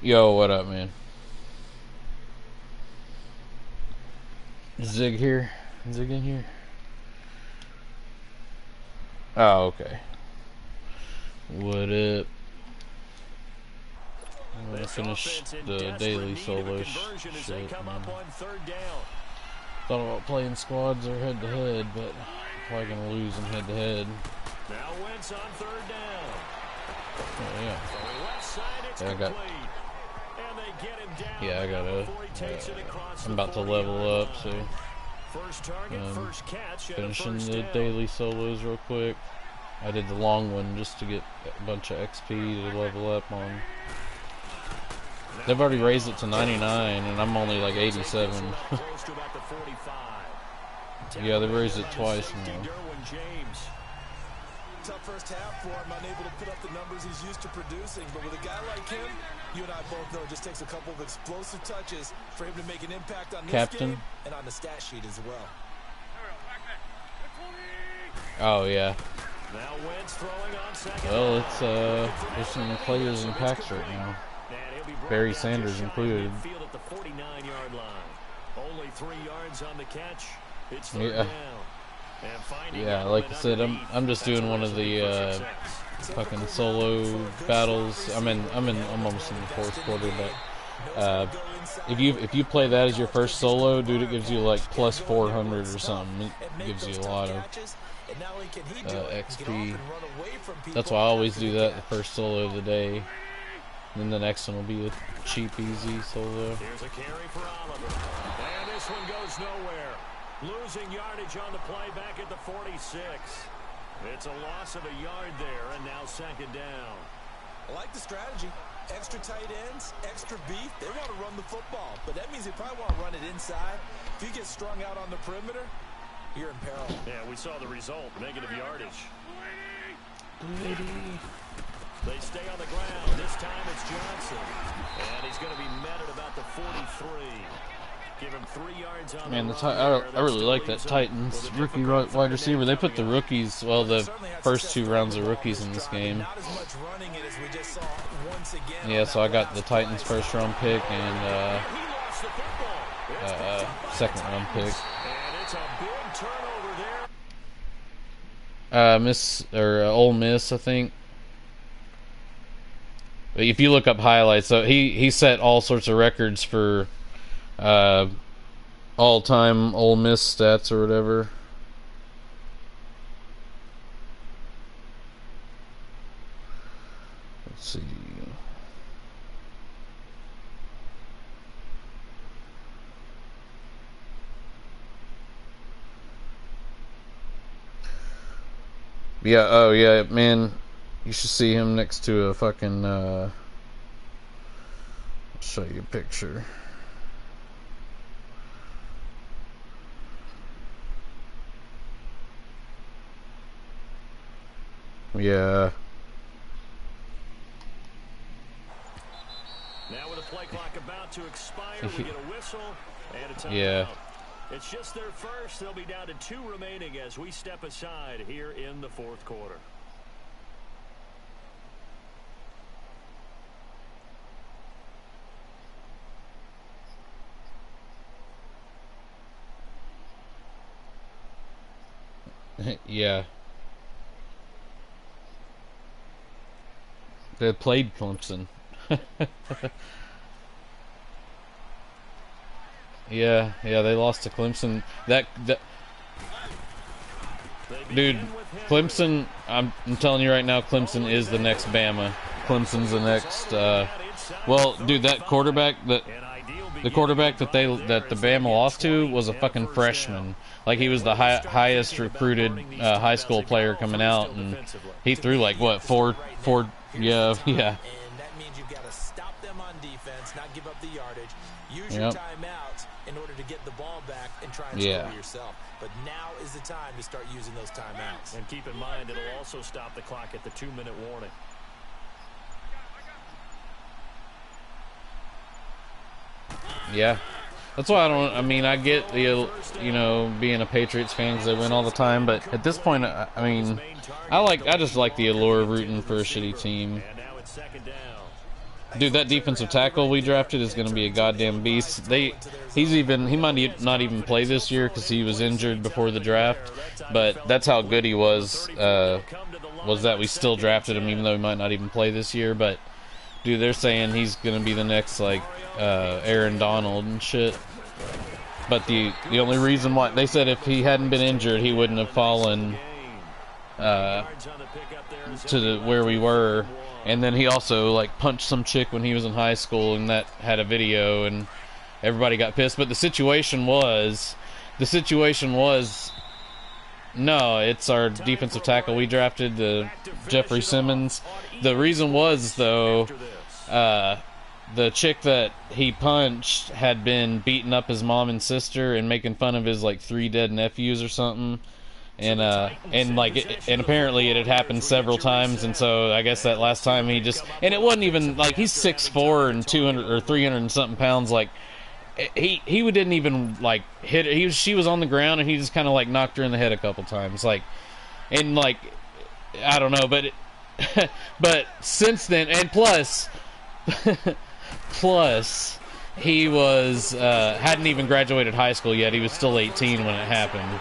Yo, what up, man? Zig here? Zig in here? Oh, okay. What up? I'm gonna finish the daily solo shit. Thought about playing squads or head to head, but I'm probably gonna lose in head to head. Now Wentz on third down. Oh, yeah. Yeah, I got. Yeah, I gotta. I'm about to level up, so. Finishing the daily solos real quick. I did the long one just to get a bunch of XP to level up on. They've already raised it to 99, and I'm only like 87. Yeah, they raised it twice now. Tough first half for him, unable to put up the numbers he's used to producing. But with a guy like him, you and I both know it just takes a couple of explosive touches for him to make an impact on this game and on the stat sheet as well. Oh yeah. Well, it's there's some players in packs right now. Barry Sanders included. Only 3 yards on the catch. It's yeah. Yeah, like I said, I'm just doing one of the fucking solo battles. I'm almost in the fourth quarter, but if you play that as your first solo, dude, it gives you like plus 400 or something. It gives you a lot of XP. That's why I always do that the first solo of the day. And then the next one will be a cheap, easy solo. Here's a carry for Oliver, and this one goes nowhere. Losing yardage on the play back at the 46. It's a loss of a yard there, and now second down. I like the strategy. Extra tight ends, extra beef. They want to run the football, but that means they probably want to run it inside. If you get strung out on the perimeter, you're in peril. Yeah, we saw the result, negative yardage. They stay on the ground. This time it's Johnson, and he's going to be met at about the 43. Give him 3 yards on Man, I really like that Titans rookie wide receiver. They put the rookies, well, the first 2 rounds of rookies in this game. Yeah, so I got the Titans first round pick and second round pick. Ole Miss, I think. If you look up highlights, so he set all sorts of records for all-time Ole Miss stats or whatever. Let's see. Yeah, oh yeah, man. You should see him next to a fucking I'll show you a picture. Yeah. Now with the play clock about to expire, we get a whistle and a timeout. Yeah. It's just their first. They'll be down to 2 remaining as we step aside here in the fourth quarter. Yeah. They played Clemson. Yeah, they lost to Clemson. That dude, Clemson. I'm telling you right now, Clemson is the next Bama. Clemson's the next. Well, dude, the quarterback that the Bama lost to was a fucking freshman. Like, he was the highest recruited high school player coming out, and he threw like what four. Yeah. And that means you've got to stop them on defense, not give up the yardage. Use your timeouts in order to get the ball back and try and score yourself. But now is the time to start using those timeouts. And keep in mind, it'll also stop the clock at the 2-minute warning. Yeah. That's why I mean, I get the, being a Patriots fan because they win all the time, but at this point, I mean, I just like the allure of rooting for a shitty team. Dude, that defensive tackle we drafted is going to be a goddamn beast. He might not even play this year because he was injured before the draft, but that's how good he was. Was that we still drafted him even though he might not even play this year? But dude, they're saying he's going to be the next like Aaron Donald and shit. But the only reason why they said if he hadn't been injured, he wouldn't have fallen to where we were. And then he also like punched some chick when he was in high school, and that had a video, and everybody got pissed. But the situation was, no, it's our defensive tackle we drafted, the Jeffrey Simmons. The reason was though, the chick that he punched had been beating up his mom and sister and making fun of his like 3 dead nephews or something. And apparently it had happened several times, and so I guess that last time and it wasn't even like he's 6'4" and 200 or 300 and something pounds. Like he didn't even like hit her. She was on the ground and he just kind of like knocked her in the head a couple times. Like, and like I don't know, but but since then, and plus he was hadn't even graduated high school yet. He was still 18 when it happened.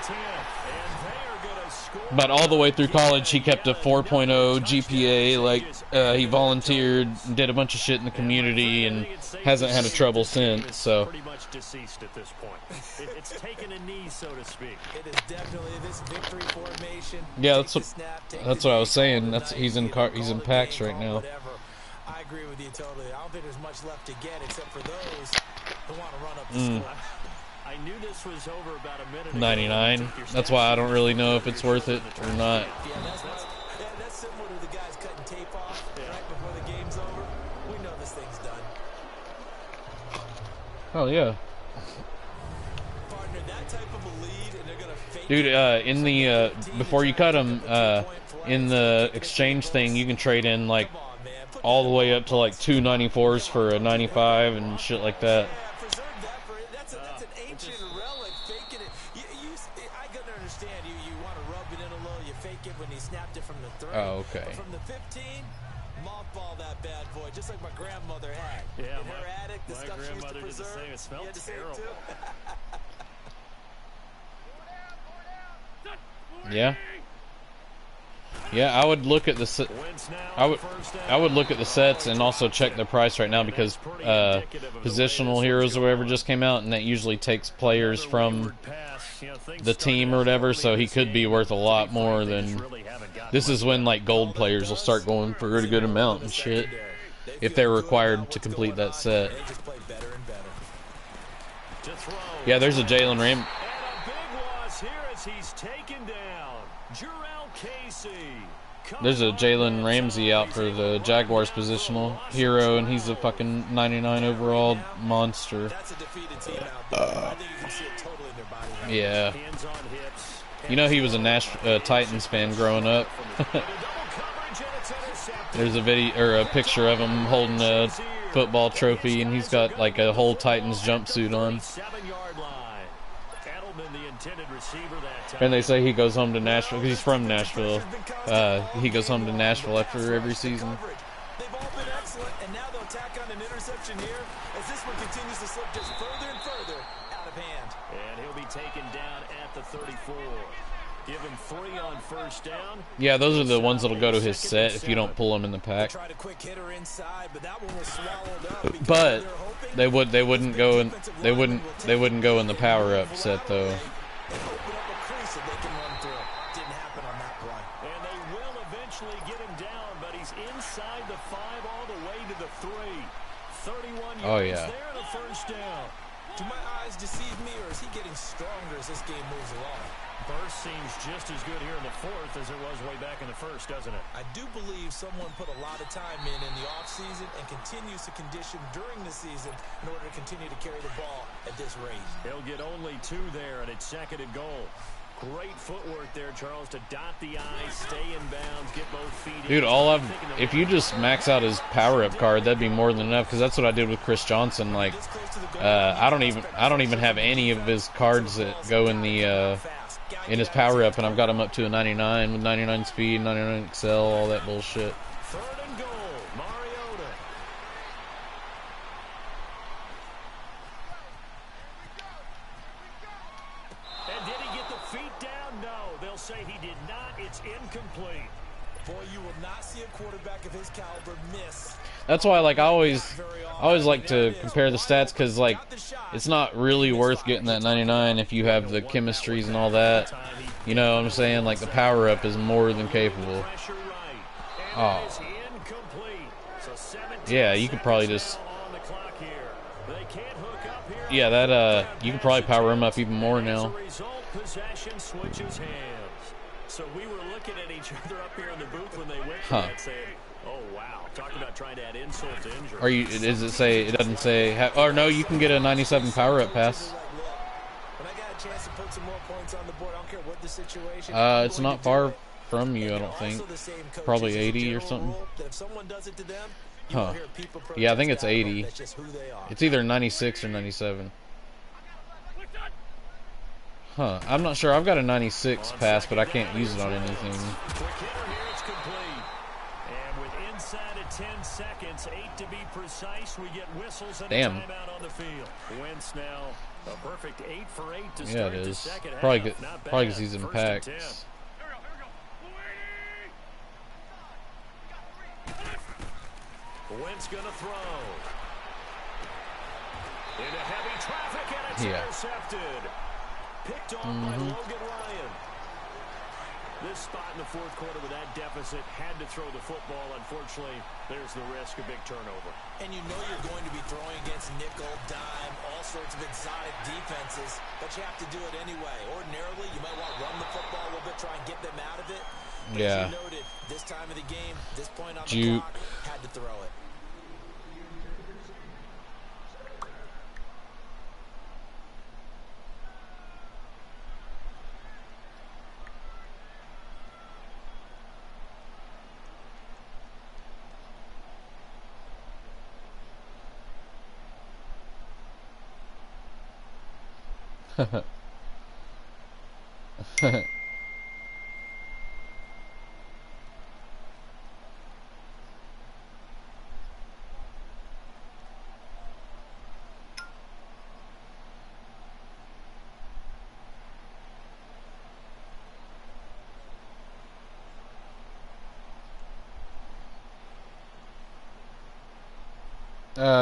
But all the way through college, he kept a 4.0 GPA. Like he volunteered, and did a bunch of shit in the community, and hasn't had a trouble since. So. Pretty much deceased at this point. It's taken a knee, so to speak. It is definitely this victory formation. Yeah, that's what I was saying. He's in packs right now. I agree with you totally. I don't think there's much left to get except for those who want to run up the score. I knew this was over about a minute ago. 99. That's why I don't really know if it's worth it or not. Yeah, that's similar to the guys cutting tape off right before the game's over. We know this thing's done. Oh yeah. Partner, that type of a lead, and they're gonna fake Dude, in the before you cut them, in the exchange thing, you can trade in like all the way up to like 2 94s for a 95 and shit like that. That's an ancient relic. Faking it. I couldn't understand. You want to rub it in a little. You fake it when he snapped it from the 3. Oh, okay. But from the 15, mothball that bad boy, just like my grandmother had. Yeah, in her attic, the stuff she used to did the preserve. same. It smelled terrible. Yeah. Yeah, I would look at the I would look at the sets and also check their price right now because positional heroes or whatever just came out, and that usually takes players from the team or whatever, so he could be worth a lot more than. This is when like gold players will start going for a good amount and shit if they're required to complete that set. Yeah, there's a Jalen Ram. And a big loss here as he's taken down. Jarrell Casey. There's a Jalen Ramsey out for the Jaguars positional hero, and he's a fucking 99 overall monster. That's a defeated team out there. I think you can see it totally in their body. Yeah. Hands on hips. You know he was a Titans fan growing up. There's a video or a picture of him holding a football trophy, and he's got like a whole Titans jumpsuit on. 7-yard line. Edelman, the intended receiver that time. And they say he goes home to Nashville because he's from Nashville. He goes home to Nashville after every season. They've all been excellent, and now they'll tack on an interception here as this one continues to slip just further and further out of hand. And he'll be taken down at the 34. Give him 3 on first down. Yeah, those are the ones that'll go to his set if you don't pull them in the pack. Tried a quick hitter inside, but that one was swallowed up. But they wouldn't go in the power up set though. They open up a crease that they can run through. Didn't happen on that play. And they will eventually get him down, but he's inside the 5 all the way to the 3. 31 yards Oh, yeah. there and a first down. Do my eyes deceive me, or is he getting stronger as this game moves along? Burst seems just as good here in the 4th as it was way back in the 1st, doesn't it? I do believe someone put a lot of time in the offseason and continues to condition during the season in order to continue to carry the ball at this rate. He'll get only 2 there, and it's 2nd and goal. Great footwork there, Charles, to dot the I, stay in bounds, get both feet in. Dude, if you just max out his power-up card, that'd be more than enough. Because that's what I did with Chris Johnson. Like, I don't even have any of his cards that go in the in his power-up, and I've got him up to a 99 with 99 speed, 99 excel, all that bullshit. 3rd and goal, Mariota. Boy, you will not see a quarterback of his caliber miss. That's why, like, I always like to compare the stats, because, like, it's not really worth getting that 99 if you have the chemistries and all that. You know what I'm saying? Like, the power-up is more than capable. Oh. Yeah, you could probably just... Yeah, that, you could probably power him up even more now. So we were looking at each other up here in the booth when they went for that, saying, "Oh wow!" Talking about trying to add insult to injury. Are you? Does it say? It doesn't say. Or no, you can get a 97 power up pass. It's not far from you, I don't think. Probably 80 or something. Huh? Yeah, I think it's 80. It's either 96 or 97. Huh, I'm not sure. I've got a 96 pass, but I can't use it on anything. And with inside of 10 seconds, 8 to be precise, we get whistles and a timeout on the field. Wentz now a perfect 8 for 8 to start the second half. Probably because he's in packs. Wentz gonna throw. Into heavy traffic, and it's intercepted. Picked off by Logan Ryan. This spot in the fourth quarter with that deficit, had to throw the football. Unfortunately, there's the risk of big turnover. And you know you're going to be throwing against nickel, dime, all sorts of exotic defenses, but you have to do it anyway. Ordinarily, you might want to run the football a little bit, try and get them out of it. But as you noted, this time of the game, this point on the clock, had to throw it.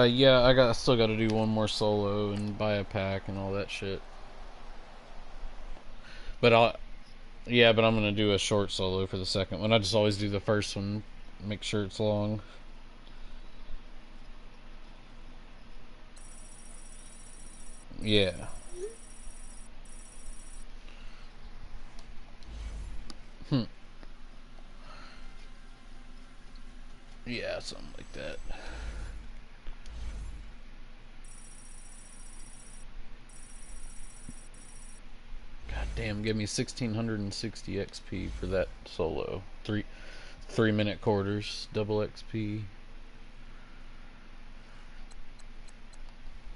Yeah, I still got to do one more solo and buy a pack and all that shit. But I'm gonna do a short solo for the second one. I just always do the first one, make sure it's long. Yeah. Yeah, something like that. God damn, give me 1660 XP for that solo. 3-minute quarters, double XP.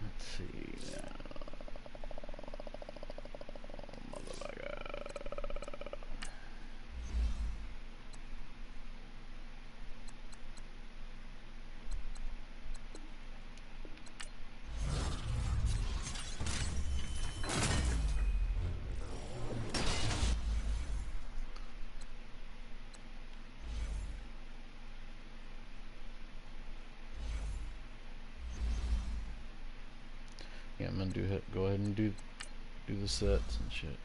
Let's see now. Yeah, I'm gonna go ahead and do the sets and shit.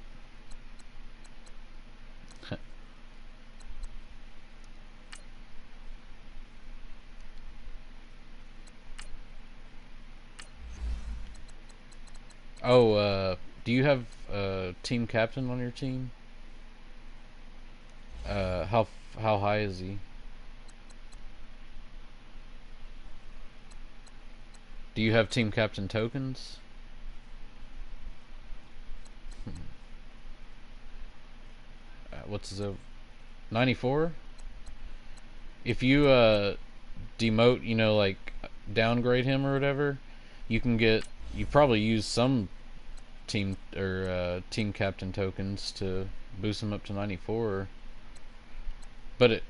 Oh, do you have team captain on your team? How high is he? Do you have team captain tokens? What's his 94? If you demote, you know, like downgrade him or whatever, you probably use some team team captain tokens to boost him up to 94. But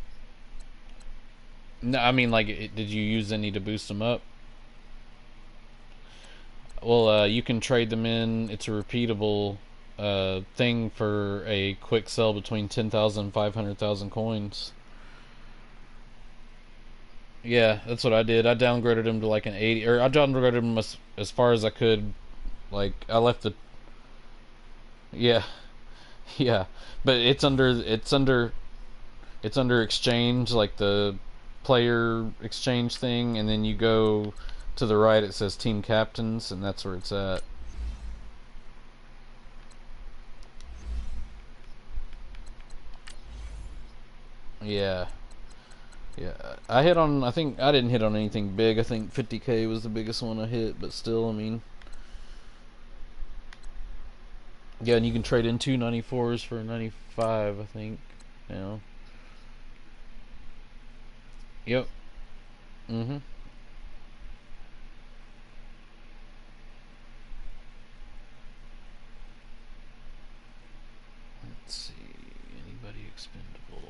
no, I mean, like, did you use any to boost him up? Well, you can trade them in. It's a repeatable thing for a quick sell between 10,000 and 500,000 coins. Yeah, that's what I did. I downgraded him to like an 80, or I downgraded him as far as I could. Like, I left the... Yeah. Yeah. But it's under exchange, like the player exchange thing, and then you go to the right, it says team captains, and that's where it's at. Yeah. Yeah. I think I didn't hit on anything big. I think 50K was the biggest one I hit, but still, I mean. Yeah, and you can trade in 294s for 95, I think. You know. Yep. Mm-hmm. Let's see. Anybody expendable?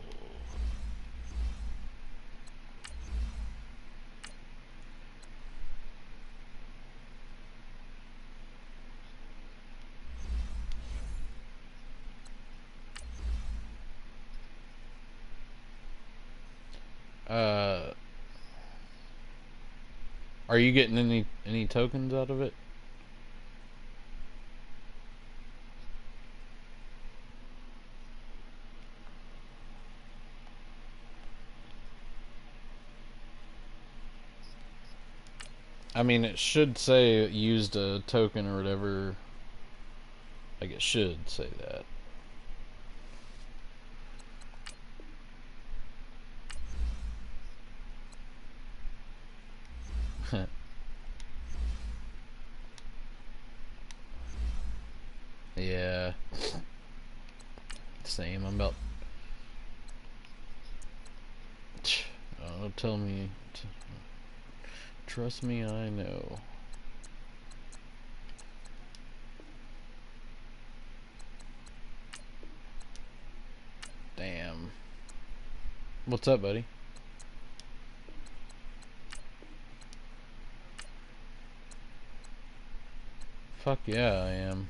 Uh, are you getting any tokens out of it? I mean, it should say it used a token or whatever. Like, it should say that. Yeah. Same. I'm about... Oh, tell me... Trust me, I know. Damn. What's up, buddy? Fuck yeah, I am.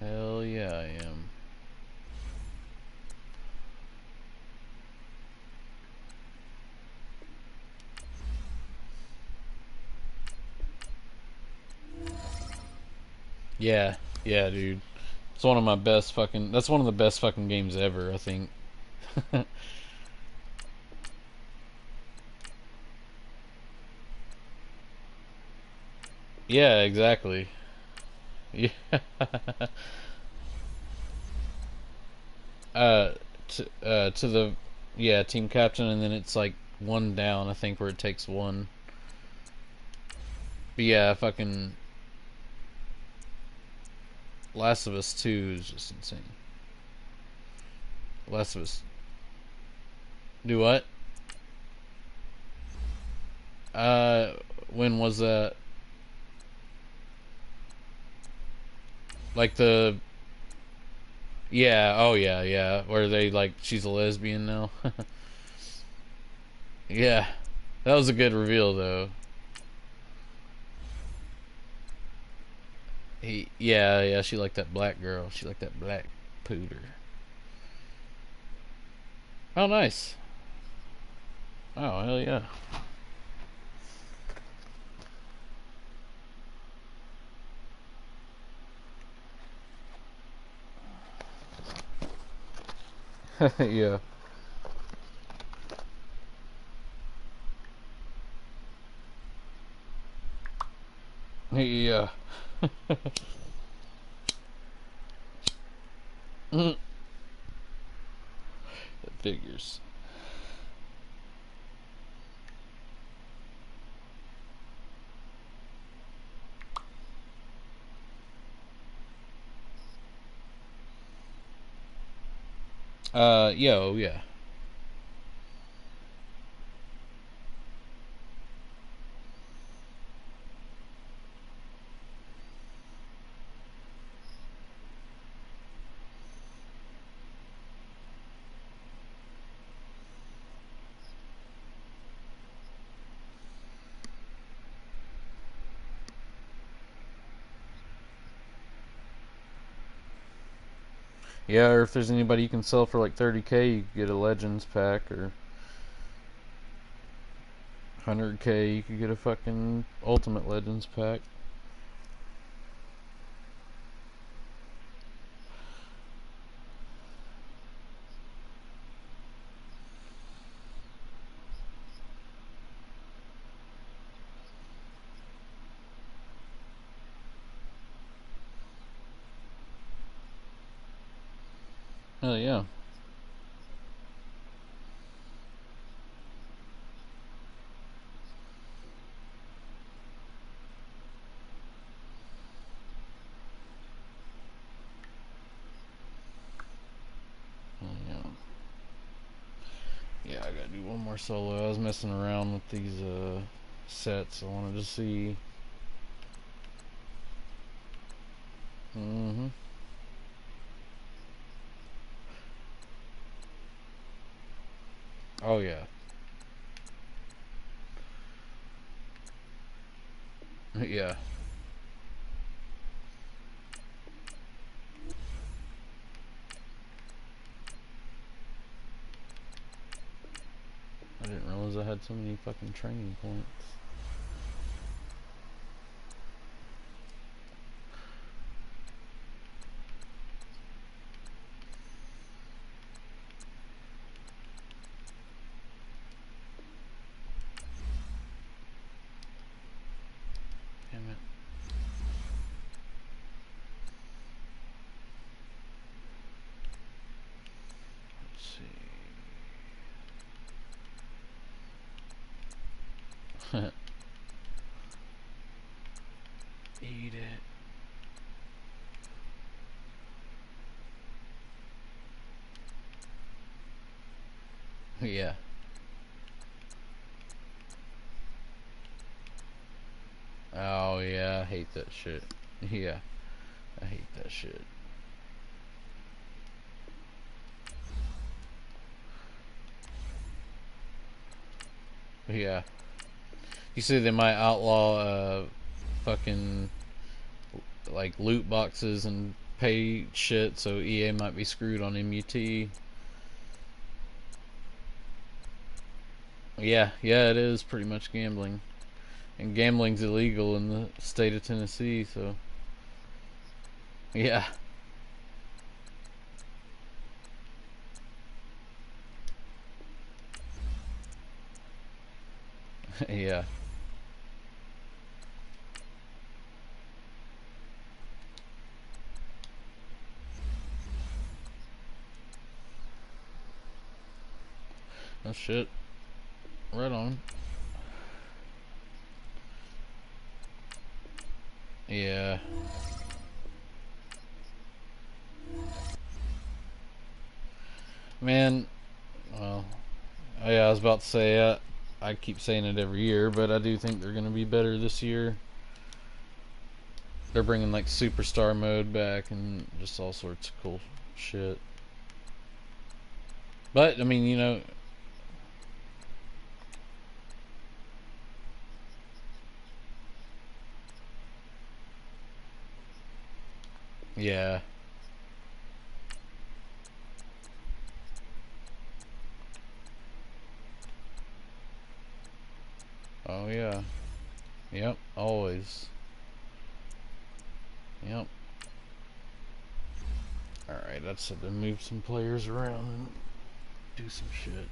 Hell yeah, I am. Yeah, yeah, dude. It's one of my best fucking... That's one of the best fucking games ever, I think. Yeah, exactly. Yeah. uh, to the... Yeah, team captain, and then it's like one down, I think, where it takes one. But yeah, fucking... Last of Us 2 is just insane. Last of Us... Do what? Uh, when was that? Like the... Yeah, oh yeah, yeah. Where they, like, she's a lesbian now. Yeah. That was a good reveal, though. Yeah, yeah, she liked that black girl. She liked that black pooter. Oh, nice. Oh, hell yeah. Yeah. Yeah. That figures. Yo, yeah. Yeah, or if there's anybody you can sell for like 30K, you could get a Legends pack, or 100K, you could get a fucking Ultimate Legends pack. Hell yeah. Yeah, I gotta do one more solo. I was messing around with these sets. I wanted to see. Oh yeah. Yeah. I didn't realize I had so many fucking training points. Damn it. Let's see. Eat it. Yeah. Oh yeah, I hate that shit. Yeah. I hate that shit. Yeah. You say they might outlaw fucking like loot boxes and pay shit, so EA might be screwed on MUT. Yeah, yeah, it is pretty much gambling. And gambling's illegal in the state of Tennessee, so yeah. Yeah. Oh shit. Right on. Yeah. Man, well, yeah, I was about to say, I keep saying it every year, but I do think they're going to be better this year. They're bringing like superstar mode back and just all sorts of cool shit. But, I mean, you know, yeah. Oh, yeah. Yep, always. Yep. Alright, I just had to move some players around and do some shit.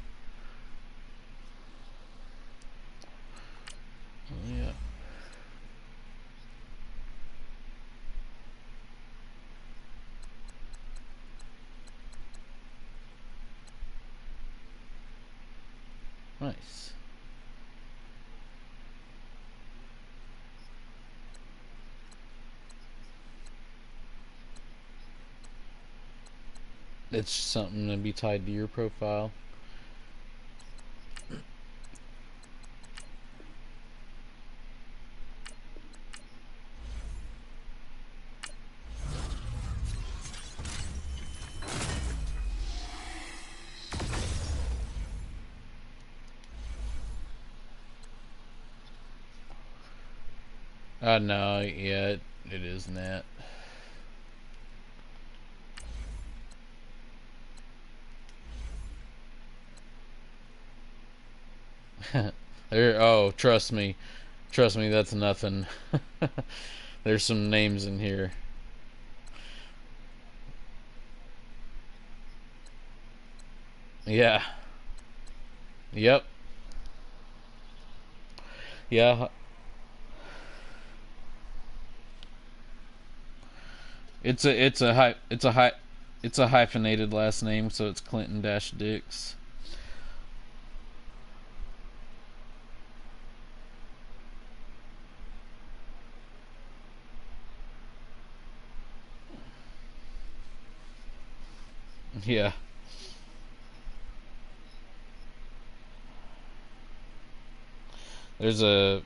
Yeah. Nice. It's something to be tied to your profile. No, yeah, it is that. Oh, trust me, that's nothing. There's some names in here. Yeah. Yep. Yeah. It's a hyphenated last name, so it's Clinton-Dix. Yeah. There's a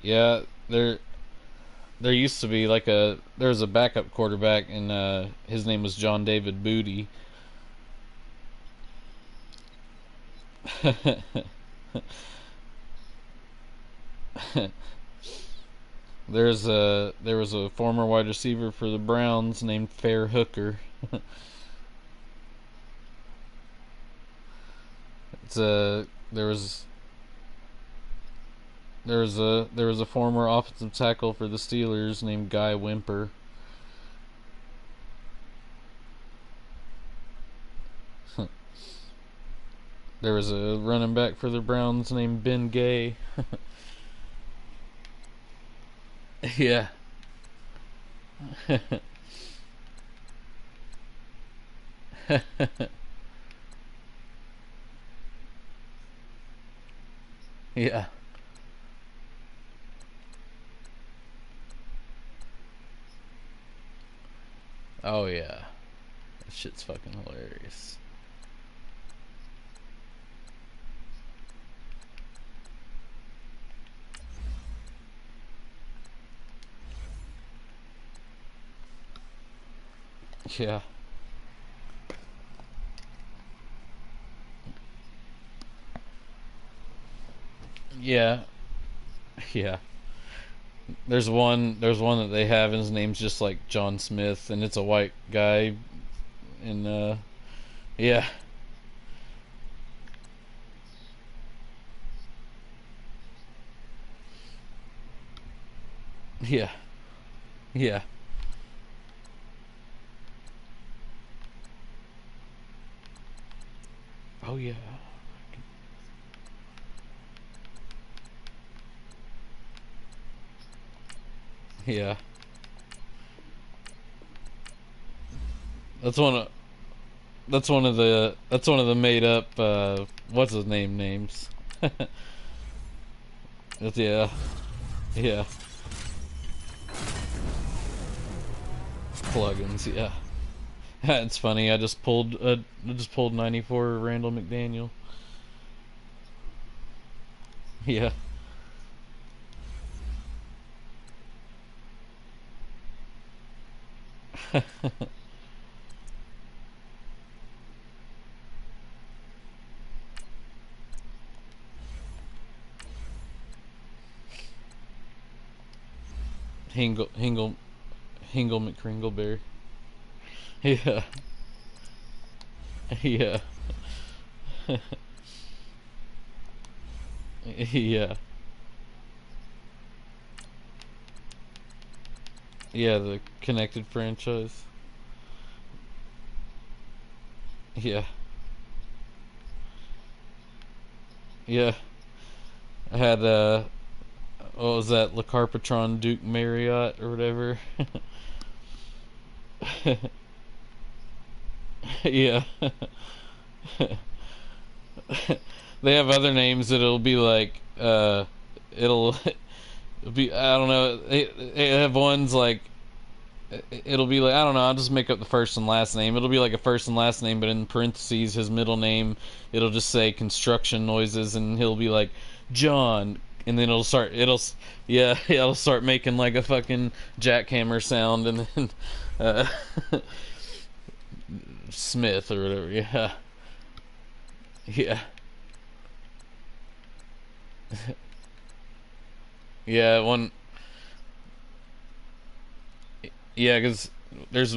yeah, there used to be like there's a backup quarterback, and his name was John David Booty. There was a former wide receiver for the Browns named Fair Hooker. It's a there was a former offensive tackle for the Steelers named Guy Wimper. There was a running back for the Browns named Ben Gay. Yeah. Yeah. Oh yeah. That shit's fucking hilarious. Yeah. Yeah. Yeah. There's one that they have, and his name's just like John Smith, and it's a white guy, and yeah. Yeah. Yeah. Oh yeah. Yeah. That's one of that's one of the made up what's his name names. Yeah. Yeah. Plugins, yeah. It's funny. I just pulled 94 Randall McDaniel. Yeah. Hingle McCringleberry. Yeah. Yeah. Yeah. Yeah, the connected franchise. Yeah. Yeah. I had what was that? Le Carpatron Duke Marriott or whatever. Yeah. They have other names that it'll be like it'll be, I don't know, they have ones like it'll be like, I don't know, I'll just make up the first and last name. It'll be like a first and last name, but in parentheses his middle name it'll just say construction noises, and he'll be like John, and then yeah, it'll start making like a fucking jackhammer sound, and then uh, Smith or whatever. Yeah. Yeah. Yeah, one. Yeah, because there's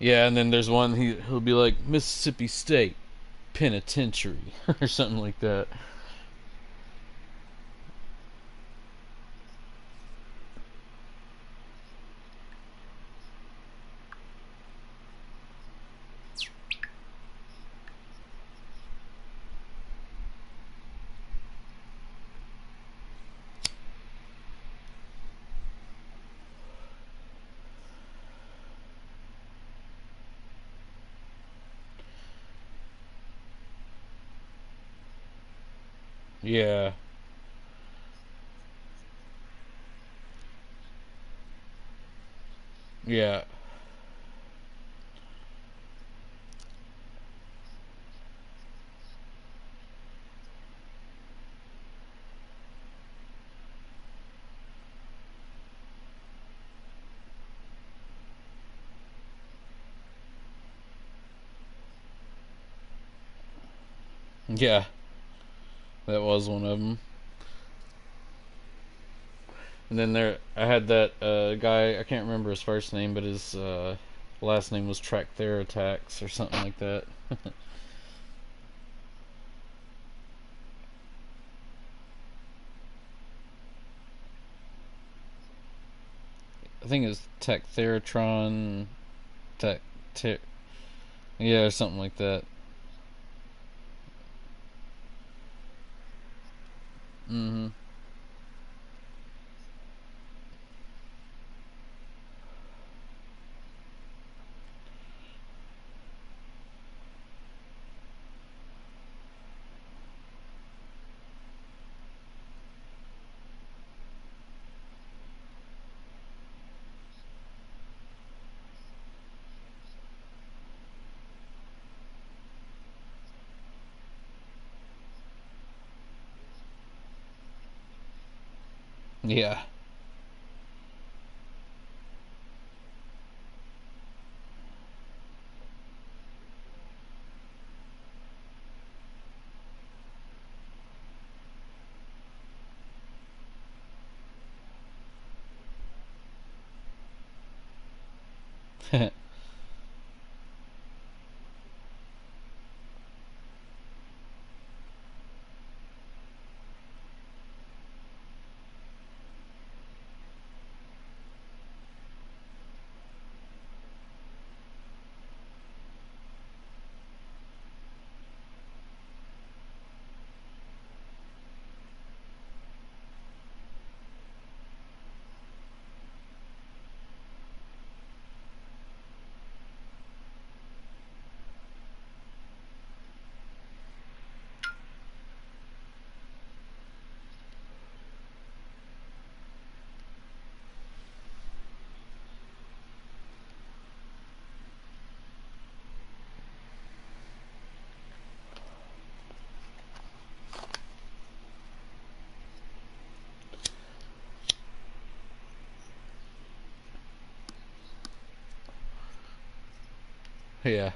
Yeah, and then there's one he'll be like Mississippi State Penitentiary or something like that. Yeah. Yeah. Yeah. That was one of them. And then I had that guy, I can't remember his first name, but his last name was Tractheratax or something like that. I think it's Tactheratron, Tech, yeah, or something like that. Mm-hmm. Yeah. Yeah.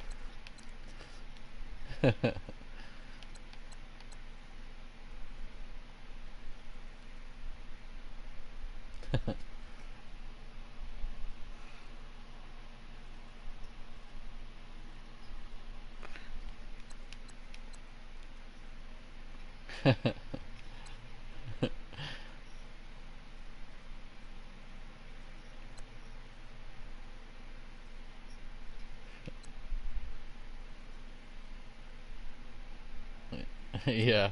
Yeah.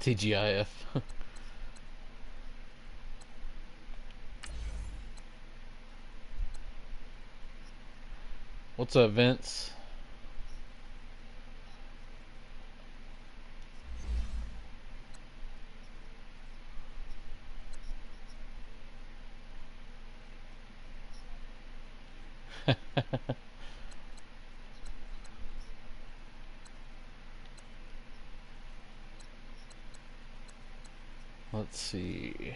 TGIF. What's up, Vince? Let's see.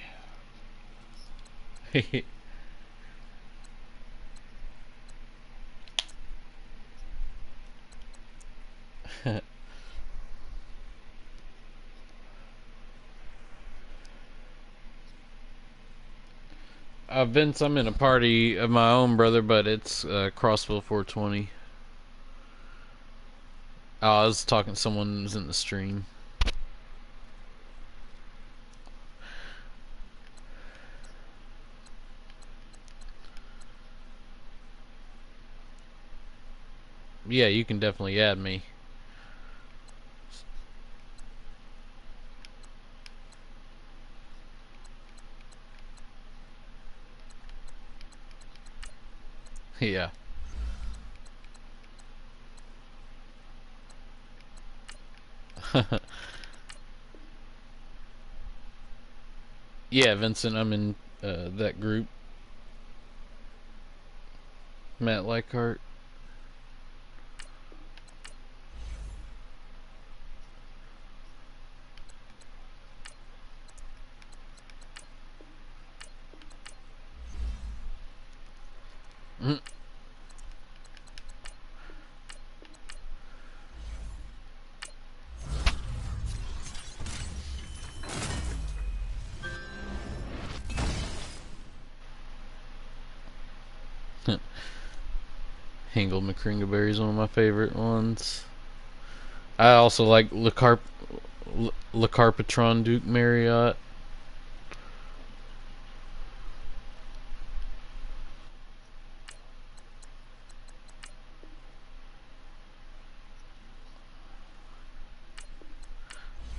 Vince, I'm in a party of my own, brother, but it's Crossville 420. Oh, I was talking to someone who's in the stream. Yeah, you can definitely add me. Yeah. Yeah, Vincent, I'm in that group. Matt Leichhardt. Mm. Hingle McCringaberry is one of my favorite ones. I also like Le Carpatron Duke Marriott.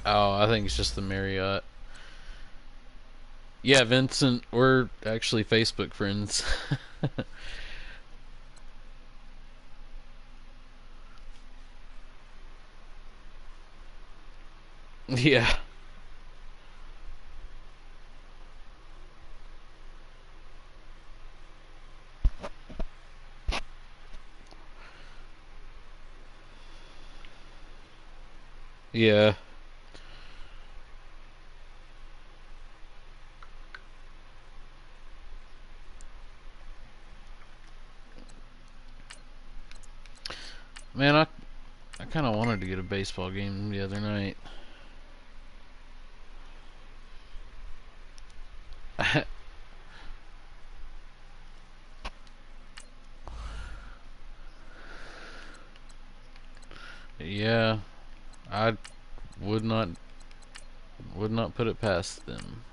Oh, I think it's just the Marriott. Yeah, Vincent, we're actually Facebook friends. Yeah. Yeah. Man, I kind of wanted to get a baseball game the other night. Yeah, I would not put it past them.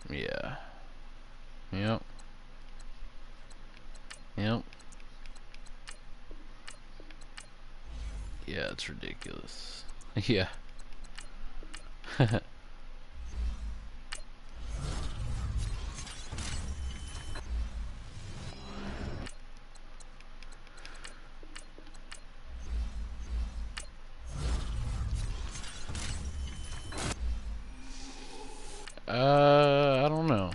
Yeah. Yep. Yep. Yeah, it's ridiculous. Yeah. I don't know.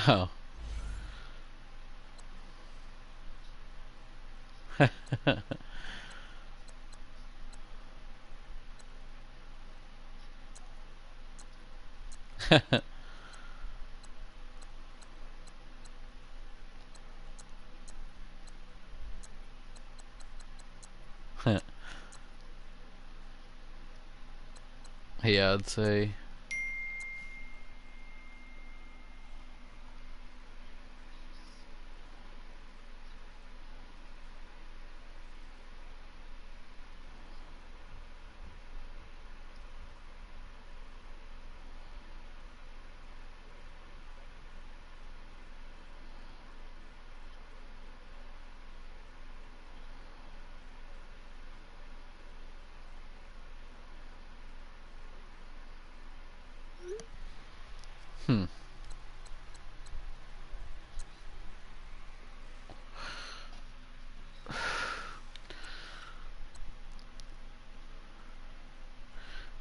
Oh. Yeah, I'd say.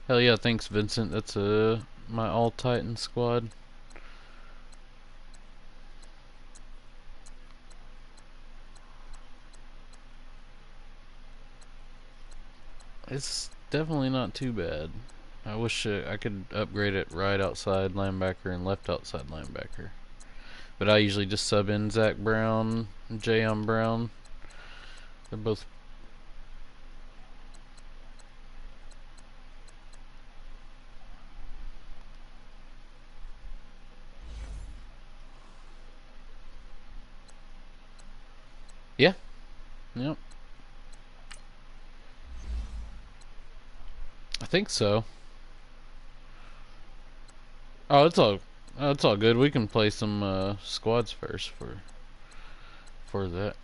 Hell yeah, thanks Vincent. That's my all Titan squad. It's definitely not too bad. I wish I could upgrade it right outside linebacker and left outside linebacker. But I usually just sub in Zach Brown and Jayon Brown. They're both. Yeah. Yep. I think so. Oh, it's all good. We can play some squads first for that.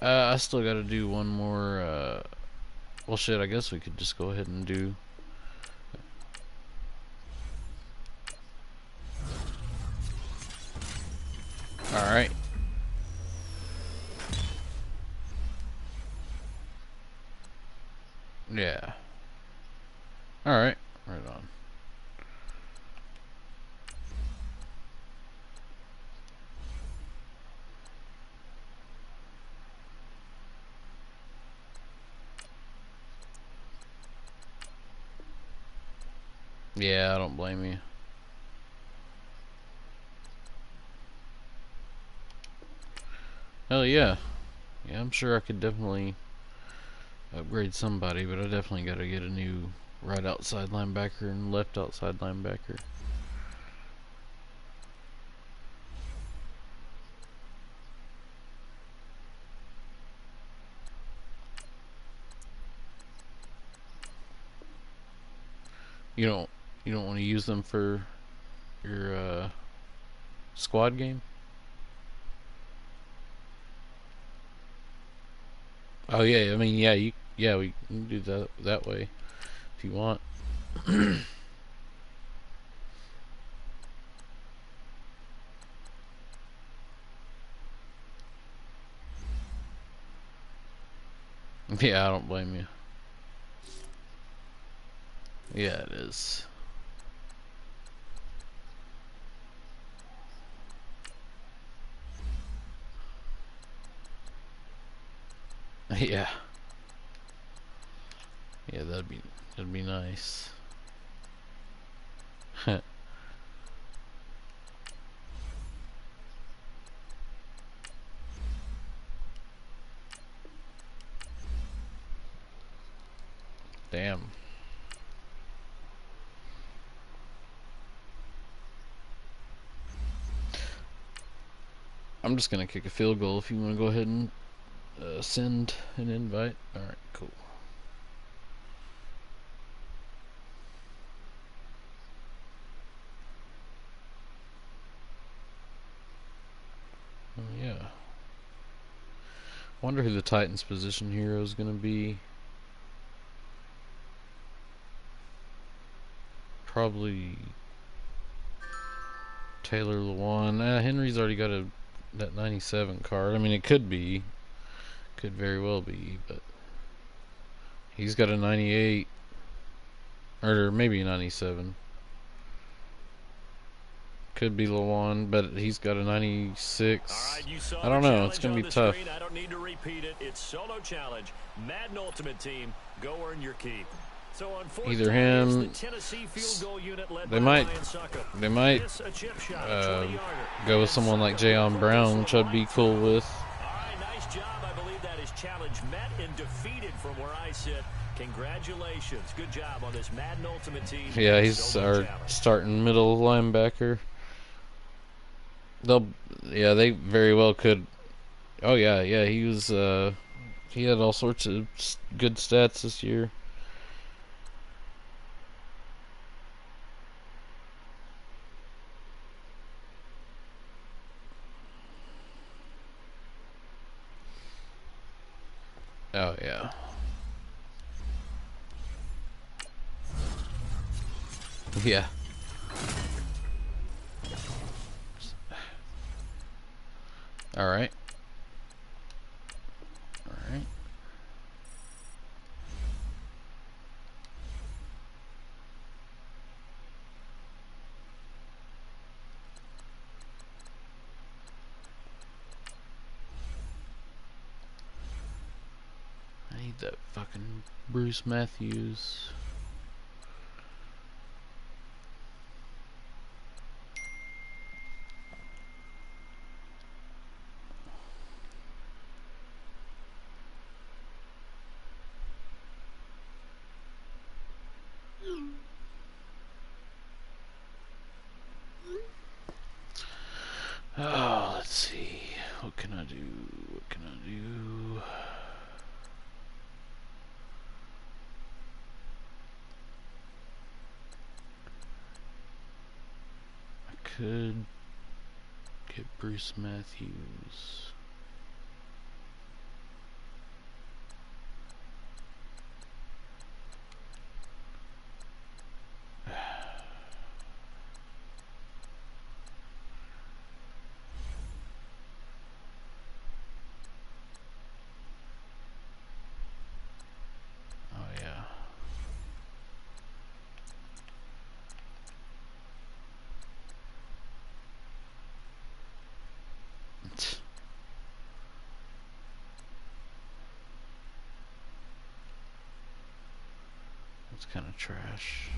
I still got to do one more. Well, shit. I guess we could just go ahead and do. All right. Yeah. All right. Right on. Yeah, I don't blame you. Hell yeah. Yeah, I'm sure I could definitely upgrade somebody, but I definitely got to get a new right outside linebacker and left outside linebacker. You don't want to use them for your squad game? Oh yeah, I mean we can do that way if you want. Yeah, I don't blame you. Yeah, it is. Yeah. Yeah, that'd be nice. Damn. I'm just gonna kick a field goal if you want to go ahead and send an invite. Alright, cool. Oh, yeah. Wonder who the Titans position hero is gonna be. Probably Taylor Lewan. Henry's already got that 97 card. I mean, it could very well be, but he's got a 98 or maybe a 97. Could be Lewan, but he's got a 96. I don't know. It's gonna be tough. I don't need to repeat it. It's solo challenge. Madden Ultimate Team. Go earn your keep. So on Either him. They might go with someone like Jayon Brown, which I'd be cool with. All right, nice job. I believe that is challenge met and defeated from where I sit. Congratulations. Good job on this Madden Ultimate Team. Yeah, he's our starting middle linebacker. They very well could. Oh yeah, he was. He had all sorts of good stats this year. Oh yeah. Yeah. All right. All right. I need that fucking Bruce Matthews. Oh, let's see. What can I do? What can I do? I could get Bruce Matthews. That's kind of trash.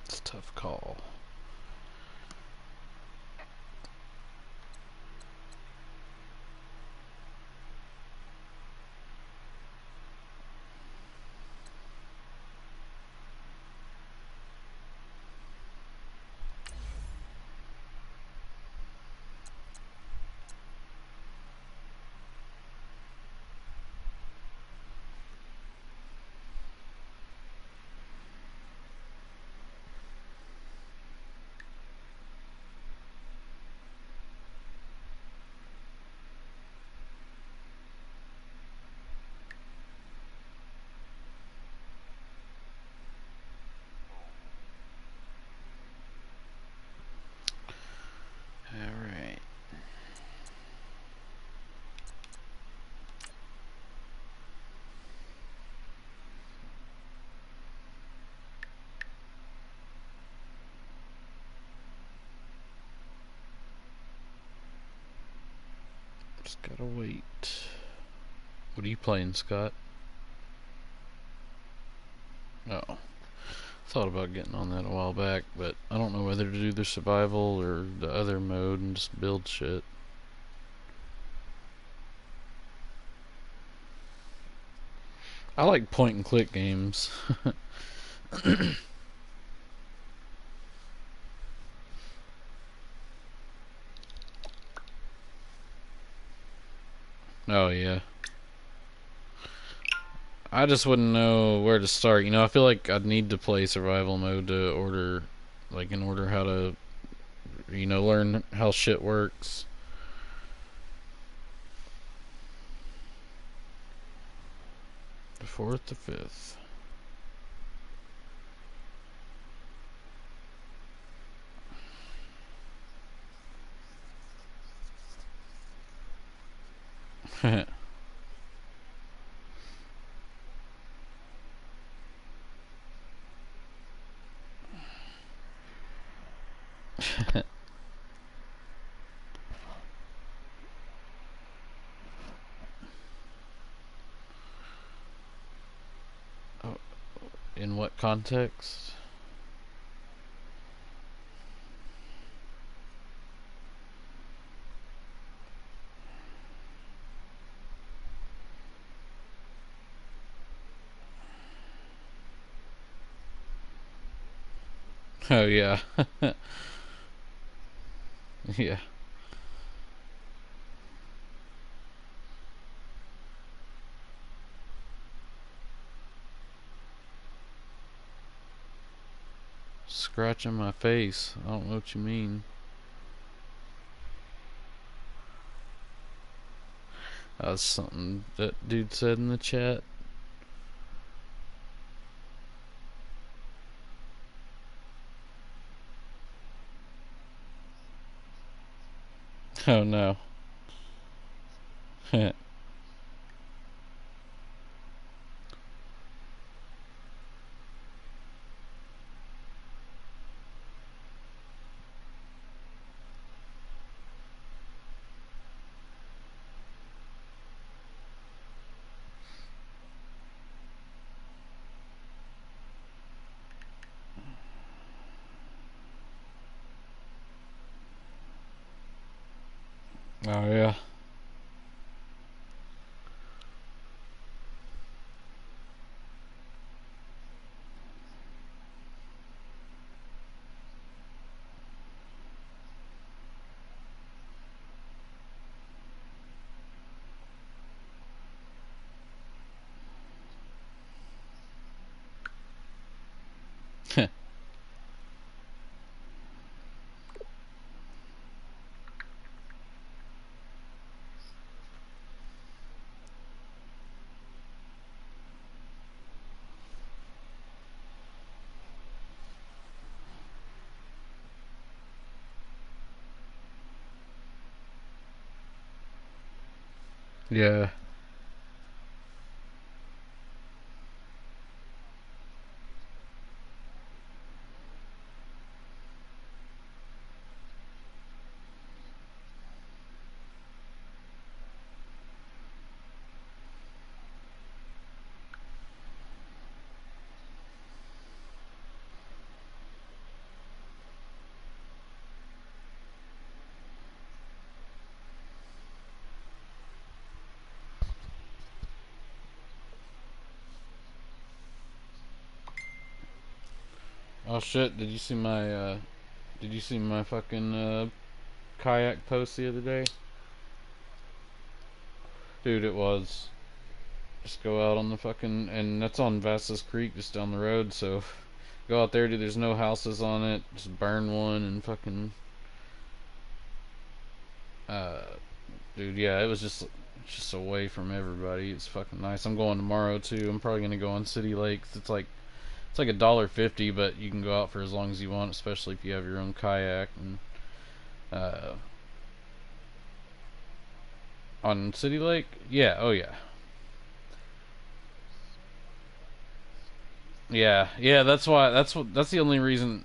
It's a tough call. Alright. Just gotta wait. What are you playing, Scott? Oh. Thought about getting on that a while back, but I don't know whether to do the survival or the other mode and just build shit. I like point and click games. Oh yeah. I just wouldn't know where to start. You know, I feel like I'd need to play survival mode to order, like, in order how to, you know, learn how shit works. The 4th to 5th. Oh, in what context? Oh yeah. Yeah. Scratching my face. I don't know what you mean. That was something that dude said in the chat. Oh no. Oh yeah. Yeah. Oh shit, did you see my fucking kayak post the other day? Dude, it was just go out on the fucking, and that's on Vassa's Creek just down the road, so go out there, dude, there's no houses on it, just burn one and fucking uh dude, yeah, it was just away from everybody. It's fucking nice. I'm going tomorrow too. I'm probably gonna go on City Lakes. It's like $1.50, but you can go out for as long as you want, especially if you have your own kayak. And uh, on City Lake, yeah, oh yeah, yeah. That's the only reason.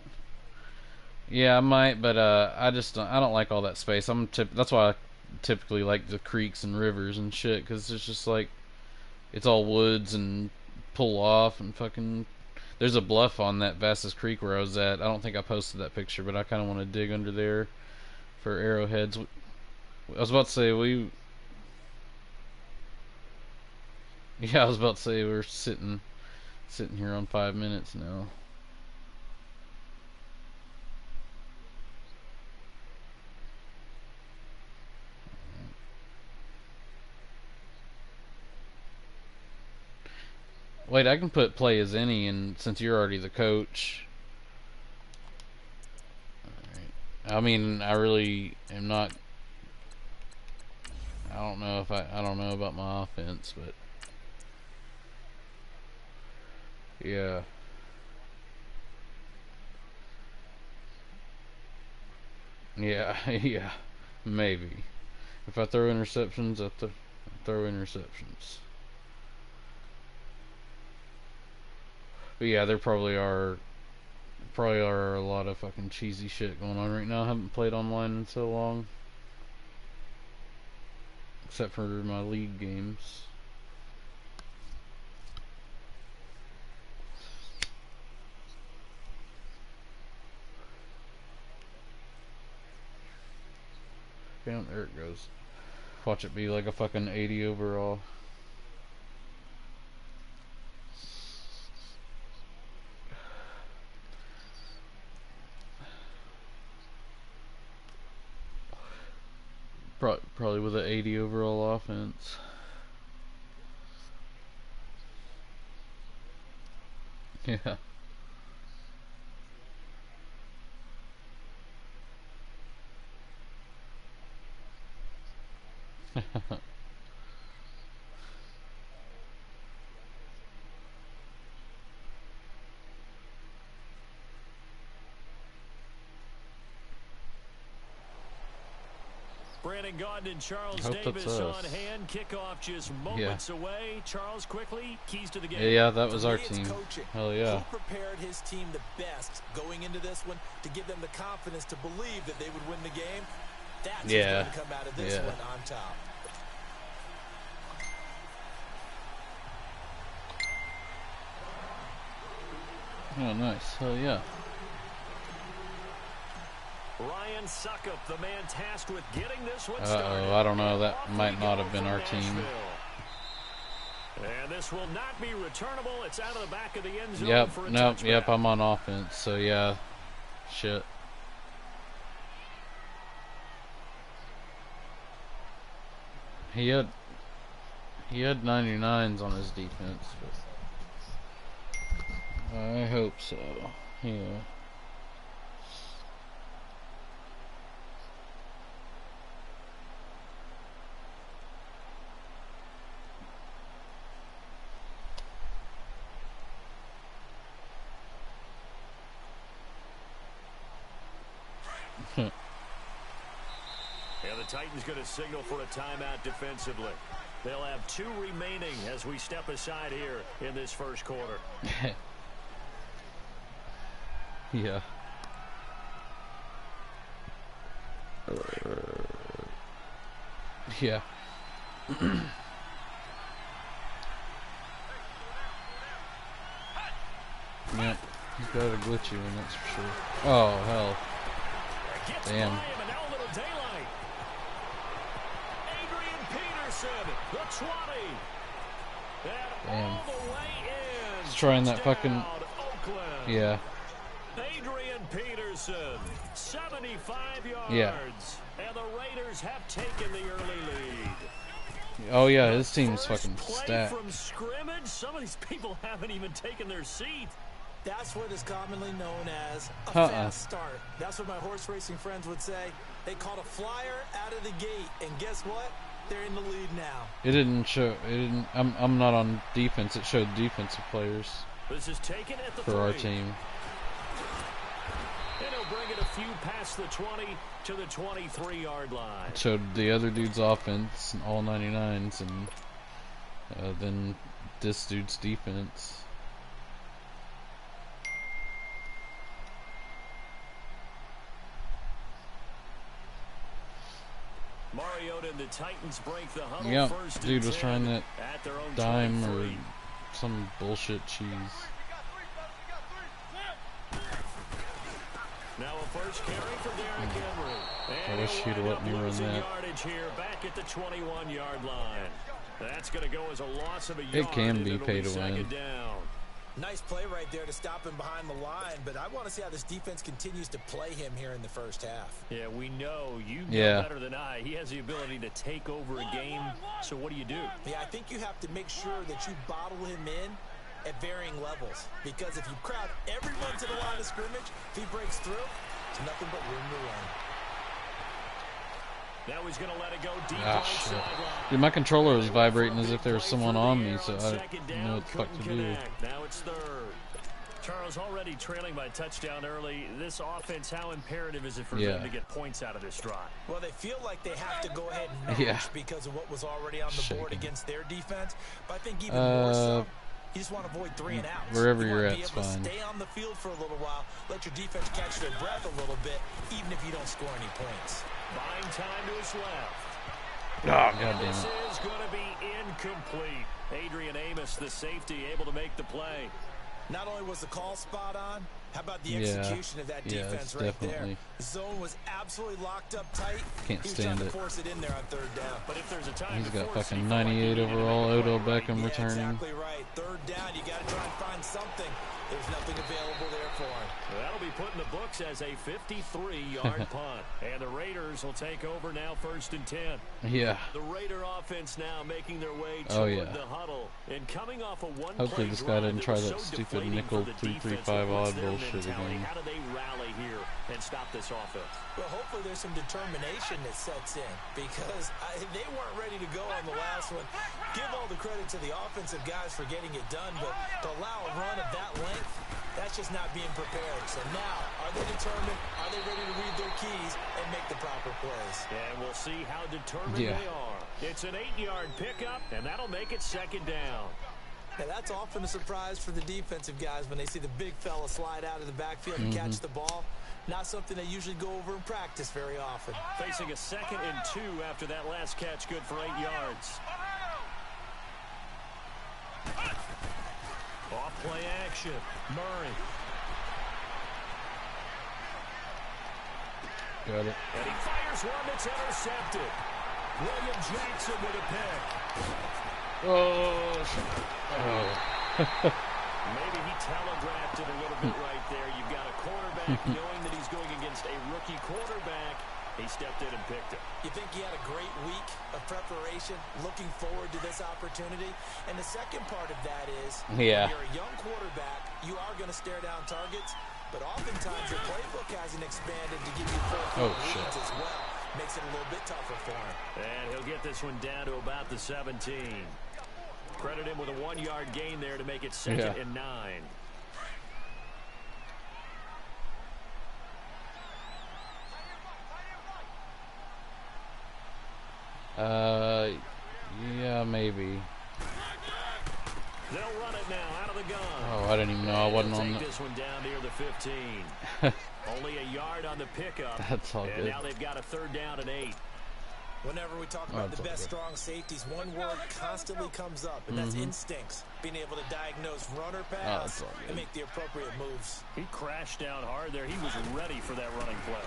Yeah, I might, but I don't like all that space. That's why I typically like the creeks and rivers and shit, because it's just like it's all woods and pull off and fucking. There's a bluff on that Vastus Creek where I was at. I don't think I posted that picture, but I kind of want to dig under there for arrowheads. I was about to say we. Yeah, I was about to say we're sitting here on 5 minutes now. Wait, I can put play as any, and since you're already the coach. I mean, I really am not. I don't know if I don't know about my offense, but yeah. Yeah, yeah, maybe. If I throw interceptions, I throw interceptions. But yeah, there probably are a lot of fucking cheesy shit going on right now. I haven't played online in so long, except for my league games. Damn, there it goes. Watch it be like a fucking 80 overall. Probably with an 80 overall offense. Yeah. Brandon Gaudin and Charles Davis on hand. Kickoff just moments away. Charles, quickly, keys to the game. Yeah, that was our team. Hell yeah. He prepared his team the best going into this one to give them the confidence to believe that they would win the game. That's what's going to come out of this one on top. Oh, nice. Hell yeah. Ryan Suckup, the man tasked with getting this one started. I don't know. That might not have been our team. And this will not be returnable. It's out of the back of the end zone for a touchback. Yep, I'm on offense. So yeah. Shit. He had 99s on his defense, but I hope so. Yeah. And the Titans going to signal for a timeout defensively. They'll have 2 remaining as we step aside here in this first quarter. Yeah. Yeah. Yep. He's got a glitchy one, that's for sure. Oh, hell. Damn. Adrian Peterson, the 20. And all the way in. He's trying that fucking... Oakland. Yeah. Adrian Peterson, 75 yards. Yeah. And the Raiders have taken the early lead. Oh yeah, his team's fucking stacked. From scrimmage, some of these people haven't even taken their seat. That's what is commonly known as a fast start. That's what my horse racing friends would say. They caught a flyer out of the gate, and guess what? They're in the lead now. It didn't show. It didn't. I'm not on defense. It showed defensive players. This is taken at the for our team. And he'll bring it a few past the 20 to the 23-yard line. It showed the other dude's offense, all 99s, and then this dude's defense. Mariota and the Titans break the huddle. Yep, first dude was trying that dime 23. or some bullshit cheese. Now a first carry for Derrick Henry. I wish he'd have let me run that. Yardage here back at the 21-yard line. That's going to go as a loss of a yard. It can be pay to win. Down. Nice play right there to stop him behind the line, but I want to see how this defense continues to play him here in the first half. Yeah, we know you know better than I. He has the ability to take over a game, so what do? Yeah, I think you have to make sure that you bottle him in at varying levels, because if you crowd everyone to the line of scrimmage, if he breaks through, it's nothing but room to run. Now he's going to let it go deep right sideline. Dude, my controller was vibrating as if there was someone on me, so I didn't know what the fuck to do. Now it's third. Charles, already trailing by a touchdown early. This offense, how imperative is it for them to get points out of this drive? Well, they feel like they have to go ahead and march because of what was already on the board against their defense. But I think even more so, you just want to avoid 3 and outs. Wherever you're at, be able fine. to stay on the field for a little while, let your defense catch their breath a little bit, even if you don't score any points. Buying time to his left. Oh, God damn This it. is going to be incomplete. Adrian Amos, the safety, able to make the play. Not only was the call spot on, how about the execution of that defense right there? The zone was absolutely locked up tight. Can't he was stand trying it. to force it in there on third down. But if there's a time He's got fucking 98 overall. Odell Beckham Yeah, returning. exactly right. Third down, you got to try and find something. There's nothing available there for him. That'll be put in the books as a 53-yard punt. And the Raiders will take over now, 1st and 10. Yeah. The Raider offense now making their way toward the huddle. And coming off a one-play Hopefully this guy didn't try that that was so stupid deflating nickel for the 3-3-5 defense. What's odd their bullshit mentality? again. How do they rally here and stop this offense? Well, hopefully there's some determination that sets in, because they weren't ready to go on the last one. Give all the credit to the offensive guys for getting it done, but to allow a run of that length, that's just not being prepared. So now, are they determined? Are they ready to read their keys and make the proper plays? And we'll see how determined they are. It's an 8-yard pickup, and that'll make it 2nd down. Now, that's often a surprise for the defensive guys when they see the big fella slide out of the backfield and catch the ball. Not something they usually go over in practice very often. Facing a 2nd and 2 after that last catch, good for 8 yards. Off play action. Murray. Got it. And he fires one that's intercepted. William Jackson with a pick. Maybe he telegraphed it a little bit right there. You've got a quarterback knowing that he's going against a rookie quarterback. He stepped in and picked it. You think he had a great week of preparation, looking forward to this opportunity? And the second part of that is, when you're a young quarterback, you are going to stare down targets, but oftentimes your playbook hasn't expanded to give you full reads as well. Makes it a little bit tougher for him. And he'll get this one down to about the 17. Credit him with a 1-yard gain there to make it 2nd and 9. Yeah, maybe. They'll run it now out of the gun. Oh, I didn't even know I wasn't on the... this one down near the 15. Only a yard on the pickup. That's all good. And now they've got a 3rd down and 8. Whenever we talk about the best strong safeties, one word constantly comes up, and that's instincts. Being able to diagnose run or pass and make the appropriate moves. He crashed down hard there. He was ready for that running play.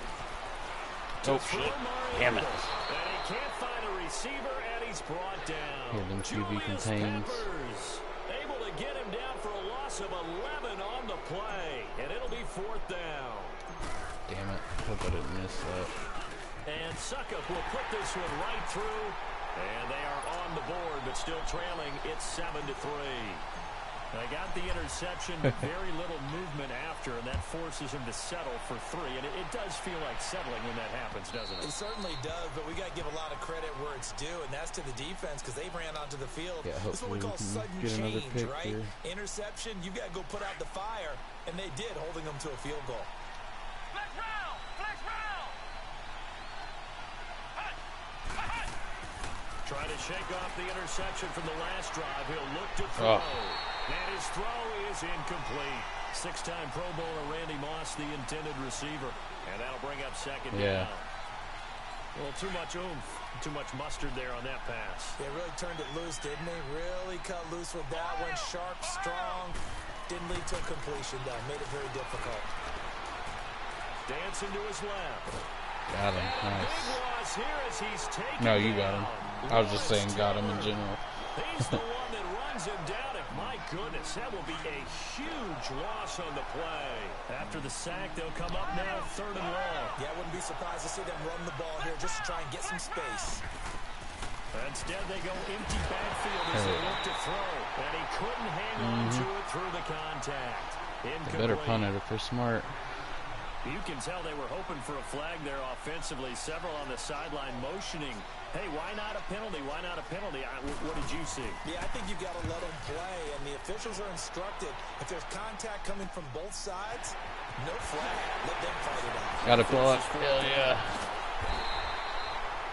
Oh, shit. Damn it. And he can't find a receiver, and he's brought down. Yeah, them QB contains. Able to get him down for a loss of 11 on the play, and it'll be 4th down. Damn it. Hope I didn't miss that. And Suckup will put this one right through. And they are on the board, but still trailing. It's 7-3. They got the interception, but very little movement after, and that forces him to settle for 3. And it does feel like settling when that happens, doesn't it? It certainly does, but we got to give a lot of credit where it's due, and that's to the defense, because they ran onto the field. Yeah, this is what we call sudden change, right? Here. Interception, you got to go put out the fire, and they did, holding them to a field goal. Flex round! Flex round! Trying to shake off the interception from the last drive. He'll look to throw. And his throw is incomplete. 6-time Pro Bowler Randy Moss, the intended receiver. And that'll bring up 2nd down. Well, too much oomph, too much mustard there on that pass. They really turned it loose, didn't they? Really cut loose with that one. Sharp, strong. Didn't lead to a completion, though. Made it very difficult. Dancing to his left. Got him. Nice. Big loss here as he's taken No, you got down. him. I was just saying got him in general. He's the one that runs him down. And my goodness, that will be a huge loss on the play. After the sack, they'll come up now 3rd and long. Yeah, I wouldn't be surprised to see them run the ball here just to try and get some space. Instead, they go empty backfield as they look to throw. And he couldn't hang on to it through the contact. They better punt it if they're smart. You can tell they were hoping for a flag there offensively. Several on the sideline motioning. Hey, why not a penalty? Why not a penalty? What did you see? Yeah, I think you got to let them play, and the officials are instructed. If there's contact coming from both sides, no flag. Let them fight it out. Got a block. Hell yeah.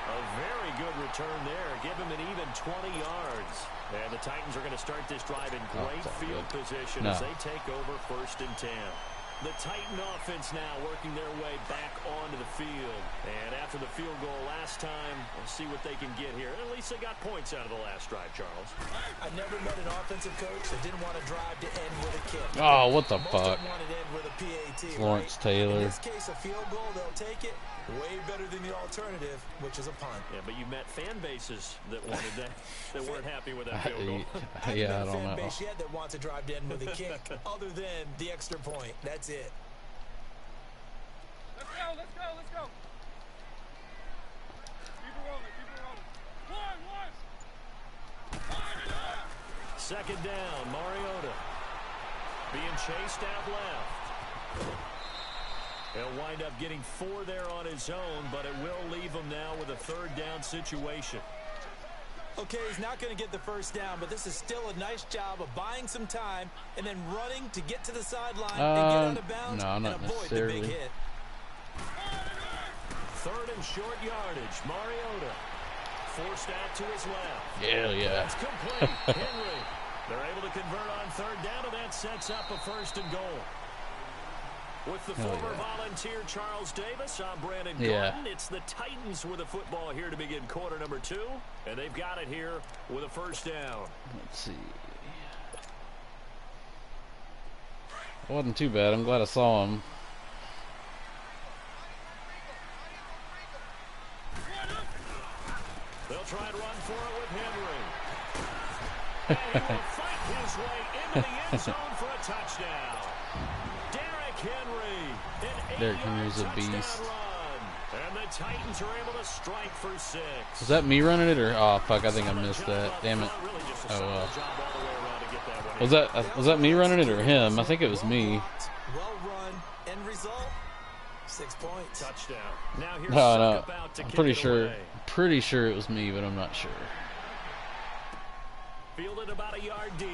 A very good return there. Give him an even 20 yards. And the Titans are going to start this drive in great field position as they take over 1st and 10. The Titan offense now working their way back onto the field. And after the field goal last time, we'll see what they can get here. At least they got points out of the last drive, Charles. I never met an offensive coach that didn't want to drive to end with a kick. Oh, what the Most fuck? of them wanted to end with a PAT, Lawrence right? Taylor. In this case, a field goal, they'll take it. Way better than the alternative, which is a punt. Yeah, but you met fan bases that wanted that, that weren't happy with that field goal. Yeah, I don't know. Fan base yet that wants to drive to end with a kick, other than the extra point. That's it. Let's go, let's go, let's go. Keep it rolling, keep it rolling. One. 2nd down, Mariota. Being chased out left. He'll wind up getting 4 there on his own, but it will leave him now with a 3rd down situation. Okay, he's not going to get the 1st down, but this is still a nice job of buying some time and then running to get to the sideline and get out of bounds no, and not avoid the necessarily. big hit. 3rd and short yardage, Mariota. Forced out to his left. Yeah, yeah. That's complete. Henry. They're able to convert on 3rd down, and that sets up a 1st and goal. With the former Volunteer Charles Davis, I'm Brandon Gordon. It's the Titans with the football here to begin quarter number 2, and they've got it here with a 1st down. Let's see. It wasn't too bad. I'm glad I saw him. They'll try and run for it with Henry. And he will fight his way into the end zone for a touchdown. Derrick Henry, an 8-yard Henry's a touchdown beast. run. And the Titans are able to strike for 6. Was that me running it or? Oh fuck! I think I missed that. Damn it. Really just a Oh solid well. job all the way around to get that one in. Was that me running it or him? I think it was me. Well run. End result, 6 points. Touchdown. Now here's No. about to I'm kick pretty it sure. away. Pretty sure it was me, but I'm not sure. Fielded about a yard deep.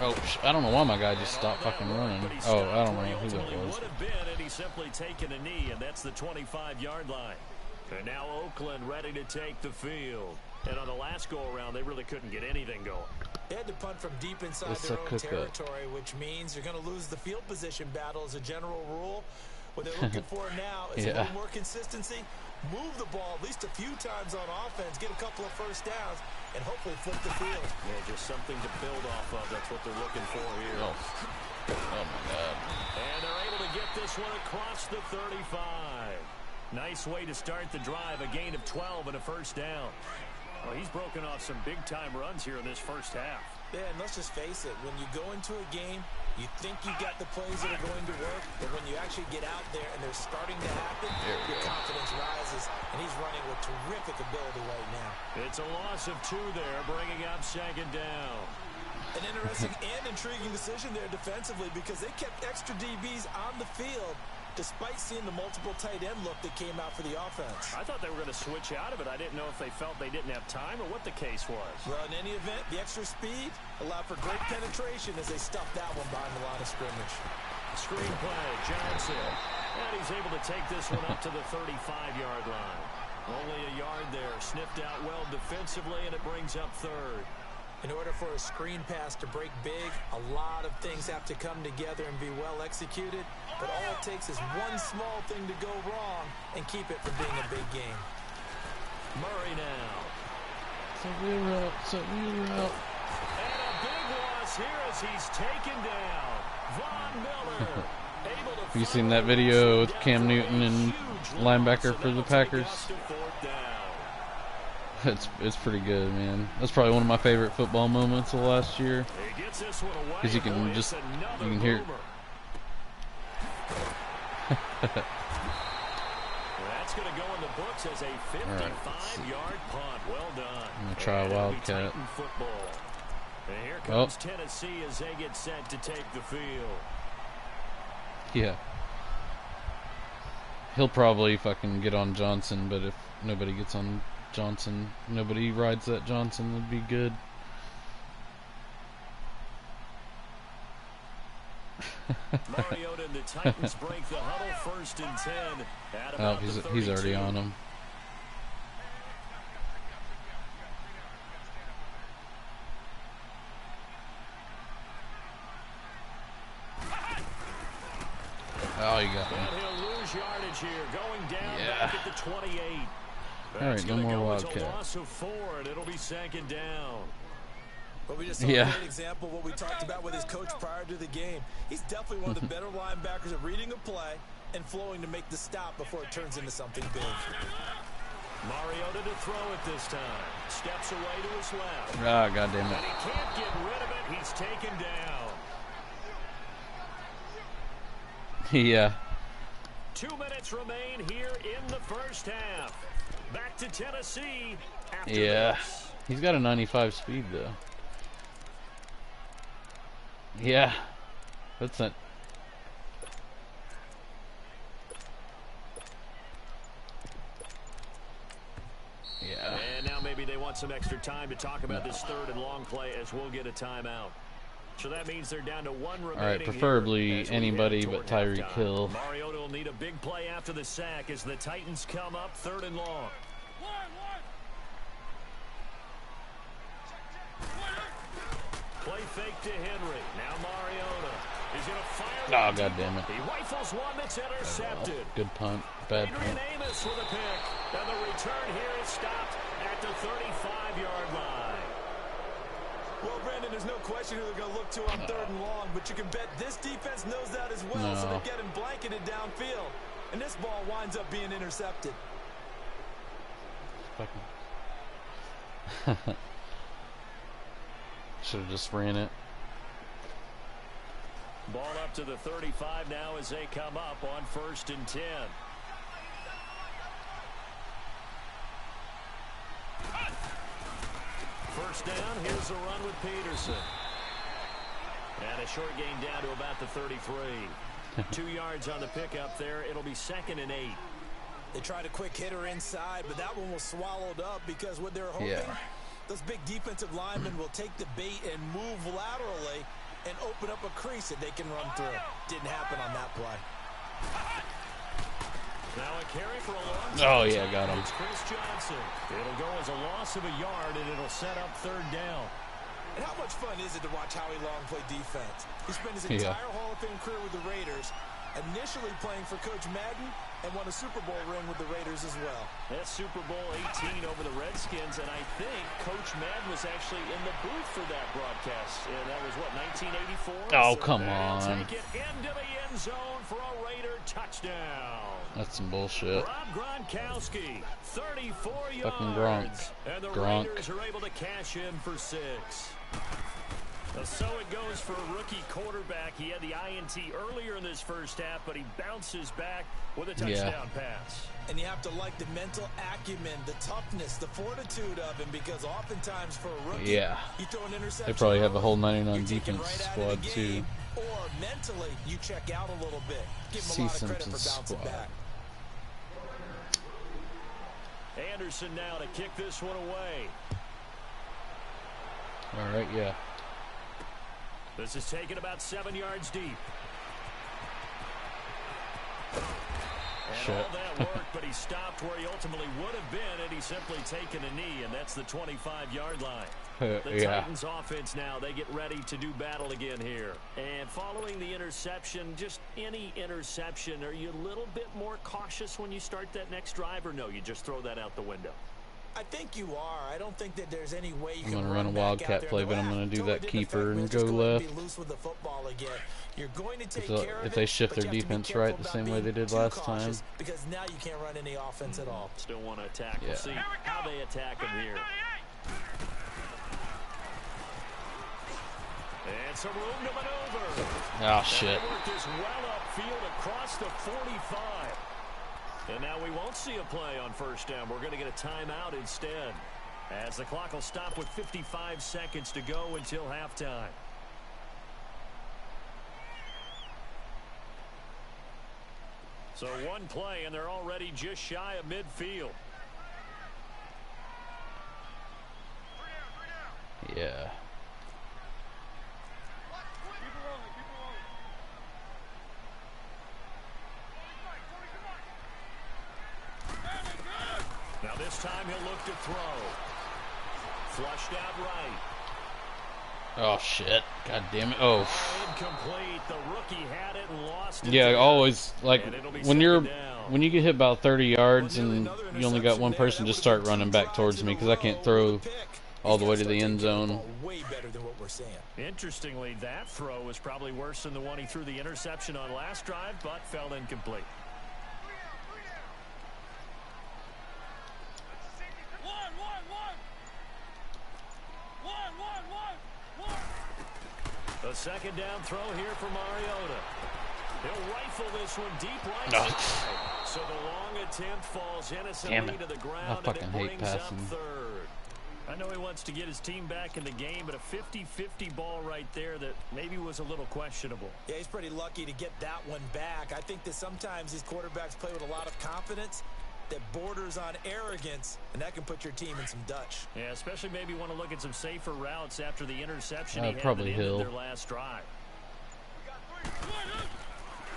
Oh, I don't know why my guy just stopped fucking running. Oh, I don't know who that was. Would have been had he simply taken a knee, and that's the 25-yard line. And now Oakland ready to take the field. And on the last go-around, they really couldn't get anything going. They had to punt from deep inside It's their a own cook-up. territory, which means you're going to lose the field position battle as a general rule. What they're looking for now is a little more consistency. Move the ball at least a few times on offense, get a couple of 1st downs, and hopefully flip the field. Yeah, just something to build off of. That's what they're looking for here. Oh my God. And they're able to get this one across the 35. Nice way to start the drive, a gain of 12 and a 1st down. Well, he's broken off some big-time runs here in this 1st half. Yeah, and let's just face it, when you go into a game, you think you got the plays that are going to work, but when you actually get out there and they're starting to happen, your confidence rises, and he's running with terrific ability right now. It's a loss of 2 there, bringing up 2nd down. An interesting and intriguing decision there defensively because they kept extra DBs on the field despite seeing the multiple tight end look that came out for the offense. I thought they were going to switch out of it. I didn't know if they felt they didn't have time or what the case was. Well, in any event, the extra speed allowed for great penetration as they stuffed that one behind the line of scrimmage. Screen play, Johnson. And he's able to take this one up to the 35-yard line. Only a yard there. Sniffed out well defensively, and it brings up 3rd. In order for a screen pass to break big, a lot of things have to come together and be well executed. But all it takes is one small thing to go wrong and keep it from being a big game. Murray now. So we're up. And a big loss here as he's taken down. Von Miller. Have you seen that video with Cam Newton and linebacker for the Packers? It's pretty good, man. That's probably one of my favorite football moments of last year, because you can hear it. That's going to go in the books as a 55-yard punt. Well done. I'm going to try a wildcat. And here comes Tennessee as they get set to take the field. Yeah. He'll probably fucking get on Johnson, but if nobody gets on Johnson, nobody rides that Johnson, would be good. Mariota and the Titans break the huddle, 1st and 10. Oh, he's already on him. Oh, you got him. And he'll lose yardage here, going down back at the 28. All right, no more wildcat. Loss of 4, and it'll be 2nd down. But we just saw a great example of what we talked about with his coach prior to the game. He's definitely one of the better linebackers at reading a play and flowing to make the stop before it turns into something big. Mariota to throw it this time. Steps away to his left. Ah, goddamn it. And he can't get rid of it. He's taken down. Yeah. 2 minutes remain here in the first half. Back to Tennessee after this. He's got a 95 speed, though. Yeah. That's it. Yeah. And now maybe they want some extra time to talk about this 3rd and long play, as we'll get a timeout. So that means they're down to 1 remaining. All right, preferably anybody but Tyreek Hill. Mariota will need a big play after the sack as the Titans come up 3rd and long. Play fake to Henry. Now Mariota. He's going to fire. Oh, God damn it. He rifles one that's intercepted. Good punt. Bad Adrian punt. Amos with a pick. And the return here is stopped at the 35-yard line. Well, Brandon, there's no question who they're going to look to on 3rd and long, but you can bet this defense knows that as well, so they're getting blanketed downfield. And this ball winds up being intercepted. Should have just ran it. Ball up to the 35 now as they come up on 1st and 10. First down, here's a run with Peterson. And a short gain down to about the 33. 2 yards on the pickup there. It'll be 2nd and 8. They tried a quick hitter inside, but that one was swallowed up because what they're hoping, those big defensive linemen will take the bait and move laterally and open up a crease that they can run through. Didn't happen on that play. Now a carry for a long Oh, yeah, got him. It's Chris Johnson. It'll go as a loss of a yard, and it'll set up 3rd down. And how much fun is it to watch Howie Long play defense? He spent his entire Hall of Fame career with the Raiders, initially playing for Coach Madden, and won a Super Bowl ring with the Raiders as well. That's Super Bowl 18 over the Redskins, and I think Coach Madden was actually in the booth for that broadcast. And that was, what, 1984? Oh, come on. Take it into the end zone for a Raider touchdown. That's some bullshit. Rob Gronkowski, 34 yards. Fucking Gronk. And the Gronk. Raiders are able to cash in for 6. So it goes for a rookie quarterback. He had the INT earlier in this first half, but he bounces back with a touchdown pass. And you have to like the mental acumen, the toughness, the fortitude of him, because oftentimes for a rookie, you throw an interception. They probably have a whole 99 defense squad, too. Or mentally, you check out a little bit. Give him a lot of credit for bouncing back. Anderson now to kick this one away. All right, yeah. This is taken about 7 yards deep. And all that work, but he stopped where he ultimately would have been, and he's simply taken a knee, and that's the 25-yard line. The Titans offense now, they get ready to do battle again here. And following the interception, just any interception, are you a little bit more cautious when you start that next drive, or no, you just throw that out the window? I think you are. I don't think that there's any way you I'm can gonna run a back out wildcat there play, and but go, I'm gonna do totally that didn't keeper affect me. and Let's go just ahead left. and be loose with the football again. You're going to take care of If it, they shift but their you have to be defense careful right the about same way they being did too last cautious, time. because now you can't run any offense at all. Still want to attack. Yeah. We'll see how they attack him here. And some room to maneuver. Oh, shit. They worked this well upfield across the 45. And now we won't see a play on first down. We're going to get a timeout instead, as the clock will stop with 55 seconds to go until halftime. So one play, and they're already just shy of midfield. Yeah. Now this time he'll look to throw. Flushed out right. Oh, shit. God damn it. Oh. Incomplete. The rookie had it and lost it. Yeah, always, like, when you get hit about 30 yards and you only got one person, just start running back towards me, because I can't throw all the way to the end zone. Way better than what we're seeing. Interestingly, that throw was probably worse than the one he threw the interception on last drive, but fell incomplete. A second down throw here for Mariota. He'll rifle this one deep right side. So the long attempt falls innocently to the ground. I fucking hate passing. Third. I know he wants to get his team back in the game, but a 50-50 ball right there that maybe was a little questionable. Yeah, he's pretty lucky to get that one back. I think that sometimes these quarterbacks play with a lot of confidence that borders on arrogance, and that can put your team in some Dutch. Yeah, especially maybe want to look at some safer routes after the interception he had probably that ended Hill. their last drive.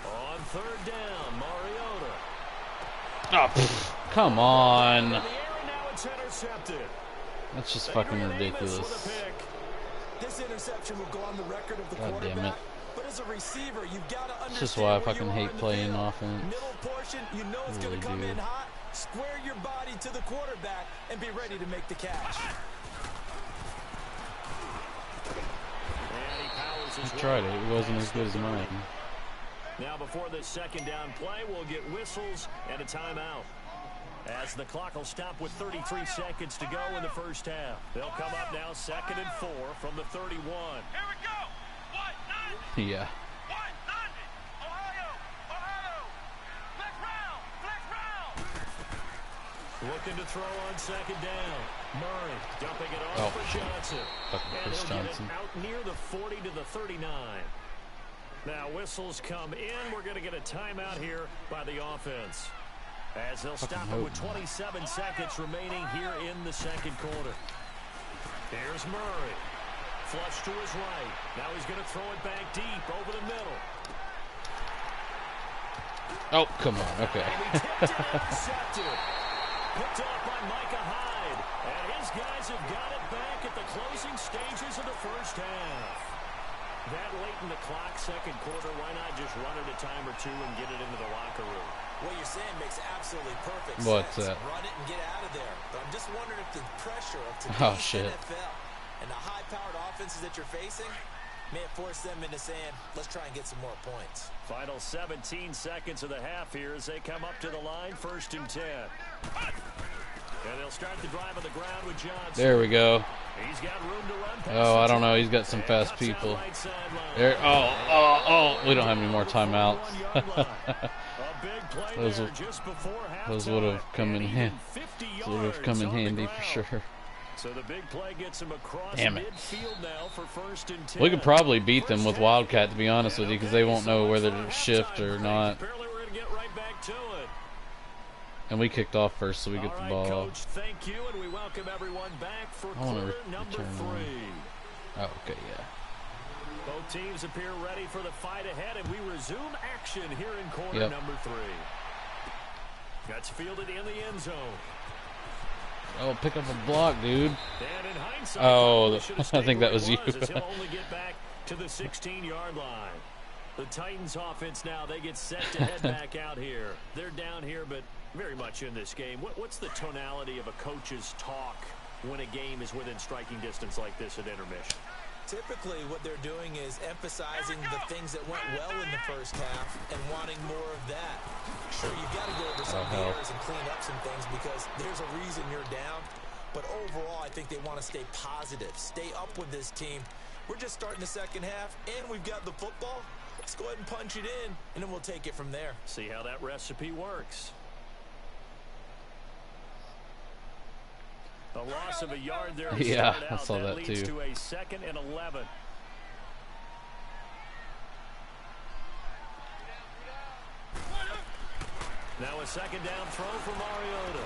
On third down, Mariota. Oh, come on. In the air, and now it's intercepted. That's just fucking ridiculous. This interception will go on the record of the God quarterback. damn it. But as a receiver, you've got to understand. That's just why I where fucking you are hate in the playing field. offense. Middle portion, you know it's going Really to come do. in hot. Square your body to the quarterback and be ready to make the catch. And he powers his I way. tried it. It wasn't as good as mine. Now before this second down play, we'll get whistles and a timeout, as the clock will stop with 33 seconds to go in the first half. They'll come up now 2nd and 4 from the 31. Here we go. Yeah. Ohio. Flex round. Looking to throw on second down. Murray dumping it off Oh, for shit. Johnson. Fucking And Chris he'll get it Johnson. out near the 40 to the 39. Now whistles come in. We're going to get a timeout here by the offense, as they'll stop it with 27 seconds remaining here in the second quarter. Here's Murray. Flush to his right. Now he's going to throw it back deep over the middle. Oh, come on. Okay. And he tipped it intercepted. Picked off by Micah Hyde. And his guys have got it back at the closing stages of the first half. That late in the clock, second quarter, why not just run it a time or two and get it into the locker room? What you're saying makes absolutely perfect What's sense. that? Run it and get out of there. But I'm just wondering if the pressure of today's shit. NFL and the high-powered offenses that you're facing may have forced them into saying, let's try and get some more points. Final 17 seconds of the half here as they come up to the line, 1st and 10. And they'll start the drive on the ground with Johnson. There we go. He's got room to run past Oh, the I don't know. 20. He's got some And fast cuts out people. right sideline. There. Oh. We don't have any more timeouts. A big play Those there will- just before Those would have halftime. come in And handy. even 50 Would have yards come in on the handy for ground. sure. So the big play gets him across Damn it. midfield now for 1st and 10. We could probably beat them with Wildcat, to be honest with you, because they won't know whether to shift or not. Apparently we're going to get right back to it. And we kicked off first, so we get All the right, ball. Coach, thank you, and we welcome everyone back for I wanna quarter number return 3. Oh, okay, yeah. Both teams appear ready for the fight ahead, and we resume action here in quarter Yep. number 3. That's fielded in the end zone. Oh, pick up a block, dude. And in hindsight, Oh, probably should have I stayed think where that was he you. as he'll only get back to the 16-yard line. The Titans offense now, they get set to head back out here. They're down here, but very much in this game. What's the tonality of a coach's talk when a game is within striking distance like this at intermission? Typically, what they're doing is emphasizing the things that went well in the first half and wanting more of that. Sure, you've got to go over some errors and clean up some things because there's a reason you're down. But overall, I think they want to stay positive, stay up with this team. We're just starting the second half, and we've got the football. Let's go ahead and punch it in, and then we'll take it from there. See how that recipe works. A loss of a yard there to yeah, start I out. saw that leads too. To a 2nd and 11. Now a 2nd down throw for Mariota.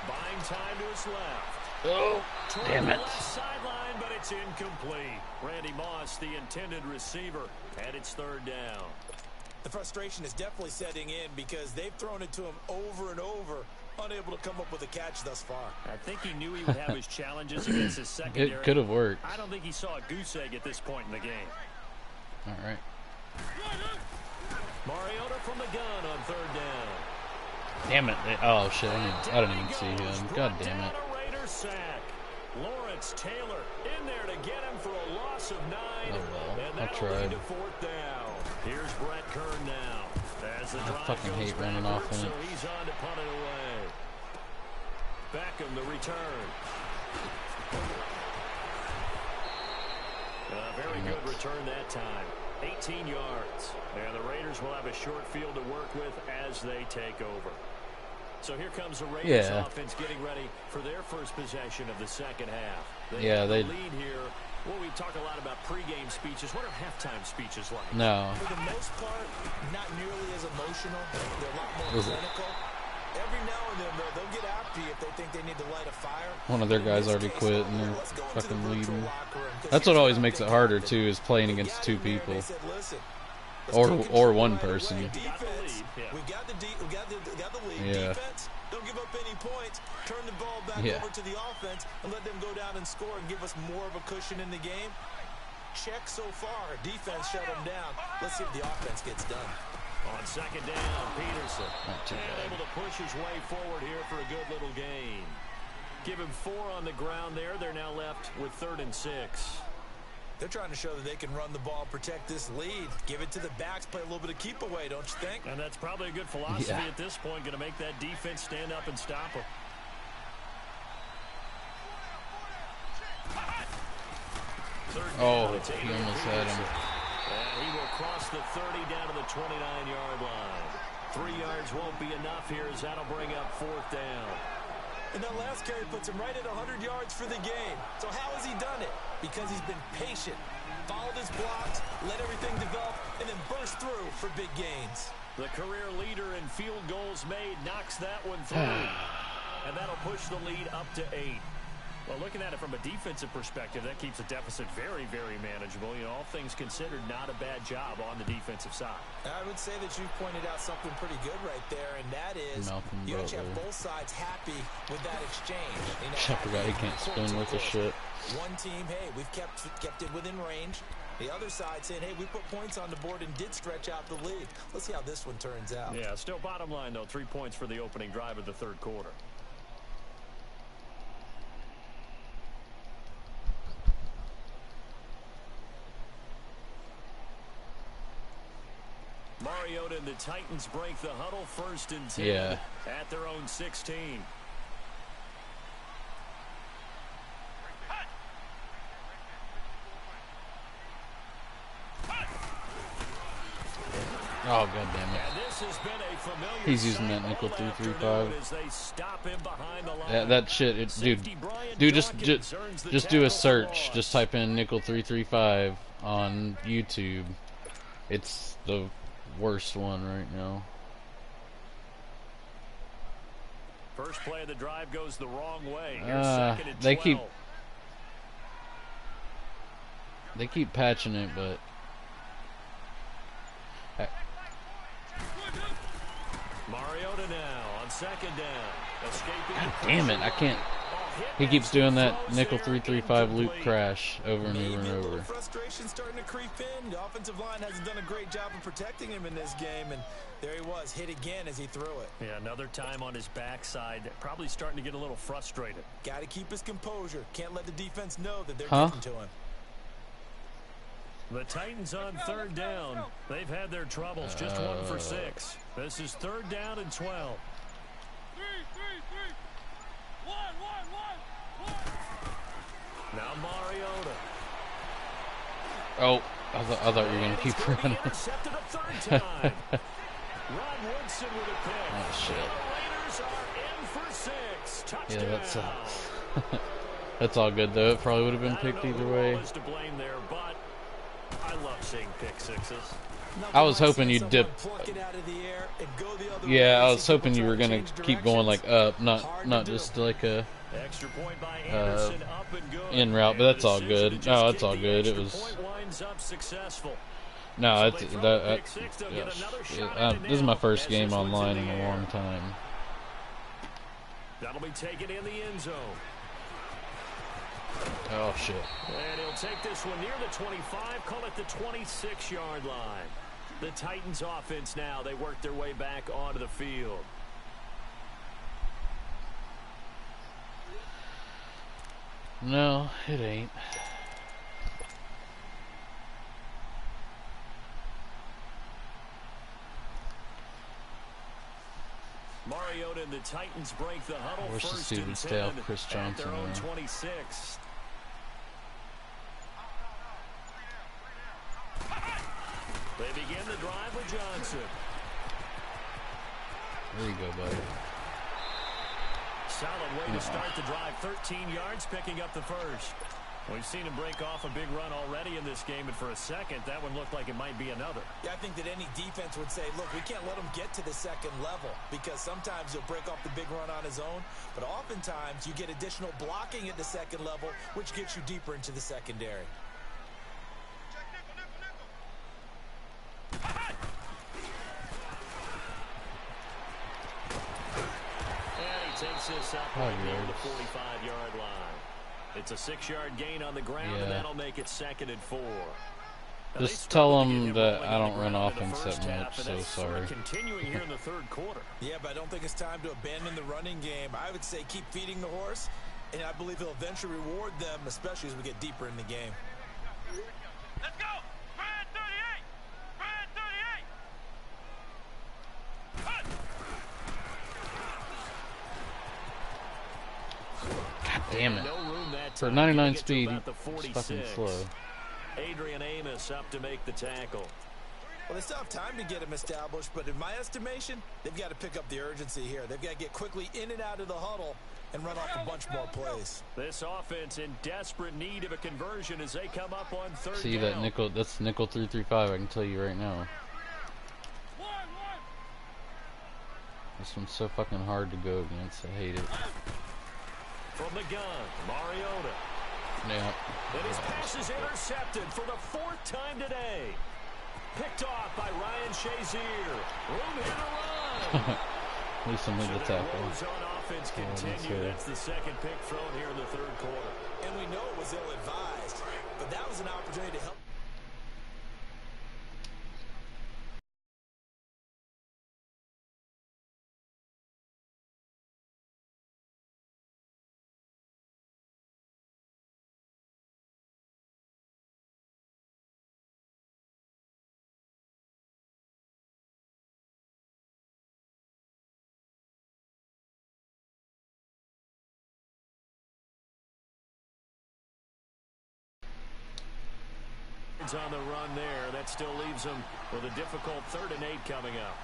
Buying time to his left. Oh, damn it. Left sideline, but it's incomplete. Randy Moss, the intended receiver, and it's 3rd down. The frustration is definitely setting in because they've thrown it to him over and over, unable to come up with a catch thus far. I think he knew he would have his challenges against his secondary. It could have worked. I don't think he saw a goose egg at this point in the game. All right. Mariota from the gun on 3rd down. Damn it. Oh, shit. I didn't even see him. God damn it. Sack. Lawrence Taylor in there to get him for a loss of 9. Oh, well. And I tried. To 4th down. Here's Brett Kern now. As the I fucking hate running off in so it. he's on to punt it away. Beckham the return. A very good return that time. 18 yards. And the Raiders will have a short field to work with as they take over. So here comes the Raiders offense getting ready for their first possession of the second half. They lead here. Well, we talk a lot about pregame speeches. What are halftime speeches like? No. For the most part, not nearly as emotional. They're a lot more clinical. Every now and then, they'll get after you if they think they need to light a fire. One of their guys already quit and they're fucking leaving. That's what always makes it harder, too, is playing against 2 people. Or one person. We got the lead. Defense, don't give up any points. Turn the ball back over to the offense and let them go down and score and give us more of a cushion in the game. Check so far. Defense shut them down. Let's see if the offense gets done. On 2nd down, Peterson. Able to push his way forward here for a good little gain. Give him 4 on the ground there. They're now left with 3rd and 6. They're trying to show that they can run the ball, protect this lead, give it to the backs, play a little bit of keep away, don't you think? And that's probably a good philosophy at this point, going to make that defense stand up and stop them. Oh, he almost had him. And he will cross the 30 down to the 29-yard line. 3 yards won't be enough here as that'll bring up 4th down. And that last carry puts him right at 100 yards for the game. So how has he done it? Because he's been patient, followed his blocks, let everything develop, and then burst through for big gains. The career leader in field goals made knocks that one through. And that'll push the lead up to 8. Well, looking at it from a defensive perspective, that keeps the deficit very, very manageable. You know, all things considered, not a bad job on the defensive side. I would say that you pointed out something pretty good right there, and that is you actually have both sides happy with that exchange. You know, I forgot he can't spin with the shit. One team, hey, we've kept it within range. The other side saying, hey, we put points on the board and did stretch out the lead. Let's see how this one turns out. Yeah, still bottom line, though, 3 points for the opening drive of the 3rd quarter. Mariota and the Titans break the huddle 1st and 10 at their own 16. Oh, god damn it. He's using that nickel 3-3-5. Yeah, that shit, dude, just do a search. Just type in nickel 3-3-5 on YouTube. It's the worst one right now. First play of the drive goes the wrong way. Here's 2nd and 12. They keep patching it, but Mariota now on 2nd down. Escaping. God damn it, I can't. He keeps doing that nickel 3-3-5 loop crash over and over and over. Frustration starting to creep in. The offensive line hasn't done a great job of protecting him in this game, and there he was, hit again as he threw it. Yeah, another time on his backside, probably starting to get a little frustrated. Got to keep his composure. Can't let the defense know that they're getting to him. The Titans on third down. They've had their troubles, just 1 for 6. This is 3rd down and 12. 3, 1, 1, 1, 1. Now Mariota. Oh, I thought you were going to keep running. Intercepted a 3rd time. Rod Woodson with a pick. Oh, shit. The Raiders are in for 6. Touchdown. Yeah, that sucks. That's all good, though. It probably would have been picked either way. To blame there, but I love seeing pick sixes. I was hoping you'd dip. Yeah, I was hoping you were gonna keep going like up, not just like a in route. But that's all good. No, that's all good. It was. No, this is my first game online in a long time. That'll be taken in the end zone. Oh shit! And he'll take this one near the 25. Call it the 26-yard line. The Titans offense now, they work their way back onto the field. No, it ain't. Mariota and the Titans break the huddle. I wish the First and students stay 10 off Chris Johnson. at their own There. 26. They begin the drive with Johnson. There you go, buddy. Solid way to start the drive. 13 yards, picking up the first. We've seen him break off a big run already in this game, and for a second, that one looked like it might be another. Yeah, I think that any defense would say, look, we can't let him get to the second level, because sometimes he'll break off the big run on his own, but oftentimes you get additional blocking at the second level, which gets you deeper into the secondary. Takes this up right near the 45-yard line. It's a 6-yard gain on the ground, and that'll make it 2nd and 4. Just tell them that I don't run offense that much, so sorry. Continuing here in the 3rd quarter. Yeah, but I don't think it's time to abandon the running game. I would say keep feeding the horse, and I believe he'll eventually reward them, especially as we get deeper in the game. Let's go! Brad 38! Brad 38! Cut! God damn it. For 99 speed, he's fucking slow. Adrian Amos up to make the tackle. Well, they still have time to get him established, but in my estimation, they've got to pick up the urgency here. They've got to get quickly in and out of the huddle and run off a bunch more plays. This offense in desperate need of a conversion as they come up on 3rd See down. that nickel? That's nickel 3-3-5. I can tell you right now. This one's so fucking hard to go against. I hate it. From the gun, Mariota. Yeah. And his pass is intercepted for the 4th time today. Picked off by Ryan Shazier. Room here to run. At least I made the tackle. On offense continue. That's the 2nd pick thrown here in the 3rd quarter. And we know it was ill-advised, but that was an opportunity to help. On the run there, that still leaves them with a difficult 3rd and 8 coming up.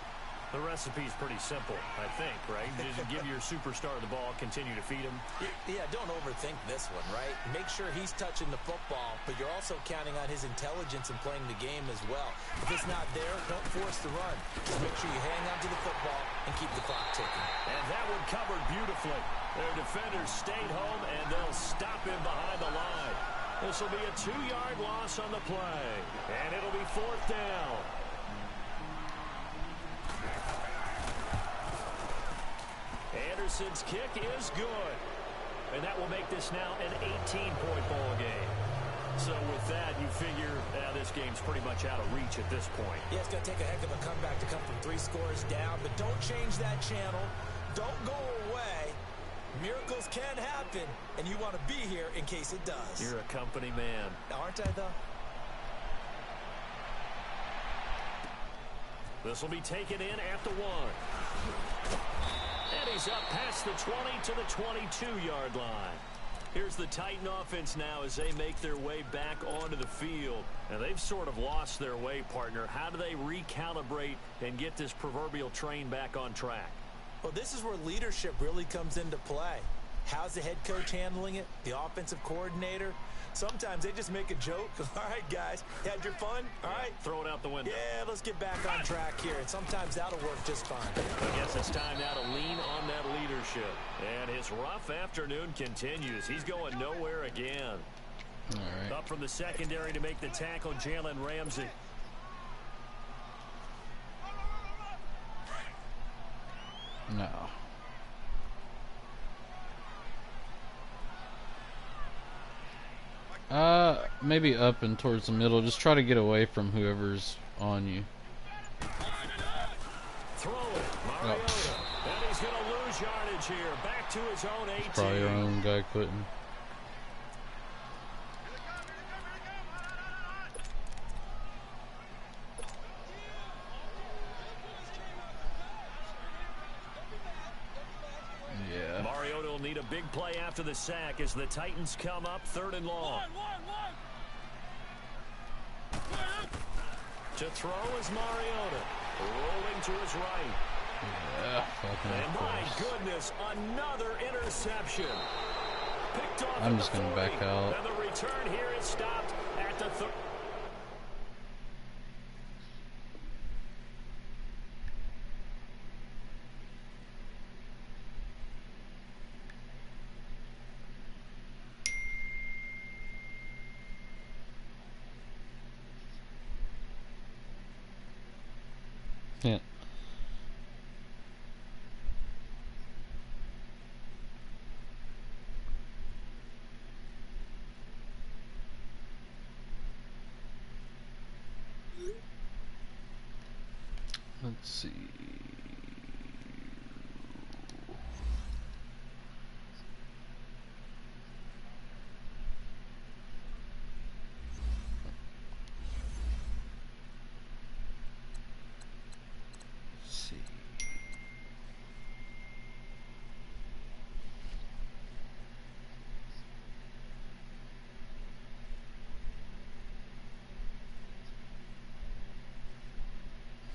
The recipe's pretty simple, I think, right? Just give your superstar the ball, continue to feed him. Yeah, don't overthink this one, right? Make sure he's touching the football, but you're also counting on his intelligence in playing the game as well. If it's not there, don't force the run. Just make sure you hang on to the football and keep the clock ticking. And that one covered beautifully. Their defenders stayed home, and they'll stop him behind the line. This will be a 2-yard loss on the play, and it'll be 4th down. Anderson's kick is good. And that will make this now an 18-point ball game. So with that, you figure this game's pretty much out of reach at this point. Yeah, it's going to take a heck of a comeback to come from 3 scores down, but don't change that channel. Don't go away. Miracles can happen, and you want to be here in case it does. You're a company man. Aren't I, though? This will be taken in at the 1. And he's up past the 20 to the 22-yard line. Here's the Titan offense now as they make their way back onto the field. And they've sort of lost their way, partner. How do they recalibrate and get this proverbial train back on track? Well, this is where leadership really comes into play. How's the head coach handling it? The offensive coordinator? Sometimes they just make a joke. All right, guys, had your fun? All right. Throw it out the window. Yeah, let's get back on track here. And sometimes that'll work just fine. I guess it's time now to lean on that leadership. And his rough afternoon continues. He's going nowhere again. All right. Up from the secondary to make the tackle, Jalen Ramsey. No. Maybe up and towards the middle. Just try to get away from whoever's on you. Throw it, Mariota. And he's going to lose yardage here. Back to his own 18. It's probably your own guy quitting. Yeah. Mariota will need a big play after the sack as the Titans come up 3rd and long. To throw is Mariota. Rolling to his right. Yeah, And my goodness, another interception. Picked off I'm just going to back out. And the return here is stopped at the 30. Yeah. Let's see.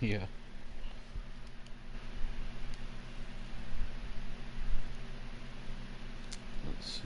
Yeah. Let's see.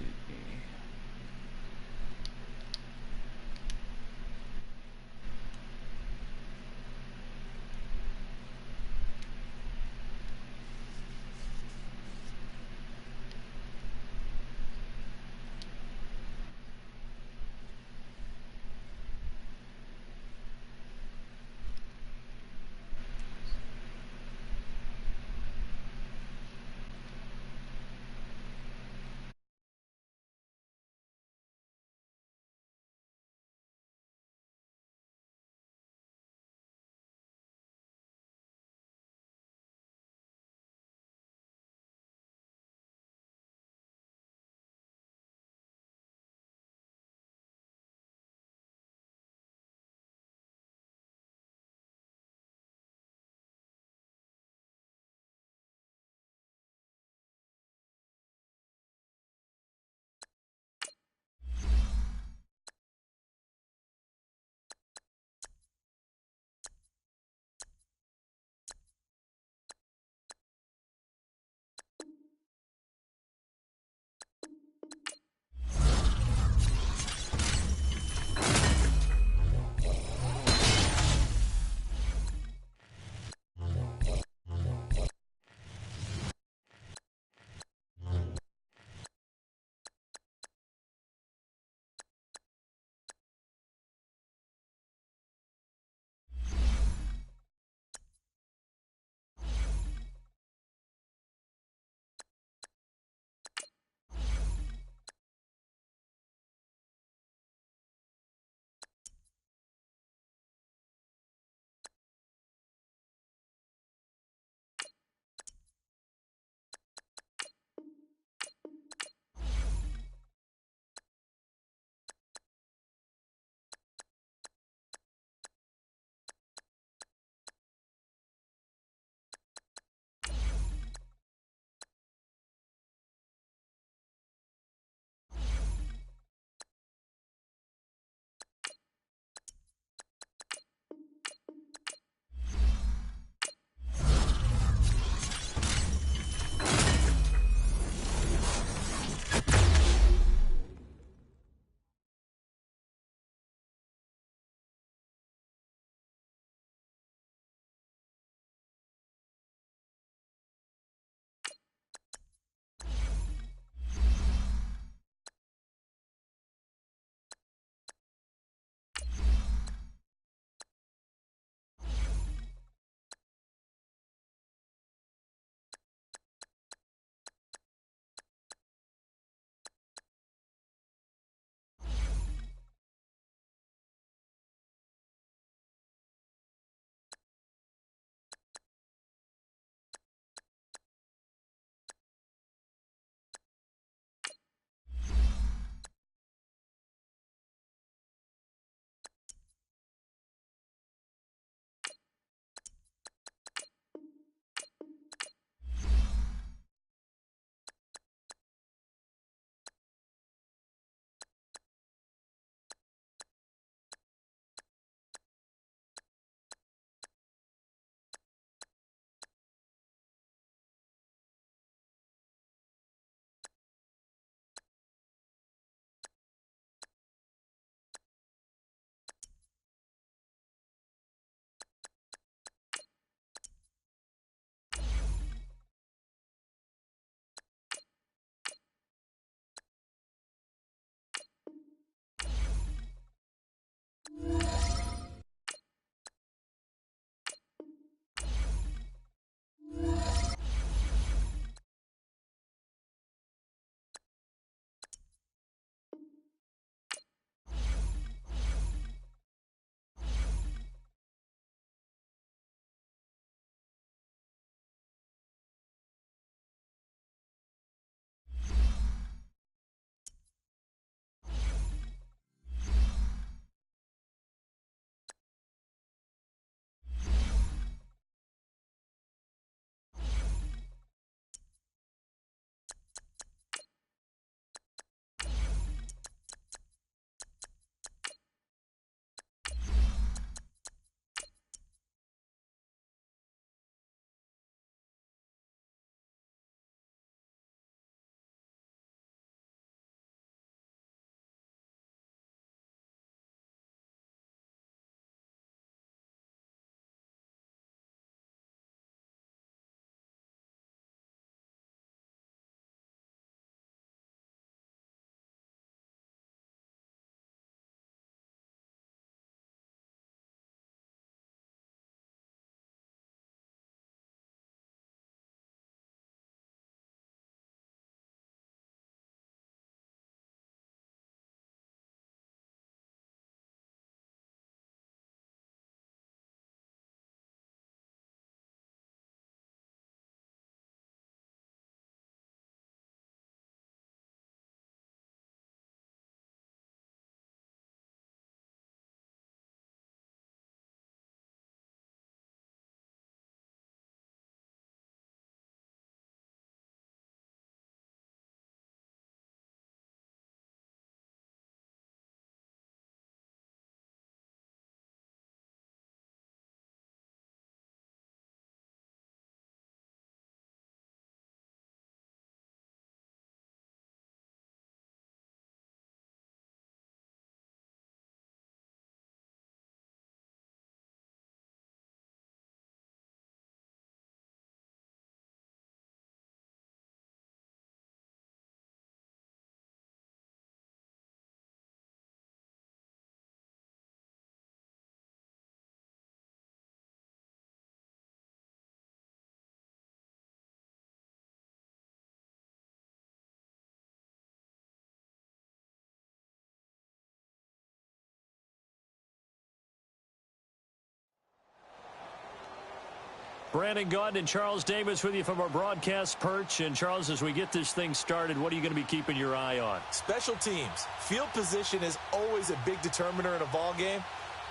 Brandon Gaudin and Charles Davis with you from our broadcast perch. And, Charles, as we get this thing started, what are you going to be keeping your eye on? Special teams. Field position is always a big determiner in a ball game.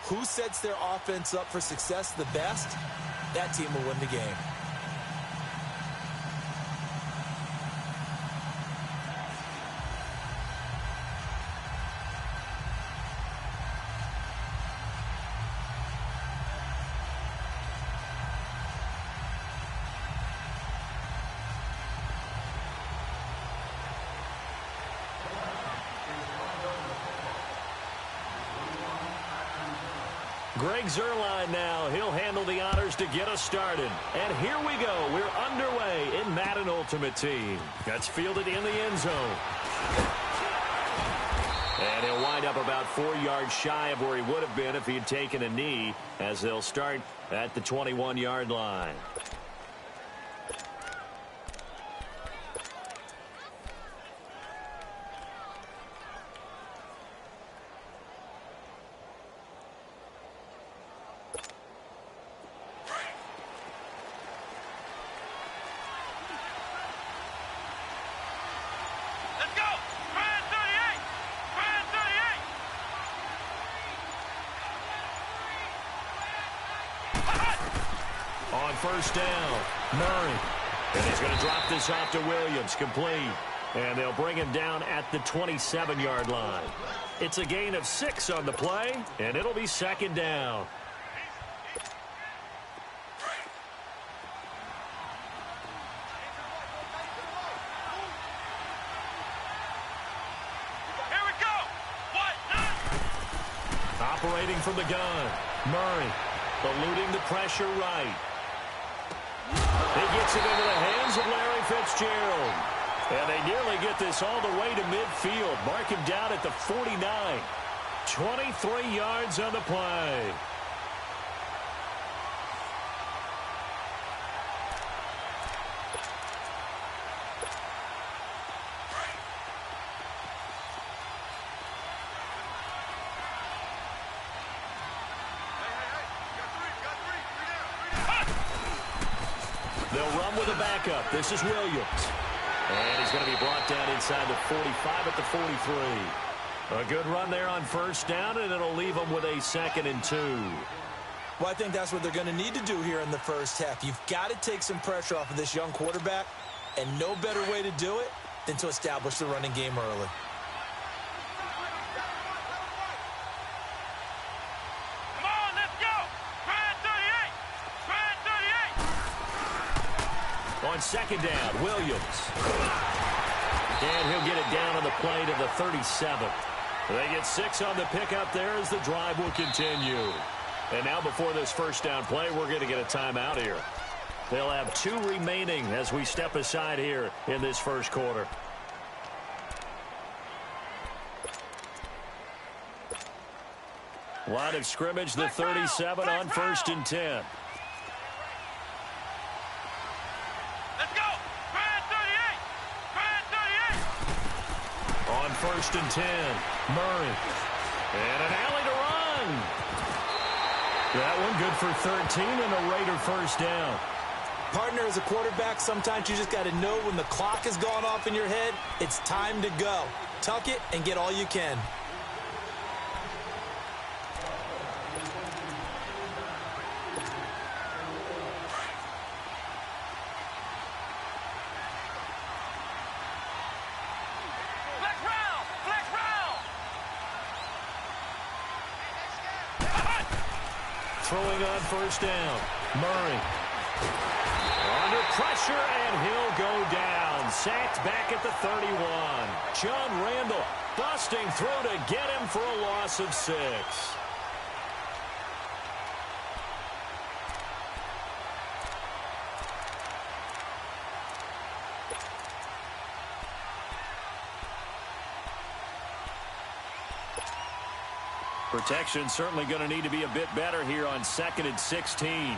Who sets their offense up for success the best, that team will win the game. Greg Zuerlein now. He'll handle the honors to get us started. And here we go. We're underway in Madden Ultimate Team. That's fielded in the end zone. And he'll wind up about 4 yards shy of where he would have been if he had taken a knee, as they'll start at the 21-yard line. On first down, Murray. And he's going to drop this off to Williams, complete. And they'll bring him down at the 27-yard line. It's a gain of 6 on the play, and it'll be second down. Here we go. Operating from the gun, Murray. Eluding the pressure right. He gets it into the hands of Larry Fitzgerald. And they nearly get this all the way to midfield. Mark him down at the 49. 23 yards on the play. They'll run with a backup. This is Williams. And he's going to be brought down inside the 45 at the 43. A good run there on first down, and it'll leave them with a 2nd and 2. Well, I think that's what they're going to need to do here in the first half. You've got to take some pressure off of this young quarterback, and no better way to do it than to establish the running game early. Come on, let's go. Brand 38. Brand 38. On second down, Williams. And he'll get it down on the play to the 37. They get 6 on the pickup there as the drive will continue. And now before this first down play, we're going to get a timeout here. They'll have 2 remaining as we step aside here in this first quarter. Line of scrimmage, the 37 on 1st and 10. Let's go. Brand 38. Brand 38. On 1st and 10, Murray. And an alley to run. That one good for 13 and a Raider first down. Partner, as a quarterback, sometimes you just got to know when the clock has gone off in your head, it's time to go. Tuck it and get all you can. Flex round. Flex round. Throwing on first down, Murray. Under pressure, and he'll go down. Sacked back at the 31. John Randall busting through to get him for a loss of 6. Protection certainly going to need to be a bit better here on 2nd and 16. Here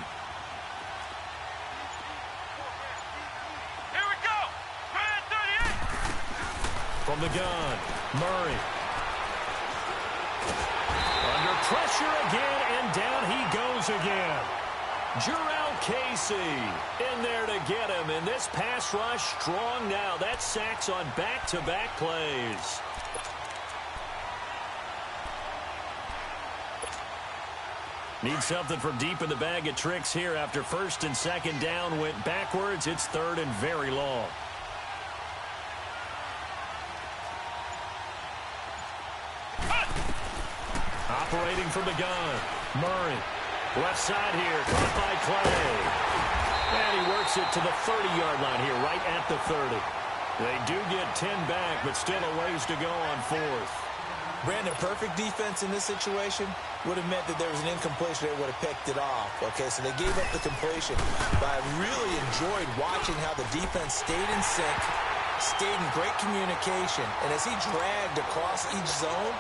we go. Brand 38. From the gun, Murray. Under pressure again, and down he goes again. Jarrell Casey in there to get him. And this pass rush strong now. That's sacks on back-to-back plays. Need something from deep in the bag of tricks here after first and second down went backwards. It's third and very long. Operating from the gun, Murray. Left side here, caught by Clay. And he works it to the 30-yard line here, right at the 30. They do get 10 back, but still a ways to go on fourth. Brandon, perfect defense in this situation would have meant that there was an incompletion. They would have picked it off. Okay, so they gave up the completion. But I really enjoyed watching how the defense stayed in sync, stayed in great communication. And as he dragged across each zone,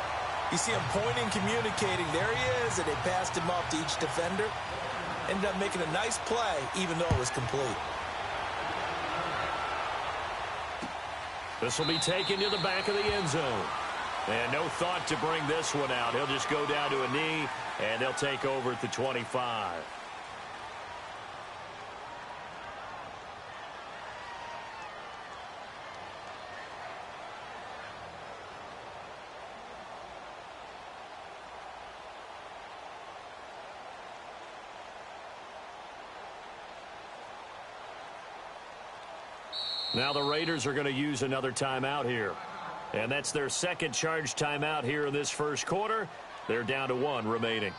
you see him pointing, communicating. There he is, and they passed him off to each defender. Ended up making a nice play, even though it was complete. This will be taken to the back of the end zone. And no thought to bring this one out. He'll just go down to a knee, and they'll take over at the 25. Now the Raiders are going to use another timeout here. And that's their second charge timeout here in this first quarter. They're down to one remaining.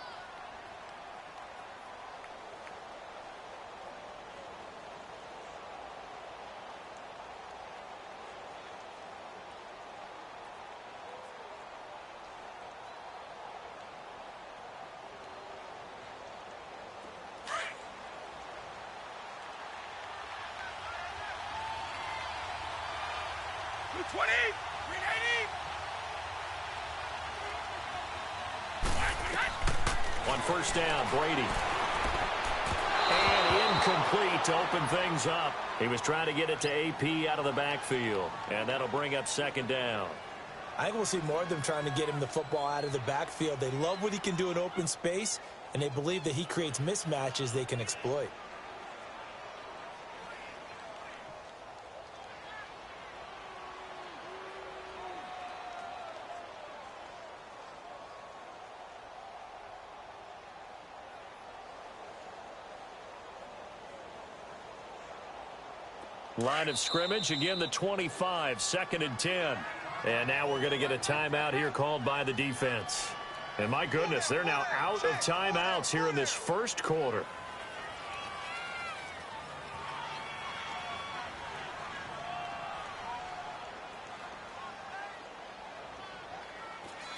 On first down, Brady. And incomplete to open things up. He was trying to get it to AP out of the backfield. And that'll bring up second down. I think we'll see more of them trying to get him the football out of the backfield. They love what he can do in open space, and they believe that he creates mismatches they can exploit. Line of scrimmage, again the 25, second and 10. And now we're going to get a timeout here called by the defense. And my goodness, they're now out of timeouts here in this first quarter.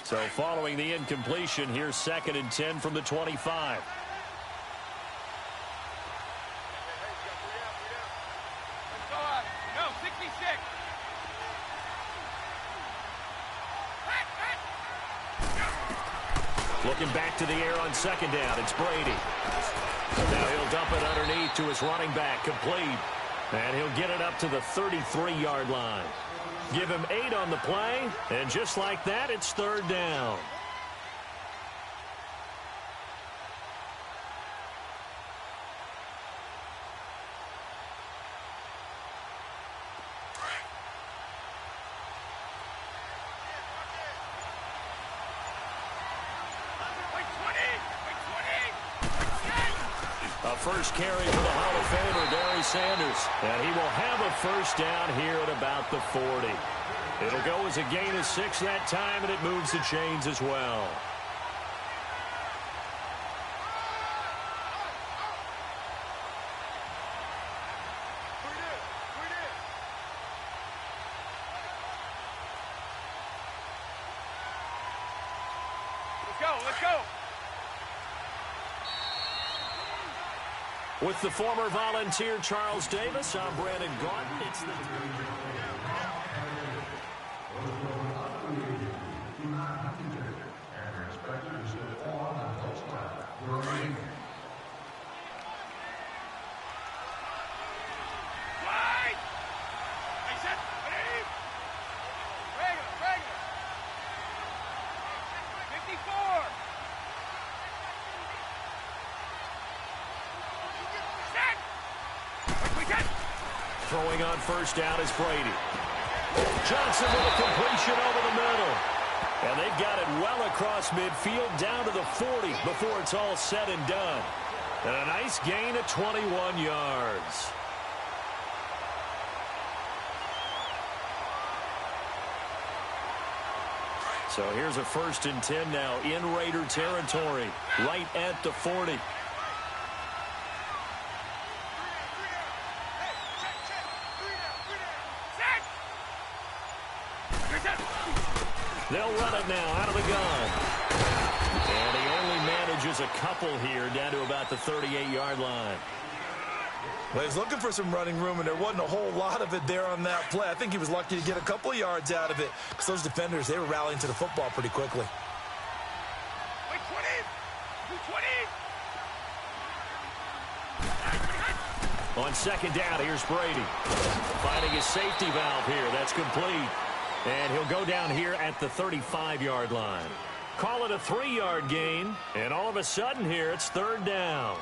So following the incompletion, here's second and 10 from the 25. Looking back to the air on second down, it's Brady. Now he'll dump it underneath to his running back, complete. And he'll get it up to the 33-yard line. Give him 8 on the play, and just like that, it's third down. First carry for the Hall of Famer, Barry Sanders. And he will have a first down here at about the 40. It'll go as a gain of 6 that time, and it moves the chains as well. Let's go. With the former Volunteer Charles Davis, I'm Brandon Gaudin. It's the... Throwing on first down is Brady. Johnson with a completion over the middle. And they've got it well across midfield down to the 40 before it's all said and done. And a nice gain of 21 yards. So here's a 1st and 10 now in Raider territory, right at the 40. They'll run it now out of the gun. And he only manages a couple here down to about the 38-yard line. Well, he's looking for some running room, and there wasn't a whole lot of it there on that play. I think he was lucky to get a couple of yards out of it because those defenders, they were rallying to the football pretty quickly. On 2nd down, here's Brady. Finding his safety valve here. That's complete. And he'll go down here at the 35-yard line. Call it a 3-yard gain. And all of a sudden here, it's 3rd down.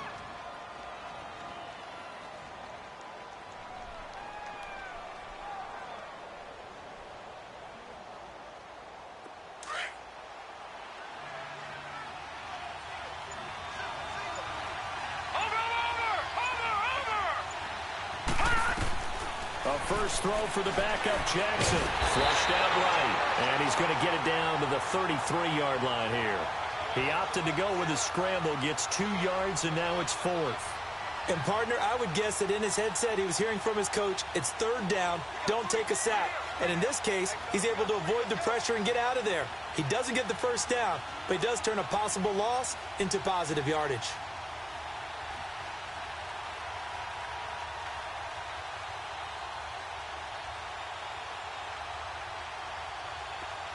First throw for the backup, Jackson. Flushed out right. And he's going to get it down to the 33-yard line here. He opted to go with a scramble, gets 2 yards, and now it's 4th. And, partner, I would guess that in his headset he was hearing from his coach, it's 3rd down, don't take a sack. And in this case, he's able to avoid the pressure and get out of there. He doesn't get the 1st down, but he does turn a possible loss into positive yardage.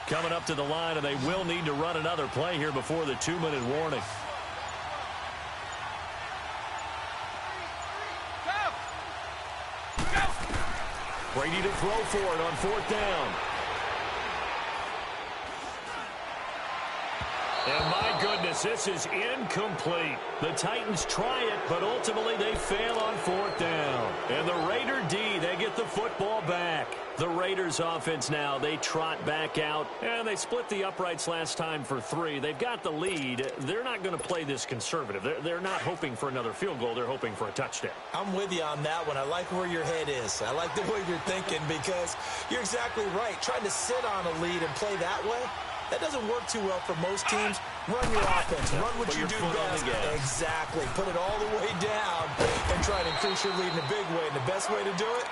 Coming up to the line, and they will need to run another play here before the 2-minute warning. Brady to throw for it on 4th down. And my goodness, this is incomplete. The Titans try it, but ultimately they fail on 4th down. And the Raider D, they get the football back. The Raiders offense now, they trot back out, and they split the uprights last time for 3. They've got the lead. They're not going to play this conservative. They're not hoping for another field goal. They're hoping for a touchdown. I'm with you on that one. I like where your head is. I like the way you're thinking because you're exactly right. Trying to sit on a lead and play that way, that doesn't work too well for most teams. Run your offense. Run what you do best. Exactly. Put it all the way down and try to increase your lead in a big way. And the best way to do it,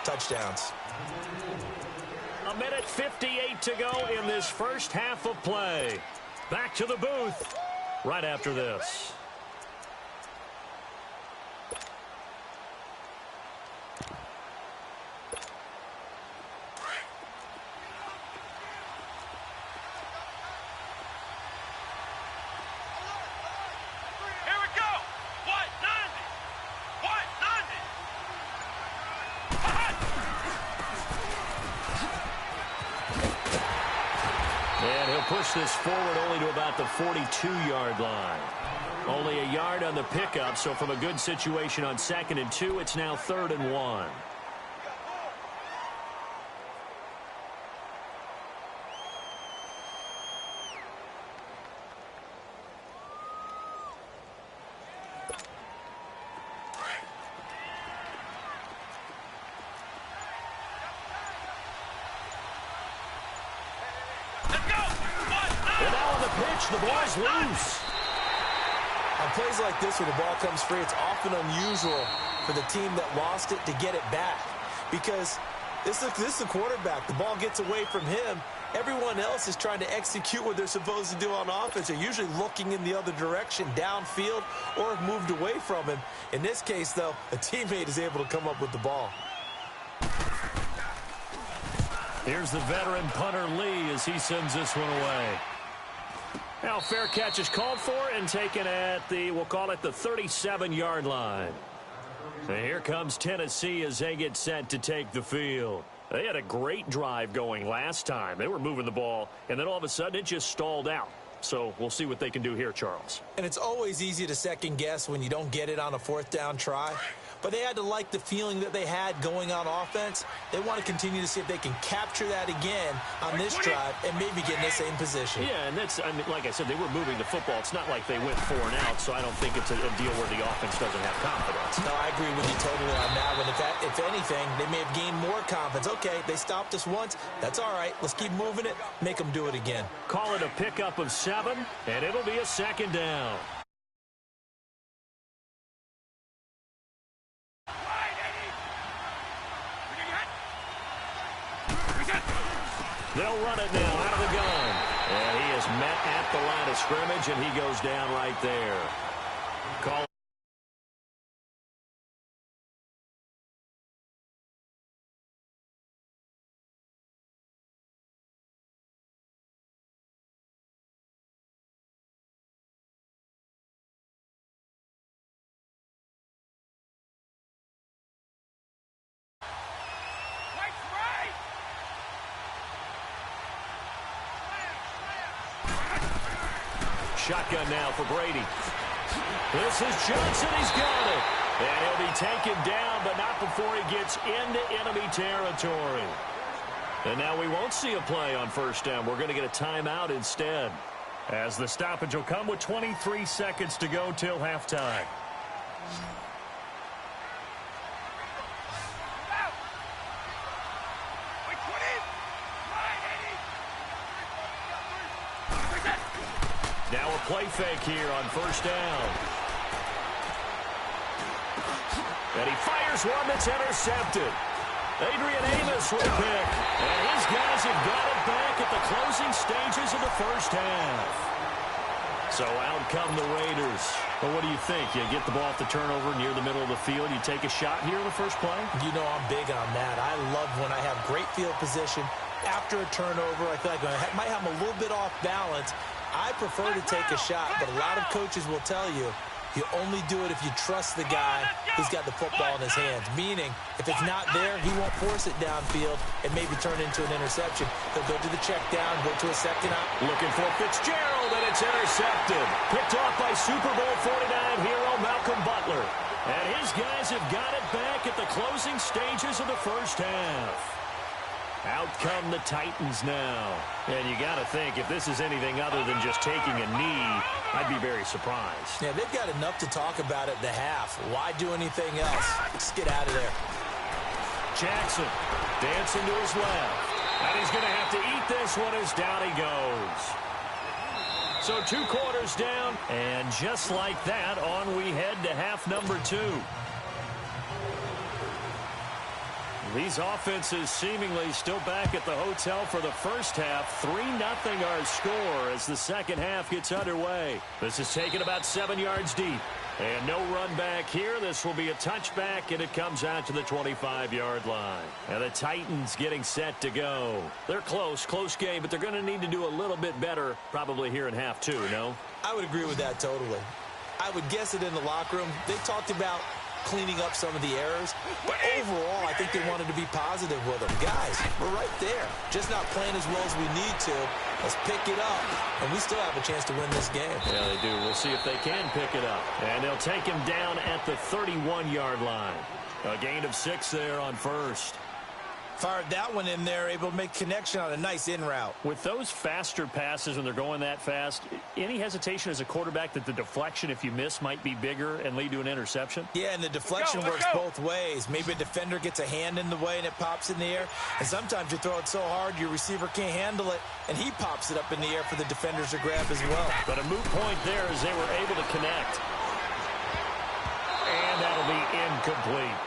touchdowns. A minute 58 to go in this first half of play. Back to the booth right after this. Push this forward only to about the 42-yard line. Only a yard on the pickup, so from a good situation on 2nd and 2, it's now 3rd and 1. The ball's loose. On plays like this where the ball comes free, it's often unusual for the team that lost it to get it back because this is the quarterback. The ball gets away from him. Everyone else is trying to execute what they're supposed to do on offense. They're usually looking in the other direction, downfield, or have moved away from him. In this case, though, a teammate is able to come up with the ball. Here's the veteran punter Lee as he sends this one away. Now, fair catch is called for and taken at the, we'll call it the 37-yard line. And here comes Tennessee as they get set to take the field. They had a great drive going last time. They were moving the ball, and then all of a sudden it just stalled out. So we'll see what they can do here, Charles. And it's always easy to second guess when you don't get it on a 4th down try. but they had to like the feeling that they had going on offense. They want to continue to see if they can capture that again on this drive and maybe get in the same position. Yeah, and that's, I mean, like I said, they were moving the football. It's not like they went 4 and out, so I don't think it's a deal where the offense doesn't have confidence. No, I agree with you totally on that one. If anything, they may have gained more confidence. Okay, they stopped us once. That's all right. Let's keep moving it. Make them do it again. Call it a pickup of 7, and it'll be a 2nd down. They'll run it now out of the gun. And he is met at the line of scrimmage, and he goes down right there. Call. Shotgun now for Brady. This is Johnson. He's got it. And he'll be taken down, but not before he gets into enemy territory. And now we won't see a play on 1st down. We're going to get a timeout instead, as the stoppage will come with 23 seconds to go till halftime. Now a play fake here on 1st down. And he fires one that's intercepted. Adrian Amos with a pick. And his guys have got it back at the closing stages of the 1st half. So out come the Raiders. Well, what do you think? You get the ball off the turnover near the middle of the field. You take a shot here in the first play? You know I'm big on that. I love when I have great field position. After a turnover, I feel like I might have a little bit off balance. I prefer to take a shot, but a lot of coaches will tell you, you only do it if you trust the guy who's got the football in his hands. Meaning, if it's not there, he won't force it downfield and maybe turn into an interception. He'll go to the check down, go to a 2nd out. Looking for Fitzgerald, and it's intercepted. Picked off by Super Bowl 49 hero Malcolm Butler. And his guys have got it back at the closing stages of the 1st half. Out come the Titans now. And you got to think, if this is anything other than just taking a knee, I'd be very surprised. Yeah, they've got enough to talk about at the half. Why do anything else? Let's get out of there. Jackson dancing to his left. And he's going to have to eat this one as down he goes. So 2 quarters down, and just like that, on we head to half number 2. These offenses seemingly still back at the hotel for the 1st half. 3-0 our score as the 2nd half gets underway. This is taken about 7 yards deep. And no run back here. This will be a touchback, and it comes out to the 25-yard line. And the Titans getting set to go. They're close game, but they're going to need to do a little bit better probably here in half 2, no? I would agree with that totally. I would guess it in the locker room. They talked about cleaning up some of the errors, but overall I think they wanted to be positive with them. Guys, we're right there, just not playing as well as we need to. Let's pick it up, and we still have a chance to win this game. Yeah, they do. We'll see if they can pick it up. And they'll take him down at the 31-yard line. A gain of 6 there on 1st. Fired that one in there, able to make connection on a nice in route. With those faster passes when they're going that fast, any hesitation as a quarterback that the deflection, if you miss, might be bigger and lead to an interception? Yeah, and the deflection works both ways. Maybe a defender gets a hand in the way and it pops in the air. And sometimes you throw it so hard your receiver can't handle it, and he pops it up in the air for the defenders to grab as well. But a moot point there as they were able to connect. And that'll be incomplete.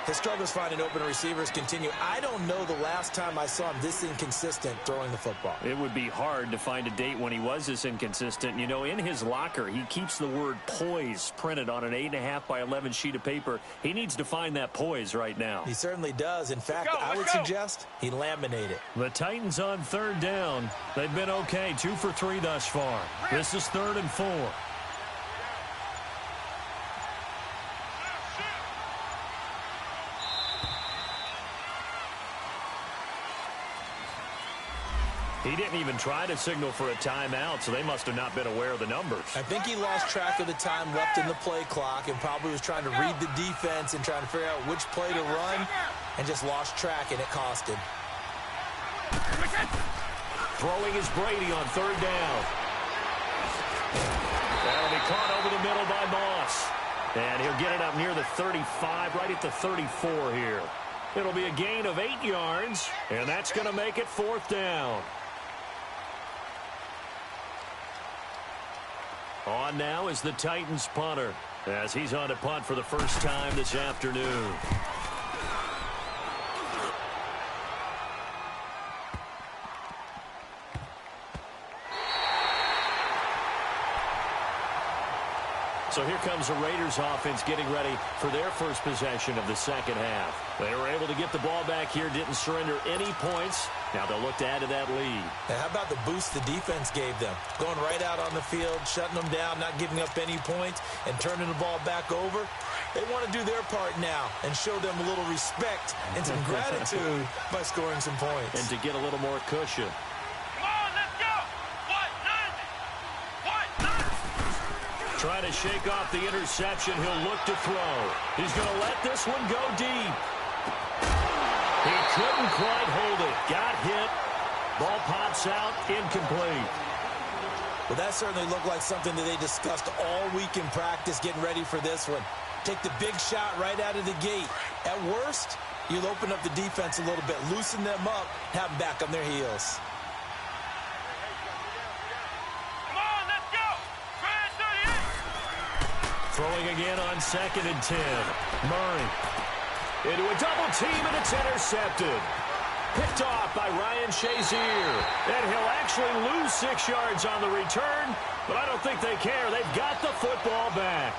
His struggles finding open receivers continue. I don't know the last time I saw him this inconsistent throwing the football. It would be hard to find a date when he was this inconsistent. You know, in his locker, he keeps the word poise printed on an 8.5 by 11 sheet of paper. He needs to find that poise right now. He certainly does. In fact, I would suggest he laminate it. The Titans on 3rd down. They've been okay, 2 for 3 thus far. This is 3rd and 4. He didn't even try to signal for a timeout, so they must have not been aware of the numbers. I think he lost track of the time left in the play clock and probably was trying to read the defense and trying to figure out which play to run and just lost track, and it cost him. Throwing is Brady on third down. That'll be caught over the middle by Moss. And he'll get it up near the 35, right at the 34 here. It'll be a gain of 8 yards, and that's going to make it fourth down. On now is the Titans punter, as he's on to punt for the first time this afternoon. So here comes the Raiders offense getting ready for their first possession of the second half. They were able to get the ball back here, didn't surrender any points. Now they'll look to add to that lead. Now how about the boost the defense gave them? Going right out on the field, shutting them down, not giving up any points, and turning the ball back over. They want to do their part now and show them a little respect and some gratitude by scoring some points. And to get a little more cushion. Trying to shake off the interception. He'll look to throw. He's going to let this one go deep. He couldn't quite hold it. Got hit. Ball pops out. Incomplete. Well, that certainly looked like something that they discussed all week in practice getting ready for this one. Take the big shot right out of the gate. At worst, you'll open up the defense a little bit, loosen them up, have them back on their heels. Throwing again on 2nd and 10. Murray into a double team, and it's intercepted. Picked off by Ryan Shazier. And he'll actually lose 6 yards on the return, but I don't think they care. They've got the football back.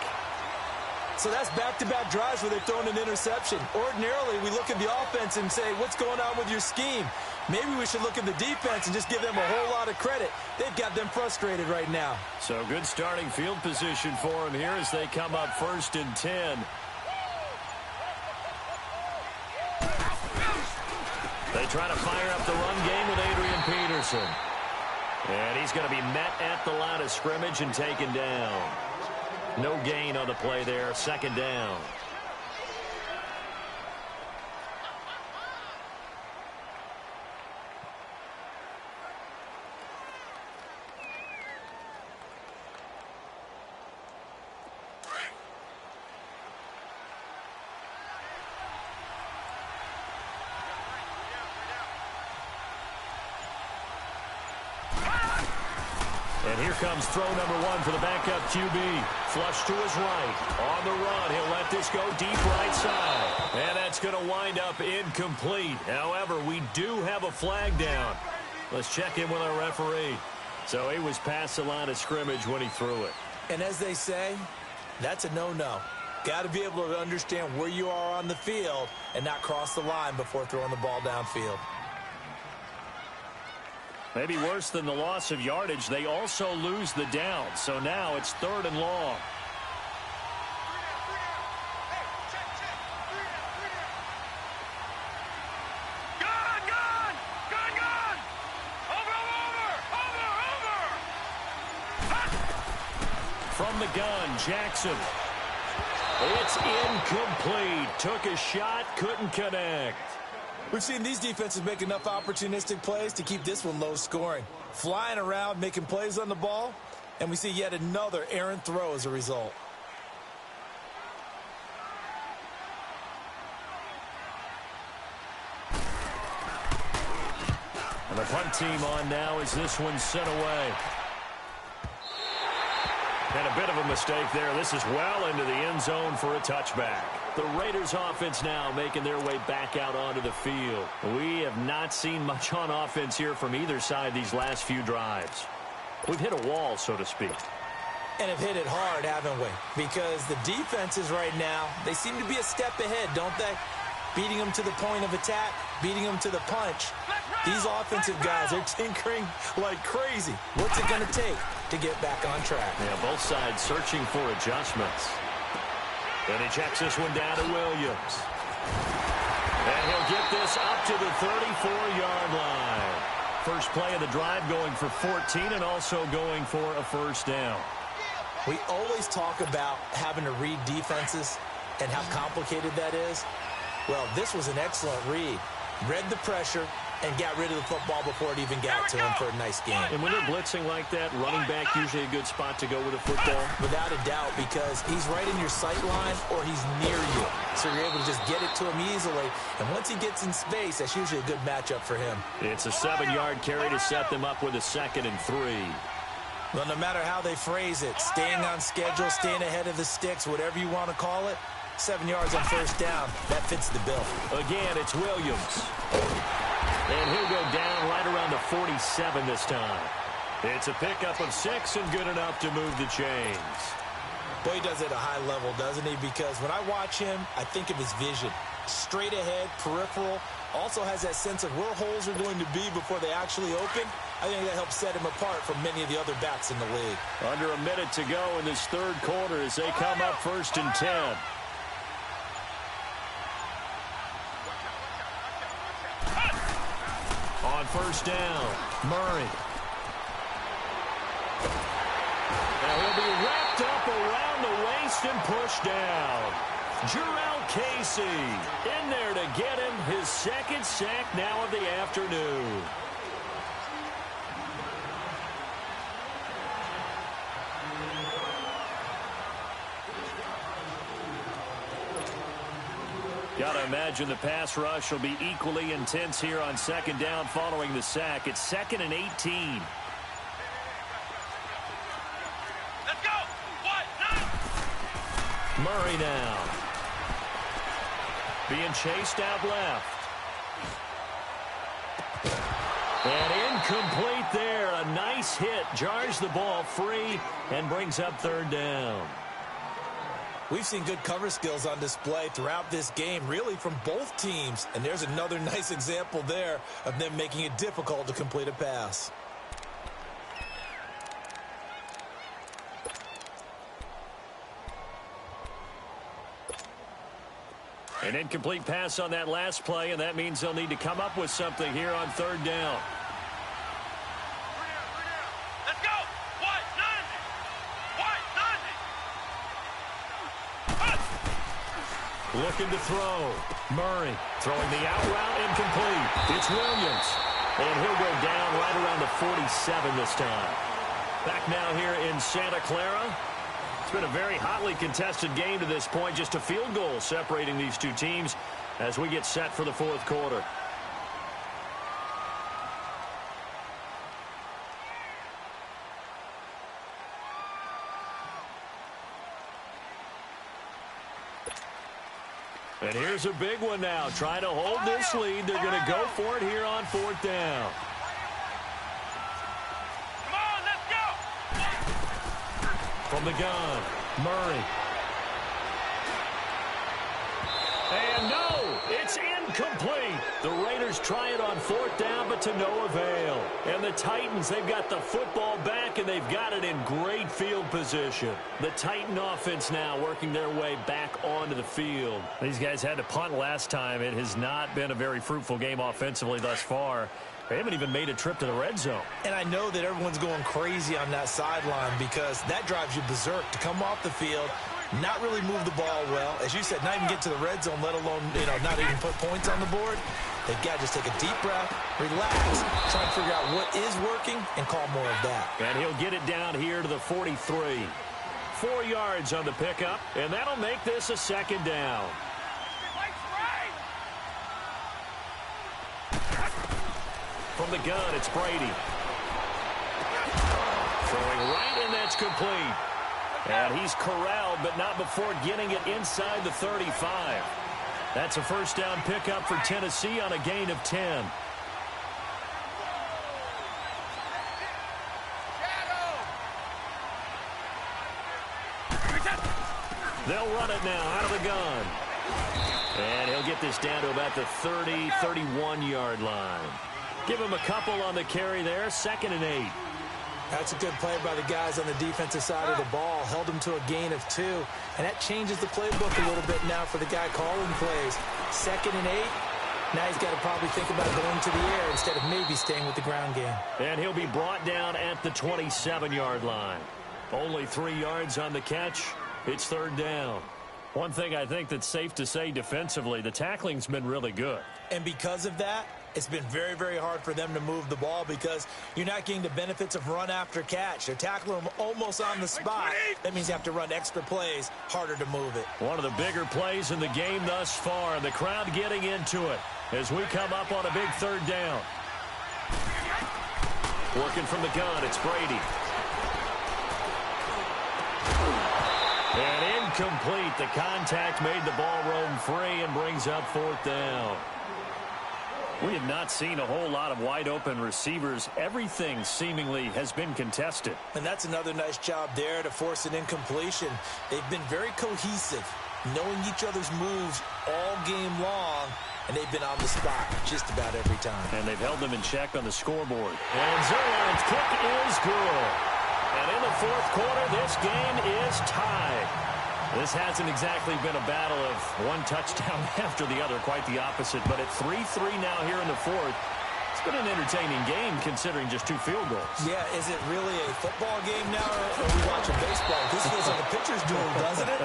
So that's back-to-back drives where they're throwing an interception. Ordinarily, we look at the offense and say, what's going on with your scheme? Maybe we should look at the defense and just give them a whole lot of credit. They've got them frustrated right now. So good starting field position for them here as they come up 1st and 10. They try to fire up the run game with Adrian Peterson. And he's going to be met at the line of scrimmage and taken down. No gain on the play there. 2nd down. And here comes throw number 1 for the backup QB. Flush to his right. On the run, he'll let this go deep right side. And that's going to wind up incomplete. However, we do have a flag down. Let's check in with our referee. So he was past the line of scrimmage when he threw it. And as they say, that's a no-no. Got to be able to understand where you are on the field and not cross the line before throwing the ball downfield. Maybe worse than the loss of yardage, they also lose the down. So now it's 3rd and long. From the gun, Jackson. It's incomplete. Took a shot, couldn't connect. We've seen these defenses make enough opportunistic plays to keep this one low scoring. Flying around, making plays on the ball, and we see yet another errant throw as a result. And the punt team on now as this one's sent away. And a bit of a mistake there. This is well into the end zone for a touchback. The Raiders offense now making their way back out onto the field. We have not seen much on offense here from either side these last few drives. We've hit a wall, so to speak. And have hit it hard, haven't we? Because the defenses right now, they seem to be a step ahead, don't they? Beating them to the point of attack, beating them to the punch. These offensive guys are tinkering like crazy. What's it going to take to get back on track? Yeah, both sides searching for adjustments. And he checks this one down to Williams. And he'll get this up to the 34-yard line. first play of the drive, going for 14 and also going for a first down. We always talk about having to read defenses and how complicated that is. Well, this was an excellent read. Read the pressure and got rid of the football before it even got to him for a nice game. And when they're blitzing like that, running back usually a good spot to go with the football. Without a doubt, because he's right in your sight line or he's near you. So you're able to just get it to him easily. And once he gets in space, that's usually a good matchup for him. It's a 7-yard carry to set them up with a 2nd and 3. Well, no matter how they phrase it, staying on schedule, staying ahead of the sticks, whatever you want to call it, 7 yards on first down, that fits the bill. Again, it's Williams. And he'll go down right around the 47 this time. It's a pickup of 6 and good enough to move the chains. Boy, he does it at a high level, doesn't he? Because when I watch him, I think of his vision. Straight ahead, peripheral. Also has that sense of where holes are going to be before they actually open. I think that helps set him apart from many of the other backs in the league. Under a minute to go in this third quarter as they come up 1st and 10. On first down, Murray. Now he'll be wrapped up around the waist and pushed down. Jarrell Casey in there to get him his 2nd sack now of the afternoon. Got to imagine the pass rush will be equally intense here on 2nd down following the sack. It's 2nd and 18. Let's go. What? Now. Murray now. Being chased out left. And incomplete there. A nice hit. Jars the ball free and brings up 3rd down. We've seen good cover skills on display throughout this game, really from both teams. And there's another nice example there of them making it difficult to complete a pass. An incomplete pass on that last play, and that means they'll need to come up with something here on 3rd down. Let's go. What? None. What? None. Looking to throw. Murray throwing the out route, incomplete. It's Williams. And he'll go down right around the 47 this time. Back now here in Santa Clara. It's been a very hotly contested game to this point. Just a field goal separating these two teams as we get set for the 4th quarter. And here's a big one now. Trying to hold this lead. They're going to go for it here on 4th down. From the gun, Murray. And no, it's incomplete. The Raiders try it on 4th down, but to no avail. And the Titans, they've got the football back, and they've got it in great field position. The Titan offense now working their way back onto the field. These guys had to punt last time. It has not been a very fruitful game offensively thus far. They haven't even made a trip to the red zone. And I know that everyone's going crazy on that sideline because that drives you berserk to come off the field, not really move the ball well. As you said, not even get to the red zone, let alone, not even put points on the board. They've got to just take a deep breath, relax, try and figure out what is working, and call more of that. And he'll get it down here to the 43. 4 yards on the pickup, and that'll make this a 2nd down. From the gun, it's Brady. Throwing right, and that's complete. And he's corralled, but not before getting it inside the 35. That's a 1st down pickup for Tennessee on a gain of 10. They'll run it now out of the gun. And he'll get this down to about the 30, 31-yard line. Give him a couple on the carry there, 2nd and 8. That's a good play by the guys on the defensive side of the ball. Held him to a gain of 2. And that changes the playbook a little bit now for the guy calling plays. 2nd and 8. Now he's got to probably think about going to the air instead of maybe staying with the ground game. And he'll be brought down at the 27-yard line. Only 3 yards on the catch. It's third down. One thing I think that's safe to say defensively, the tackling's been really good. And because of that, it's been very, very hard for them to move the ball because you're not getting the benefits of run after catch. They're tackling them almost on the spot. That means you have to run extra plays, harder to move it. One of the bigger plays in the game thus far, and the crowd getting into it as we come up on a big third down. Working from the gun, it's Brady. And incomplete. The contact made the ball roam free and brings up fourth down. We have not seen a whole lot of wide-open receivers. Everything seemingly has been contested. And that's another nice job there to force an incompletion. They've been very cohesive, knowing each other's moves all game long, and they've been on the spot just about every time. And they've held them in check on the scoreboard. And Zerline's kick is good. And in the fourth quarter, this game is tied. This hasn't exactly been a battle of one touchdown after the other, quite the opposite. But at 3-3 now here in the fourth, it's been an entertaining game considering just 2 field goals. Yeah, is it really a football game now, or are we watching baseball? This feels like a pitcher's duel, doesn't it?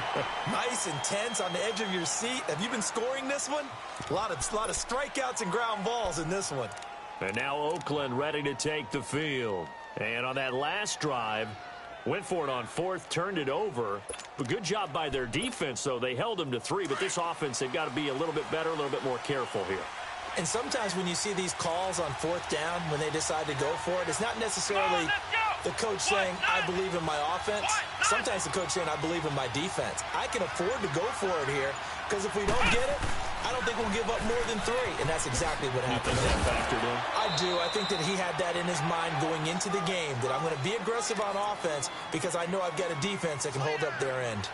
Nice and tense on the edge of your seat. Have you been scoring this one? A lot of strikeouts and ground balls in this one. And now Oakland ready to take the field. And on that last drive, went for it on fourth, turned it over. But good job by their defense, though. They held them to 3, but this offense, they've got to be a little bit better, a little bit more careful here. And sometimes when you see these calls on fourth down, when they decide to go for it, it's not necessarily the coach saying, I believe in my offense. Sometimes the coach saying, I believe in my defense. I can afford to go for it here, because if we don't get it, I don't think we'll give up more than 3. And that's exactly what happened. You think that factored in? I do. I think that he had that in his mind going into the game, that I'm going to be aggressive on offense because I know I've got a defense that can hold up their end.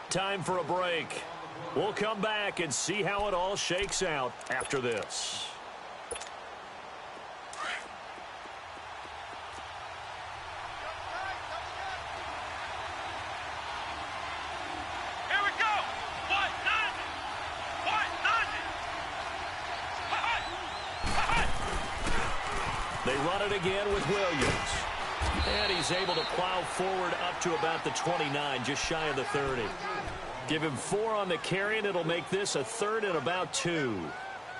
Time for a break. We'll come back and see how it all shakes out after this. They run it again with Williams. And he's able to plow forward up to about the 29, just shy of the 30. Give him 4 on the carry, and it'll make this a third and about 2.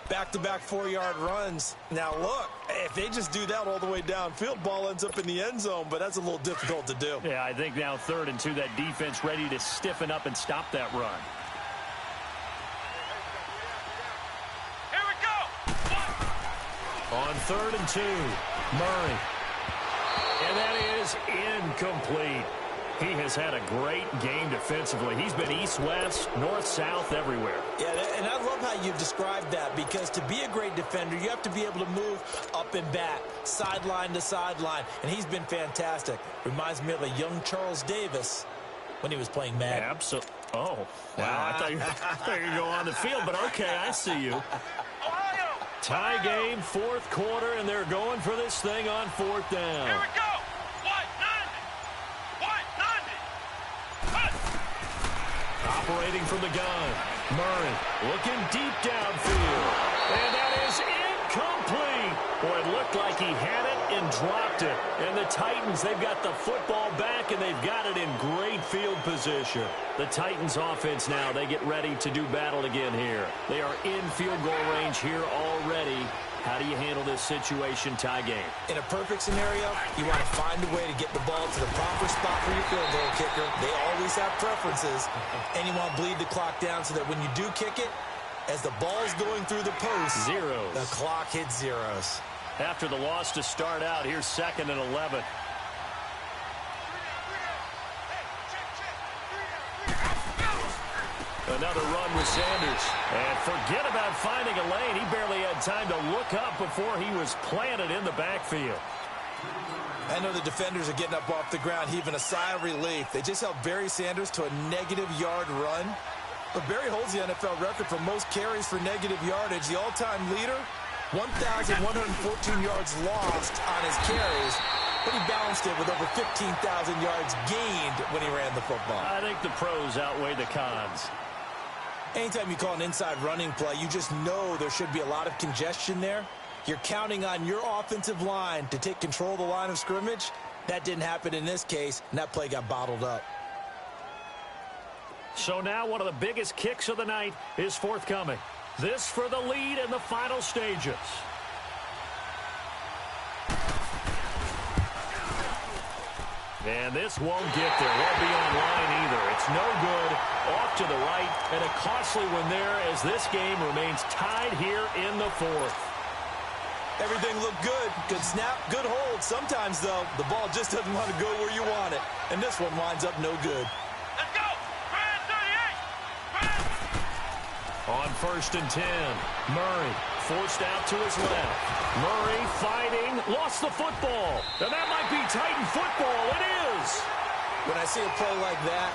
Back-to-back 4-yard runs. Now, look, if they just do that all the way downfield, ball ends up in the end zone, but that's a little difficult to do. Yeah, I think now 3rd and 2, that defense ready to stiffen up and stop that run. Here we go. On 3rd and 2, Murray. And that is incomplete. He has had a great game defensively. He's been east-west, north-south, everywhere. Yeah, and I love how you've described that, because to be a great defender, you have to be able to move up and back, sideline to sideline, and he's been fantastic. Reminds me of a young Charles Davis when he was playing Madden. Absolutely. Oh, wow. I thought you were going to go on the field, but okay, I see you. Tie game, 4th quarter, and they're going for this thing on 4th down. Here we go. Operating from the gun. Murray looking deep downfield. And that is incomplete. Boy, it looked like he had it and dropped it. And the Titans, they've got the football back, and they've got it in great field position. The Titans offense now, they get ready to do battle again here. They are in field goal range here already. How do you handle this situation, tie game? In a perfect scenario, you want to find a way to get the ball to the proper spot for your field goal kicker. They always have preferences, and you want to bleed the clock down so that when you do kick it, as the ball's going through the post, zeros. The clock hits zeros. After the loss to start out, here's 2nd and 11. Another run with Sanders. And forget about finding a lane. He barely had time to look up before he was planted in the backfield. I know the defenders are getting up off the ground, heaving a sigh of relief. They just held Barry Sanders to a -yard run. But Barry holds the NFL record for most carries for negative yardage. The all-time leader, 1,114 yards lost on his carries. but he balanced it with over 15,000 yards gained when he ran the football. I think the pros outweigh the cons. Anytime you call an inside running play, you just know there should be a lot of congestion there. You're counting on your offensive line to take control of the line of scrimmage. That didn't happen in this case, and that play got bottled up. So now one of the biggest kicks of the night is forthcoming. This for the lead in the final stages. And this won't get there. Won't be on line either. It's no good. Off to the right. And a costly one there as this game remains tied here in the fourth. Everything looked good. Good snap, good hold. Sometimes, though, the ball just doesn't want to go where you want it. And this one winds up no good. Let's go! Brand 38! On 1st and 10, Murray forced out to his left. Murray fighting, lost the football. And that might be Titan football. It is. When I see a play like that,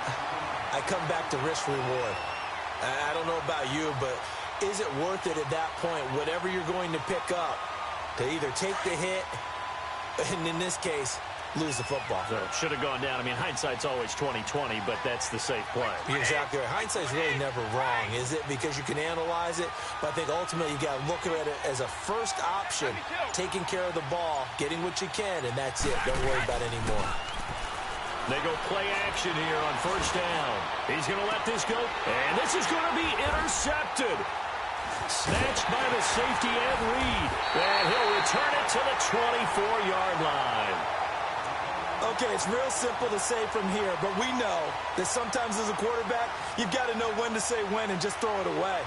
I come back to risk reward. I don't know about you, but is it worth it at that point, whatever you're going to pick up, to either take the hit, and in this case, lose the football? So should have gone down. I mean, hindsight's always 20/20, but that's the safe play. You're exactly right. Hindsight's really never wrong, is it? Because you can analyze it, but I think ultimately you got to look at it as a first option, taking care of the ball, getting what you can, and that's it. Don't worry about it anymore. They go play action here on 1st down. He's going to let this go, and this is going to be intercepted. Snatched by the safety Ed Reed, and he'll return it to the 24-yard line. Okay, it's real simple to say from here, but we know that sometimes as a quarterback, you've got to know when to say when and just throw it away.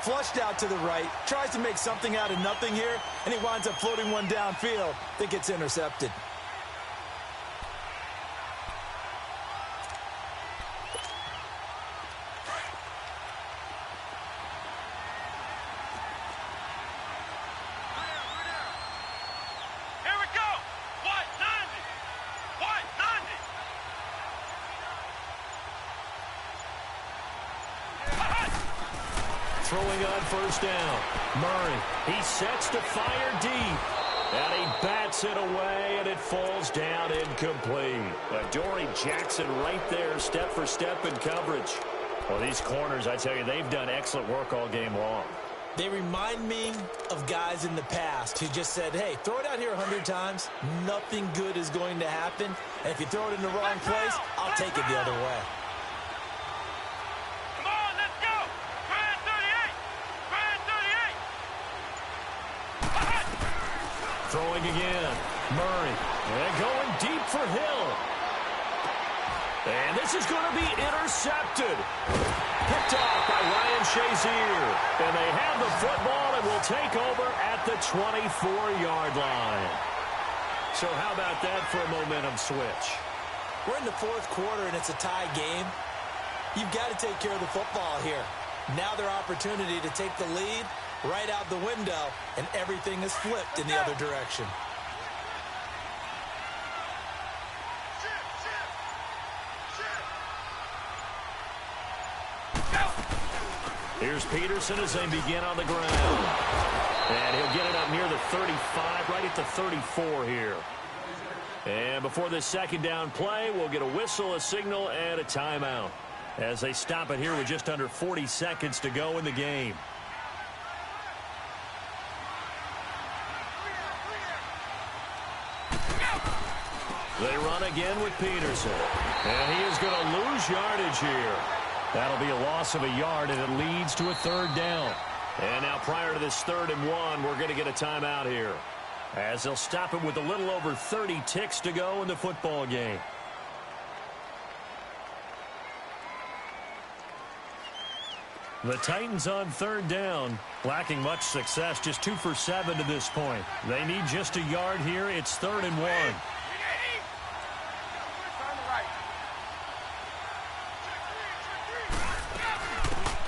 Flushed out to the right, tries to make something out of nothing here, and he winds up floating one downfield that gets intercepted. Throwing on 1st down. Murray, he sets to fire deep. And he bats it away, and it falls down incomplete. Dory Jackson right there, step for step in coverage. Well, these corners, I tell you, they've done excellent work all game long. They remind me of guys in the past who just said, hey, throw it out here 100 times. Nothing good is going to happen. And if you throw it in the wrong place, I'll take it the other way. Throwing again. Murray. And going deep for Hill. And this is going to be intercepted. Picked off by Ryan Shazier. And they have the football and will take over at the 24-yard line. So how about that for a momentum switch? We're in the fourth quarter and it's a tie game. You've got to take care of the football here. Now their opportunity to take the lead right out the window, and everything is flipped in the other direction. Here's Peterson as they begin on the ground. And he'll get it up near the 35, right at the 34 here. And before this 2nd down play, we'll get a whistle, a signal, and a timeout as they stop it here with just under 40 seconds to go in the game. They run again with Peterson. And he is going to lose yardage here. That'll be a loss of a yard, and it leads to a 3rd down. And now prior to this 3rd and 1, we're going to get a timeout here, as they'll stop it with a little over 30 ticks to go in the football game. The Titans on 3rd down, lacking much success, just 2 for 7 to this point. They need just a yard here. It's 3rd and 1.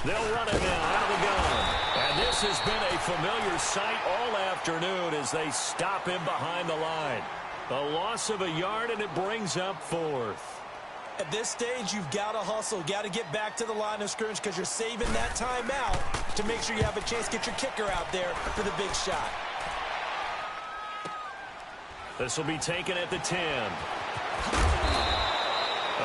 They'll run it now out of the gun. And this has been a familiar sight all afternoon as they stop him behind the line. A loss of a yard, and it brings up 4th. At this stage, you've got to hustle, got to get back to the line of scrimmage because you're saving that timeout to make sure you have a chance to get your kicker out there for the big shot. This will be taken at the 10.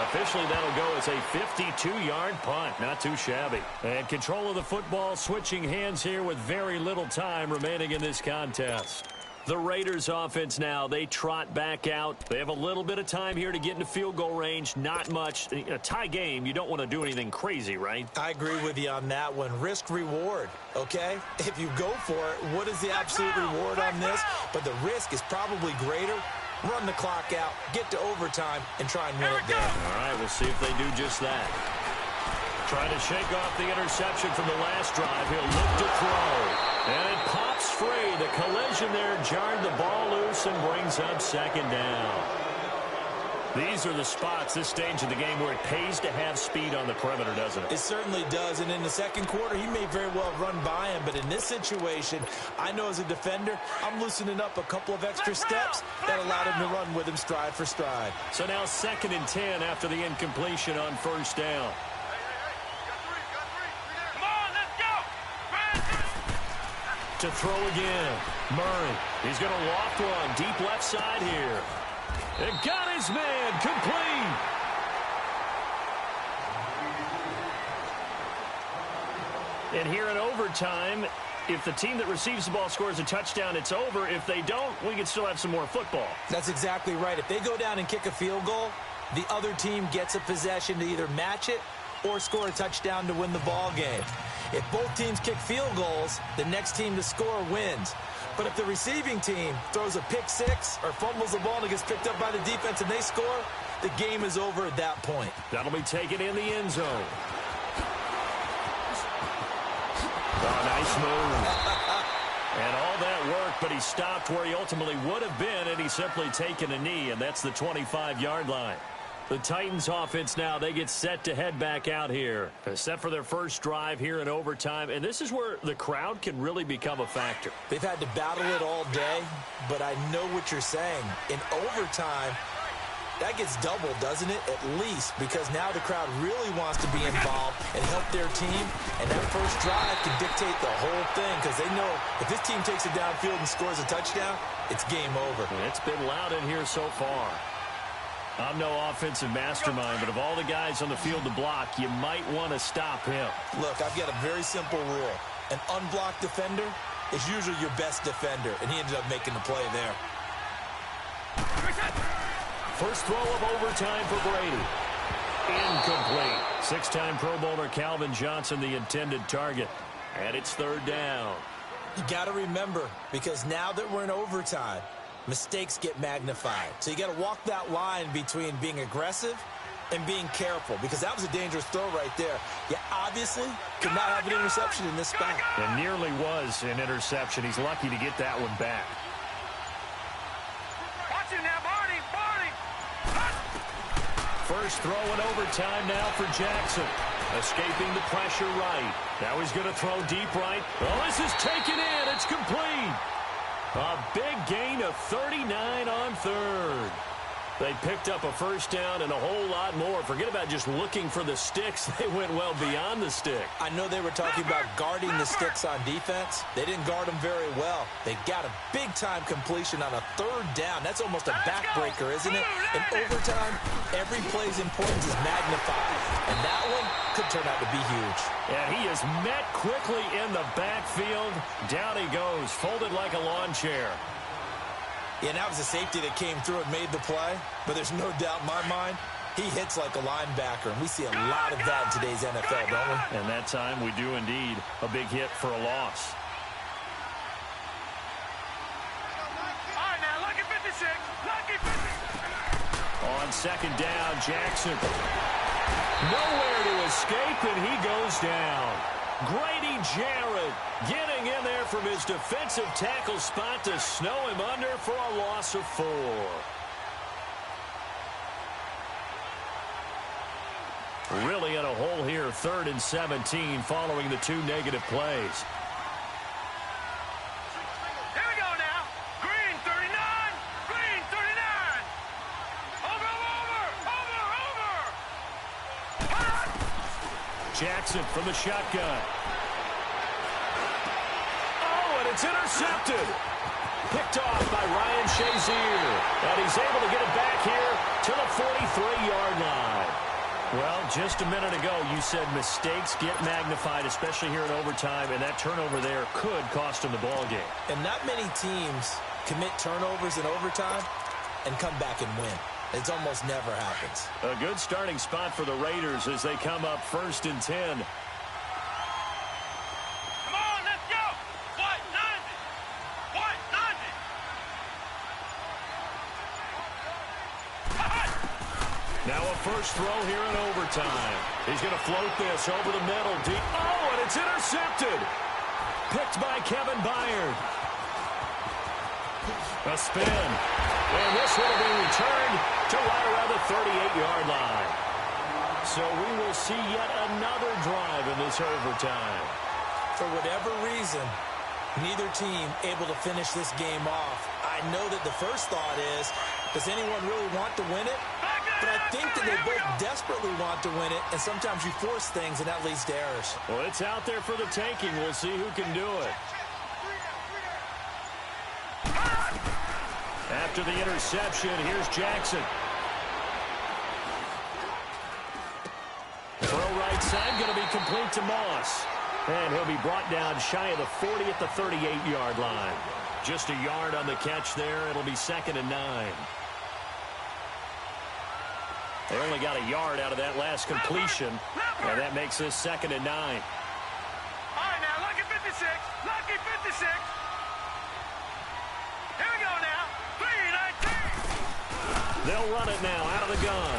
Officially, that'll go as a 52-yard punt. Not too shabby. And control of the football switching hands here with very little time remaining in this contest. The Raiders offense now, they trot back out. They have a little bit of time here to get into field goal range. Not much. A tie game, you don't want to do anything crazy, right? I agree with you on that one. Risk reward, okay? If you go for it, what is the absolute reward on this? But the risk is probably greater. Run the clock out, get to overtime, and try and win it there. All right, we'll see if they do just that. Trying to shake off the interception from the last drive. He'll look to throw. And it pops free. The collision there jarred the ball loose and brings up second down. These are the spots, this stage of the game, where it pays to have speed on the perimeter, doesn't it? It certainly does. And in the second quarter, he may very well run by him. But in this situation, I know as a defender, I'm loosening up a couple of extra steps that allowed him to run with him stride for stride. So now 2nd and 10 after the incompletion on first down. To throw again. Murray. He's going to loft one deep left side here. It got his man complete. And here in overtime, if the team that receives the ball scores a touchdown, it's over. If they don't, we can still have some more football. That's exactly right. If they go down and kick a field goal, the other team gets a possession to either match it or score a touchdown to win the ball game. If both teams kick field goals, the next team to score wins. But if the receiving team throws a pick six or fumbles the ball and it gets picked up by the defense and they score, the game is over at that point. That'll be taken in the end zone. Oh, nice move. And all that work, but he stopped where he ultimately would have been, and he's simply taken a knee, and that's the 25-yard line. The Titans offense now, they get set to head back out here. Set for their first drive here in overtime. And this is where the crowd can really become a factor. They've had to battle it all day, but I know what you're saying. In overtime, that gets doubled, doesn't it? At least, because now the crowd really wants to be involved and help their team. And that first drive can dictate the whole thing, because they know if this team takes it downfield and scores a touchdown, it's game over. It's been loud in here so far. I'm no offensive mastermind, but of all the guys on the field to block, you might want to stop him. Look, I've got a very simple rule. An unblocked defender is usually your best defender, and he ended up making the play there. First throw of overtime for Brady. Incomplete. 6-time Pro Bowler Calvin Johnson, the intended target. And it's 3rd down. You got to remember, because now that we're in overtime, mistakes get magnified. So you got to walk that line between being aggressive and being careful, because that was a dangerous throw right there. You obviously could not have an interception in this spot. It nearly was an interception. He's lucky to get that one back. Watch it now, Barney. First throw in overtime now for Jackson. Escaping the pressure right. Now he's going to throw deep right. Well, this is taken in. It's complete. A big gain of 39 on 3rd. They picked up a first down and a whole lot more. Forget about just looking for the sticks. They went well beyond the stick. I know they were talking about guarding the sticks on defense. They didn't guard them very well. They got a big-time completion on a 3rd down. That's almost a backbreaker, isn't it? In overtime, every play's importance is magnified. And that one could turn out to be huge. And he is met quickly in the backfield. Down he goes, folded like a lawn chair. Yeah, that was a safety that came through and made the play. But there's no doubt in my mind, he hits like a linebacker. And we see a lot of that in today's NFL, don't we? And that time we do indeed. A big hit for a loss. All right, now, lucky 56. Lucky 56. On 2nd down, Jackson. Nowhere to escape, and he goes down. Grady Jarrett getting in there from his defensive tackle spot to snow him under for a loss of 4. Really in a hole here, 3rd and 17 following the 2 negative plays. Here we go now. Green 39. Green 39. Over. Jackson from the shotgun. Oh, and it's intercepted. Picked off by Ryan Shazier. And he's able to get it back here to the 43-yard line. Well, just a minute ago, you said mistakes get magnified, especially here in overtime, and that turnover there could cost them the ball game. And not many teams commit turnovers in overtime and come back and win. It almost never happens. A good starting spot for the Raiders as they come up 1st and 10. Now a first throw here in overtime. He's going to float this over the middle. Deep. Oh, and it's intercepted. Picked by Kevin Byard. A spin. And this will be returned to right around the 38-yard line. So we will see yet another drive in this overtime. For whatever reason, neither team able to finish this game off. I know that the first thought is, does anyone really want to win it? But I think that they both desperately want to win it, and sometimes you force things, and that leads to errors. Well, it's out there for the taking. We'll see who can do it. After the interception, here's Jackson. Throw right side, going to be complete to Moss. And he'll be brought down shy of the 40 at the 38-yard line. Just a yard on the catch there. It'll be 2nd and 9. They only got a yard out of that last completion, and that makes this 2nd and 9. All right, now, lucky 56. Lucky 56. Here we go now. 3-19. They'll run it now out of the gun.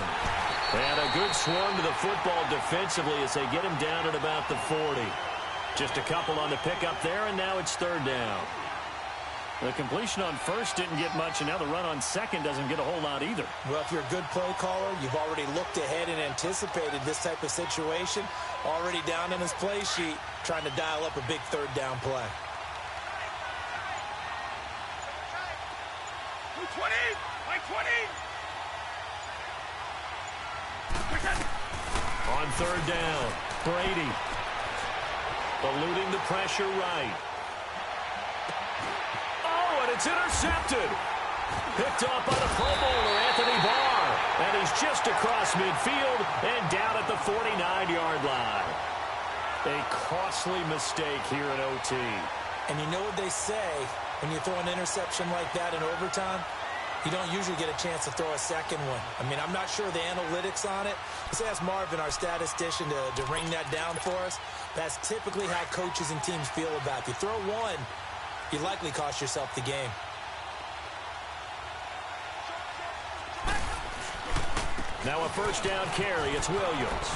And a good swarm to the football defensively as they get him down at about the 40. Just a couple on the pickup there, and now it's 3rd down. The completion on first didn't get much, and now the run on second doesn't get a whole lot either. Well, if you're a good play caller, you've already looked ahead and anticipated this type of situation. Already down in his play sheet, trying to dial up a big 3rd down play. 20, like 20. On 3rd down, Brady eluding the pressure right. It's intercepted. Picked off by the Pro Bowler, Anthony Barr. And he's just across midfield and down at the 49-yard line. A costly mistake here in OT. And you know what they say, when you throw an interception like that in overtime, you don't usually get a chance to throw a second one. I mean, I'm not sure the analytics on it. Let's ask Marvin, our statistician, to ring that down for us. That's typically how coaches and teams feel about it. You throw one, you likely cost yourself the game. Now a first down carry. It's Williams.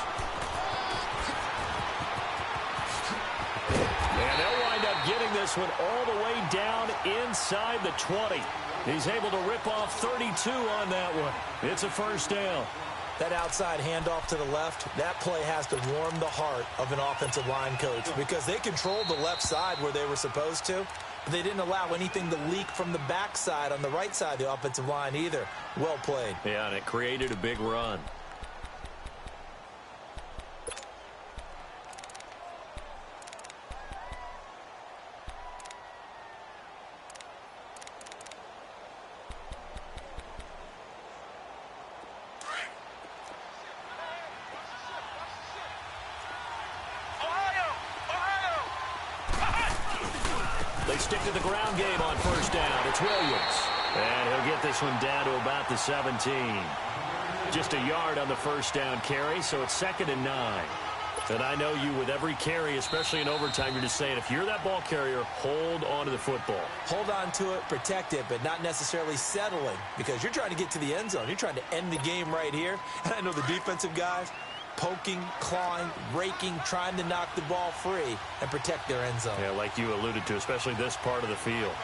And they'll wind up getting this one all the way down inside the 20. He's able to rip off 32 on that one. It's a first down. That outside handoff to the left, that play has to warm the heart of an offensive line coach because they controlled the left side where they were supposed to. But they didn't allow anything to leak from the backside on the right side of the offensive line either. Well played. Yeah, and it created a big run. They stick to the ground game on first down. It's Williams. And he'll get this one down to about the 17. Just a yard on the first down carry, so it's 2nd and 9. And I know you with every carry, especially in overtime, you're just saying if you're that ball carrier, hold on to the football. Hold on to it, protect it, but not necessarily settling because you're trying to get to the end zone. You're trying to end the game right here. And I know the defensive guys poking, clawing, raking, trying to knock the ball free and protect their end zone. Yeah, like you alluded to, especially this part of the field.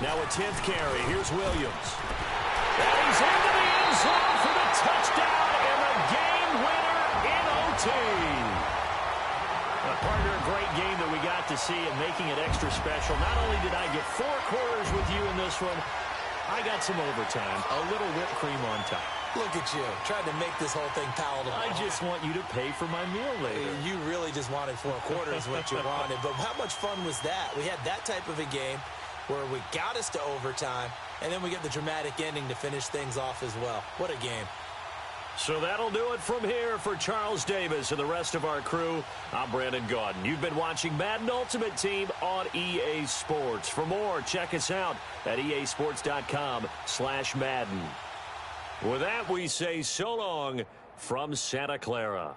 Now a 10th carry. Here's Williams. And he's into the end zone for the touchdown and the game winner in OT. Partner, a great game that we got to see and making it extra special. Not only did I get 4 quarters with you in this one, I got some overtime, a little whipped cream on top. Look at you, trying to make this whole thing palatable. I just want you to pay for my meal later. You really just wanted 4 quarters what you wanted. But how much fun was that? We had that type of a game where we got us to overtime, and then we get the dramatic ending to finish things off as well. What a game. So that'll do it from here for Charles Davis and the rest of our crew. I'm Brandon Gaudin. You've been watching Madden Ultimate Team on EA Sports. For more, check us out at easports.com/Madden. With that, we say so long from Santa Clara.